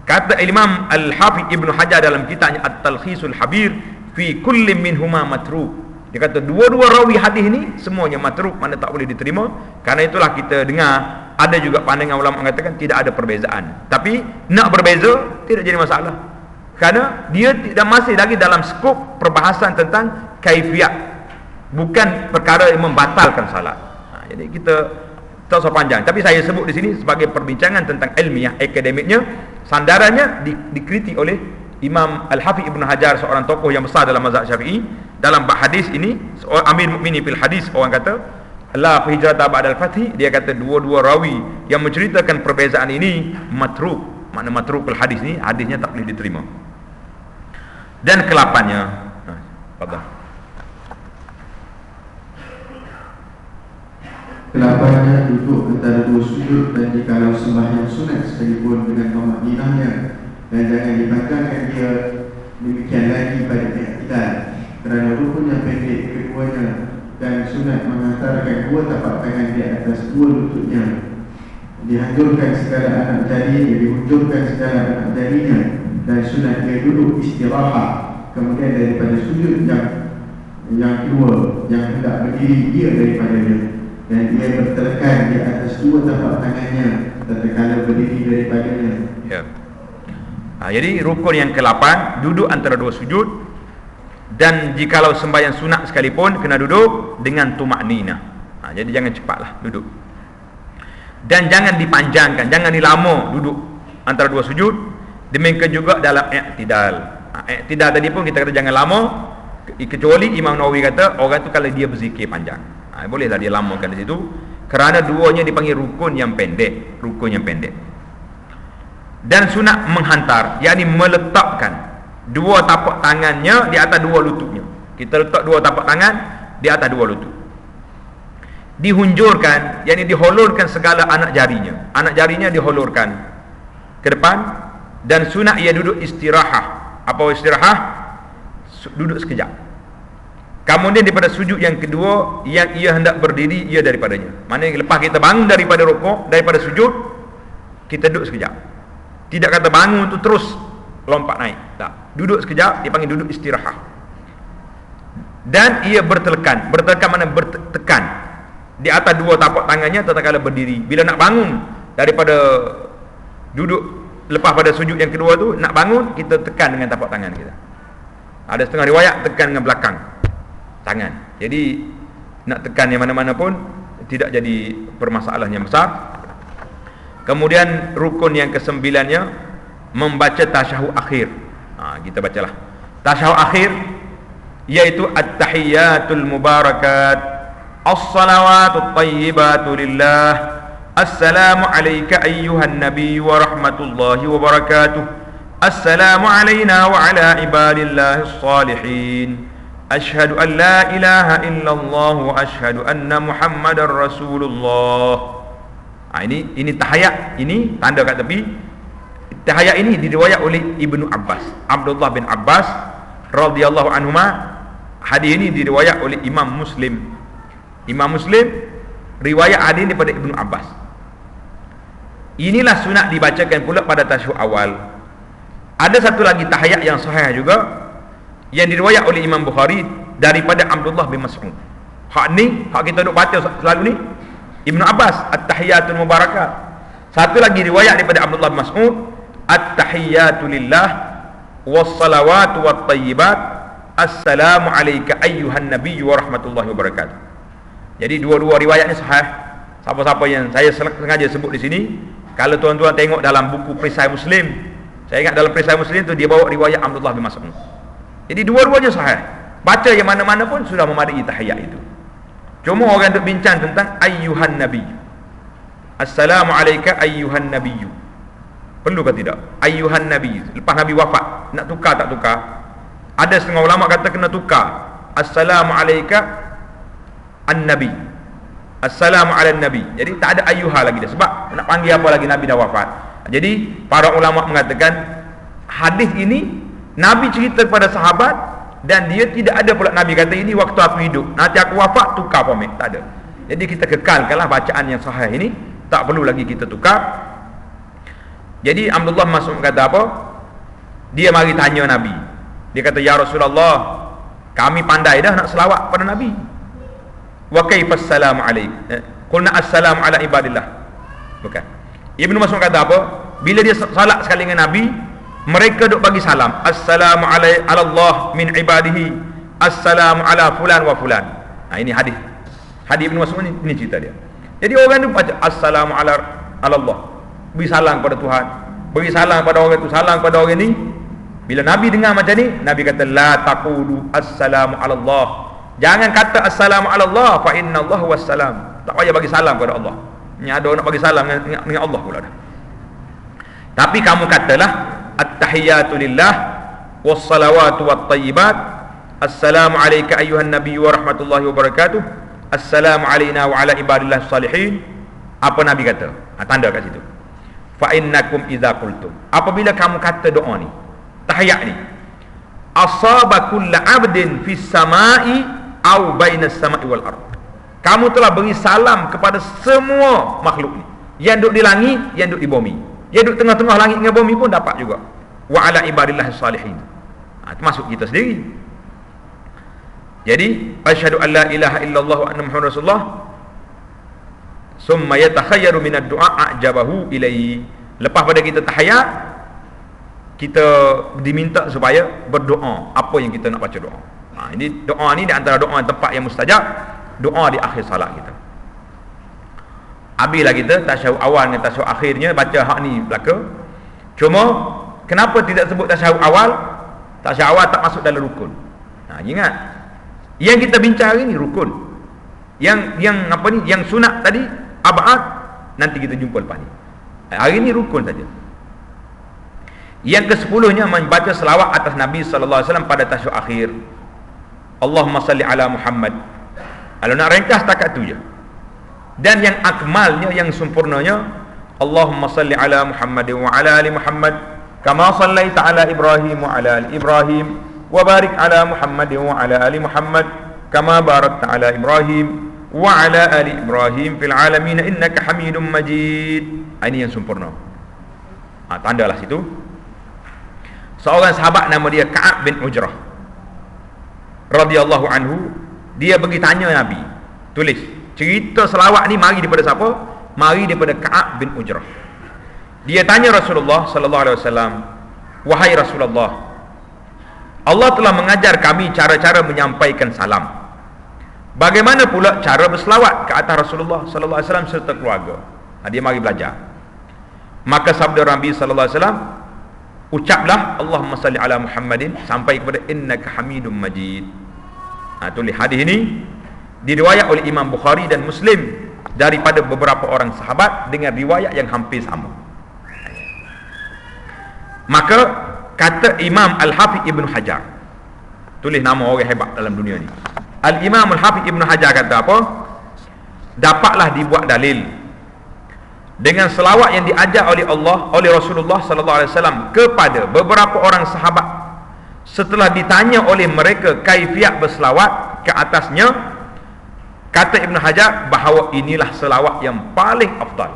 Kata Imam Al-Hafidh Ibn Hajar dalam kitabnya At-Talkhisul Habir, fi kulli minhuma matruk. Dia kata dua-dua rawi hadis ini semuanya matruk, mana tak boleh diterima. Karena itulah kita dengar ada juga pandangan ulama mengatakan tidak ada perbezaan. Tapi nak berbeza tidak jadi masalah, kerana dia tidak masih lagi dalam skop perbahasan tentang kaifiat, bukan perkara yang membatalkan salat. Jadi kita tak usah panjang. Tapi saya sebut di sini sebagai perbincangan tentang ilmiah, akademiknya. Sandarannya dikritik oleh Imam Al-Hafidh Ibn Hajar, seorang tokoh yang besar dalam mazhab Syafi'i. Dalam bab hadis ini, Amir Mukminin fil hadis, orang kata la hijrata ba'dal fathi, dia kata dua-dua rawi yang menceritakan perbezaan ini matruk. Makna matrukul hadis ni, hadisnya tak boleh diterima. Dan ke-8-nya, ke-8-nya duduk antara dua sujud, dan jikalau sembahyang sunat sekalipun dengan tumakninahnya, dan jangan dipandangkan dia demikian lagi pada i'tidal, kerana rukun yang pendek keduanya, dan sunat menghantarkan dua tapak tangan di atas dua lututnya. Dihancurkan segala anak jarinya, dihujurkan segala anak jarinya, dan sunat dia duduk istirahat. Kemudian daripada sujud yang kedua, yang hendak berdiri dia daripadanya, dan dia bertelekan di atas dua tapak tangannya tatkala berdiri daripadanya. Ya. Jadi rukun yang ke-8 duduk antara dua sujud, dan jikalau sembahyang sunat sekalipun kena duduk dengan tumakninah. Jadi jangan cepatlah duduk, dan jangan dipanjangkan, jangan dilama duduk antara dua sujud. Demikian juga dalam i'tidal. I'tidal tadi pun kita kata jangan lama, kecuali Imam Nawawi kata orang tu kalau dia berzikir panjang, bolehlah dia lamakan di situ, kerana duanya dipanggil rukun yang pendek. Rukun yang pendek. Dan sunat menghantar, yakni meletakkan dua tapak tangannya di atas dua lututnya. Kita letak dua tapak tangan di atas dua lutut. Dihunjurkan, yakni diholurkan segala anak jarinya. Anak jarinya diholurkan ke depan. Dan sunat ia duduk istirahah. Apa istirahah? Duduk sekejap. Kemudian daripada sujud yang kedua, yang ia hendak berdiri, ia daripadanya. Maknanya lepas kita bangun daripada rukuk, daripada sujud, kita duduk sekejap. Tidak kata bangun tu terus lompat naik. Tak. Duduk sekejap, dipanggil duduk istirahah. Dan ia bertelekan. Bertelekan mana? Bertekan di atas dua tapak tangannya tatkala berdiri. Bila nak bangun daripada duduk, lepas pada sujud yang kedua tu, nak bangun, kita tekan dengan tapak tangan kita. Ada setengah riwayat tekan dengan belakang tangan. Jadi nak tekan yang mana-mana pun tidak jadi permasalahan yang besar. Kemudian rukun yang ke-9-nya membaca tasyahud akhir. Kita bacalah tasyahud akhir, yaitu at-tahiyyatul mubarakat, as-salawatut thayyibatu lillah, assalamu alayka ayyuhan nabiy wa rahmatullahi wa barakatuh, assalamu alayna wa ala ibadillahis salihin, ashhadu an la ilaha illallah wa ashhadu anna muhammadar rasulullah. Ini tahiyat, ini tanda kat tepi. Tahiyat ini diriwayat oleh Ibnu Abbas, Abdullah bin Abbas radhiyallahu anhuma. Hadis ini diriwayat oleh Imam Muslim. Imam Muslim riwayat hadis ini daripada Ibnu Abbas. Inilah sunat dibacakan pula pada tasyahud awal. Ada satu lagi tahiyat yang sahih juga yang diriwayat oleh Imam Bukhari daripada Abdullah bin Mas'ud. Hak ni, hak kita duk baca selalu ni, Ibnu Abbas, at-tahiyyatul mubarakat. Satu lagi riwayat daripada Abdullah bin Mas'ud, at-tahiyyatu lillah was-salawatu wat-thayyibat, assalamu alayka ayyuhan nabiy wa rahmatullahi wa barakatuh. Jadi dua-dua riwayat ni sahih. Siapa-siapa yang saya sengaja sebut di sini, kalau tuan-tuan tengok dalam buku Perisai Muslim, saya ingat dalam Perisai Muslim tu dia bawa riwayat Abdullah bin Mas'ud. Jadi dua-duanya sahih. Baca yang mana-mana pun sudah memadai tahiyat itu. Cuma orang duk bincang tentang ayyuhan nabiy. Assalamu alayka ayyuhan nabiy. Perlu ke tidak? Ayyuhan nabiy. Lepas Nabi wafat, nak tukar tak tukar? Ada setengah ulama kata kena tukar. Assalamu alayka an-nabi. Assalamu ala nabi. Jadi tak ada ayyuha lagi dah. Sebab nak panggil apa lagi, Nabi dah wafat. Jadi para ulama mengatakan hadis ini Nabi cerita kepada sahabat, dan dia tidak ada pula Nabi kata ini waktu aku hidup, nanti aku wafat tukar pamit. Tak ada. Jadi kita kekalkanlah bacaan yang sahih ini, tak perlu lagi kita tukar. Jadi Abdullah Mas'ud kata apa? Dia mari tanya Nabi. Dia kata, ya Rasulullah, kami pandai dah nak selawat pada Nabi. Wa kaifas salamu alaik? Qulna assalamu ala ibadillah. Bukan. Ibnu Mas'ud kata apa? Bila dia salat sekali dengan Nabi, mereka duk bagi salam, assalamu ala Allah min ibadihi, assalamu ala fulan wa fulan. Ini hadis Ibnu Mas'ud ini cerita dia. Jadi orang tu baca assalamu ala Allah, beri salam pada Tuhan, beri salam pada orang itu, salam pada orang ini. Bila Nabi dengar macam ni, Nabi kata la taqulu assalamu ala Allah. Jangan kata assalamu ala Allah, fa inna Allah wassalam. Tak payah bagi salam kepada Allah. Ni ada orang nak bagi salam dengan Allah pula dah. Tapi kamu katalah at-tahiyyatu lillah was-salawatu wat-thayyibat, assalamu alayka ayyuhan nabiy wa rahmatullahi wa barakatuh, assalamu alayna wa ala ibadillah salihin. Apa Nabi kata? Tanda kat situ. Fa innakum idza qultum, apabila kamu kata doa ni, tahiyat ni, asaba kullu 'abdin fis sama'i aw bainas sama'i wal ard, kamu telah beri salam kepada semua makhluk ni, yang duduk di langit, yang duduk di bumi. Yang duduk tengah-tengah langit dengan bumi pun dapat juga. Wa ala ibadillah salihin. Termasuk kita sendiri. Jadi asyhadu an la ilaha illallah wa anna muhammadar rasulullah, summa yatakhayyaru minad du'a ajabahu ilaihi. Lepas pada kita tahiyat, kita diminta supaya berdoa apa yang kita nak baca doa. Ini doa ni di antara doa tempat yang mustajab, doa di akhir salat kita. Habislah kita tasyahud awal dengan tasyahud akhirnya baca hak ni belaka. Cuma kenapa tidak sebut tasyahud awal? Tasyahud awal tak masuk dalam rukun. Ingat, yang kita bincang hari ni rukun. Yang apa ni? Yang sunat tadi, ab'ad, nanti kita jumpa lepas ni. Hari ni rukun saja. Yang ke-10-nya membaca selawat atas Nabi sallallahu alaihi wasallam pada tasyahud akhir. Allahumma salli ala Muhammad. Kalau nak ringkas setakat tu je. Dan yang akmalnya, yang sempurnanya, Allahumma salli ala Muhammad wa ala ali Muhammad kama sallaita ala Ibrahim wa ala ali Ibrahim wa barik ala Muhammad wa ala ali Muhammad kama barakta ala Ibrahim wa ala ali Ibrahim fil alamin innaka Hamidum Majid. Ini yang sempurna. Tandalah situ. Seorang sahabat nama dia Ka'ab bin Ujrah radhiyallahu anhu, dia pergi tanya Nabi. Tulis, cerita selawat ni mari daripada siapa? Mari daripada Ka'ab bin Ujrah. Dia tanya Rasulullah sallallahu alaihi wasallam, wahai Rasulullah, Allah telah mengajar kami cara-cara menyampaikan salam. Bagaimana pula cara berselawat ke atas Rasulullah sallallahu alaihi wasallam serta keluarga? Dia mari belajar. Maka sabda Nabi sallallahu alaihi wasallam, ucaplah Allahumma salli ala Muhammadin sampai kepada innaka Hamidum Majid. Tulis hadis ini diriwayat oleh Imam Bukhari dan Muslim daripada beberapa orang sahabat dengan riwayat yang hampir sama. Maka kata Imam Al-Hafiz Ibn Hajar, tulis nama orang hebat dalam dunia ni, Al-Imam Al-Hafiz Ibn Hajar kata apa? Dapatlah dibuat dalil dengan selawat yang diajar oleh Allah, oleh Rasulullah sallallahu alaihi wasallam kepada beberapa orang sahabat setelah ditanya oleh mereka kaifiat berselawat ke atasnya. Kata Ibn Hajar bahawa inilah selawat yang paling afdal,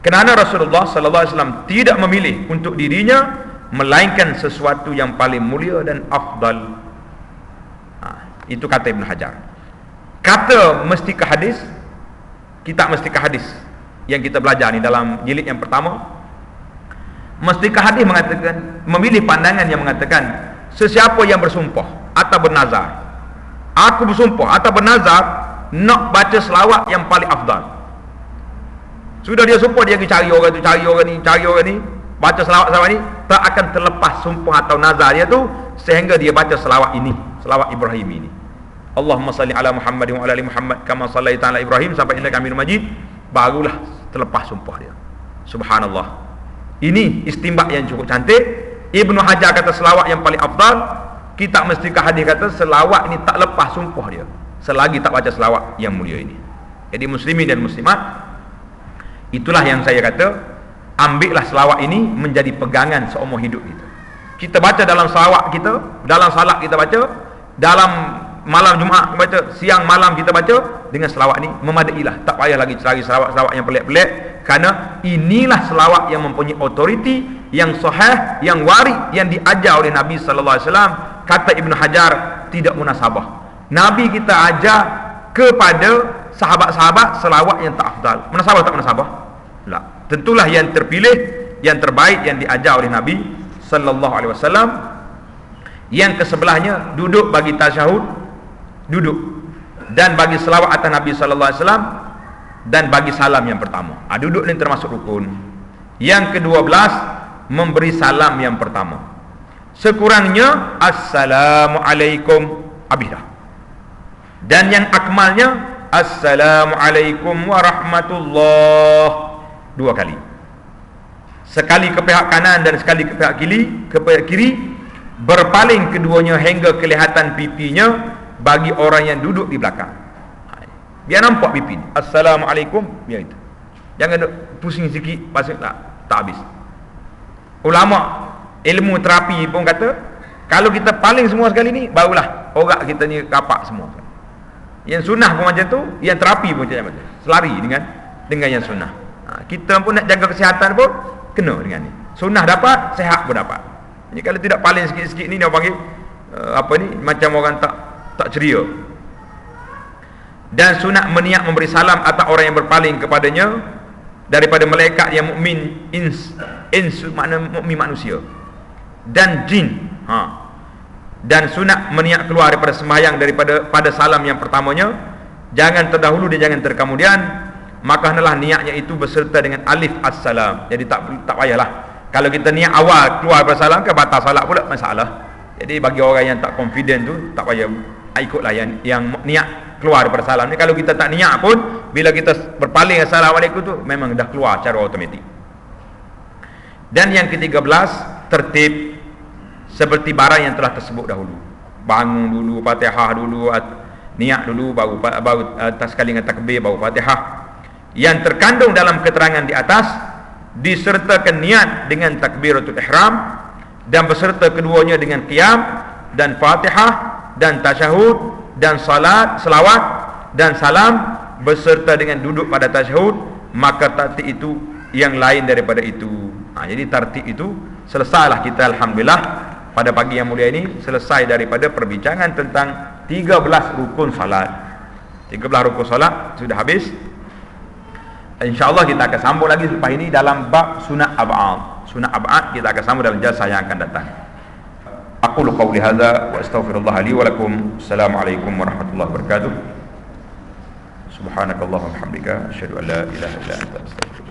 kerana Rasulullah sallallahu alaihi wasallam tidak memilih untuk dirinya melainkan sesuatu yang paling mulia dan afdal. Itu kata Ibn Hajar. Kata mesti ke hadis, kitab mesti ke hadis yang kita belajar ni dalam jilid yang pertama, mesti ke hadis mengatakan, memilih pandangan yang mengatakan sesiapa yang bersumpah atau bernazar, aku bersumpah atau bernazar nak baca selawat yang paling afdal. Sudah dia sumpah, dia pergi cari orang tu, cari orang ni, baca selawat ni, tak akan terlepas sumpah atau nazar dia tu sehingga dia baca selawat ini, selawat Ibrahim ini. Allahumma salli ala Muhammad wa ala ali Muhammad kama sallaita ala Ibrahim sampai innaka Hamidum Majid, barulah terlepas sumpah dia. Subhanallah. Ini istinbat yang cukup cantik. Ibnu Hajar kata selawat yang paling afdal. Kitab Mestikah Hadis kata selawat ini tak lepas sumpah dia selagi tak baca selawat yang mulia ini. Jadi muslimin dan muslimat, itulah yang saya kata, ambillah selawat ini menjadi pegangan seumur hidup kita. Kita baca dalam selawat kita, dalam salat kita baca, dalam malam Jumaat kita baca, siang malam kita baca dengan selawat ni memadailah. Tak payah lagi cari selawat-selawat yang pelik-pelik, kerana inilah selawat yang mempunyai autoriti, yang sahih, yang warid, yang diajar oleh Nabi sallallahu alaihi wasallam. Kata Ibn Hajar, tidak munasabah. Nabi kita ajar kepada sahabat-sahabat selawat yang tak afdal. Munasabah tak munasabah? Tak. Tentulah yang terpilih, yang terbaik yang diajar oleh Nabi sallallahu alaihi wasallam. Yang kesebelahnya duduk bagi tasyahud, duduk, dan bagi selawat atas Nabi sallallahu alaihi wasallam, dan bagi salam yang pertama. Duduk ni termasuk rukun. Yang ke-12 memberi salam yang pertama. Sekurangnya assalamualaikum, habis dah. Dan yang akmalnya assalamualaikum warahmatullah, 2 kali. Sekali ke pihak kanan dan sekali ke pihak kiri, berpaling keduanya hingga kelihatan pipinya bagi orang yang duduk di belakang. Biar nampak pipi. Assalamualaikum, biar itu. Jangan pusing sikit, pasal tak habis. Ulama ilmu terapi pun kata, kalau kita paling semua sekali ni, barulah orak kita ni kapak semua. Yang sunnah pun macam tu, yang terapi pun macam tu. Selari dengan yang sunnah. Kita pun nak jaga kesihatan pun kena dengan ni. Sunnah dapat, sehat pun dapat. Jadi kalau tidak paling sikit-sikit ni, dia panggil macam orang tak ceria. Dan sunat meniat memberi salam atas orang yang berpaling kepadanya daripada malaikat yang mukmin, ins makna mukmin manusia, dan jin. Dan sunat meniat keluar daripada sembahyang pada salam yang pertamanya, jangan terdahulu dan jangan terkemudian. Maka hendaklah niatnya itu berserta dengan alif assalam. Jadi tak payahlah kalau kita niat awal keluar daripada salam, ke batal salat pula masalah. Jadi bagi orang yang tak confident tu, tak payah ikutlah yang niat keluar daripada salam ni. Kalau kita tak niat pun, bila kita berpaling assalamualaikum tu memang dah keluar secara automatik. Dan yang ke-13, tertib seperti barang yang telah tersebut dahulu. Bangun dulu, Fatihah dulu, niat dulu, baru atas sekali dengan takbir, baru Fatihah. Yang terkandung dalam keterangan di atas disertakan niat dengan takbiratul ihram, dan beserta keduanya dengan qiyam dan Fatihah dan tasyahud dan salat, selawat dan salam beserta dengan duduk pada tasyahud, maka tartib itu yang lain daripada itu. Jadi tartib itu selesailah kita, alhamdulillah, pada pagi yang mulia ini selesai daripada perbincangan tentang 13 rukun salat. 13 rukun salat sudah habis. InsyaAllah kita akan sambung lagi selepas ini dalam bab sunat ab'ad. Sunat ab'ad kita akan sambung dalam jalsah yang akan datang. Aqulu qawli hadza wa astaghfirullah li wa lakum. Assalamualaikum warahmatullahi wabarakatuh. Subhanakallahumma wa bihamdika asyhadu an la ilaha illa anta astaghfiruka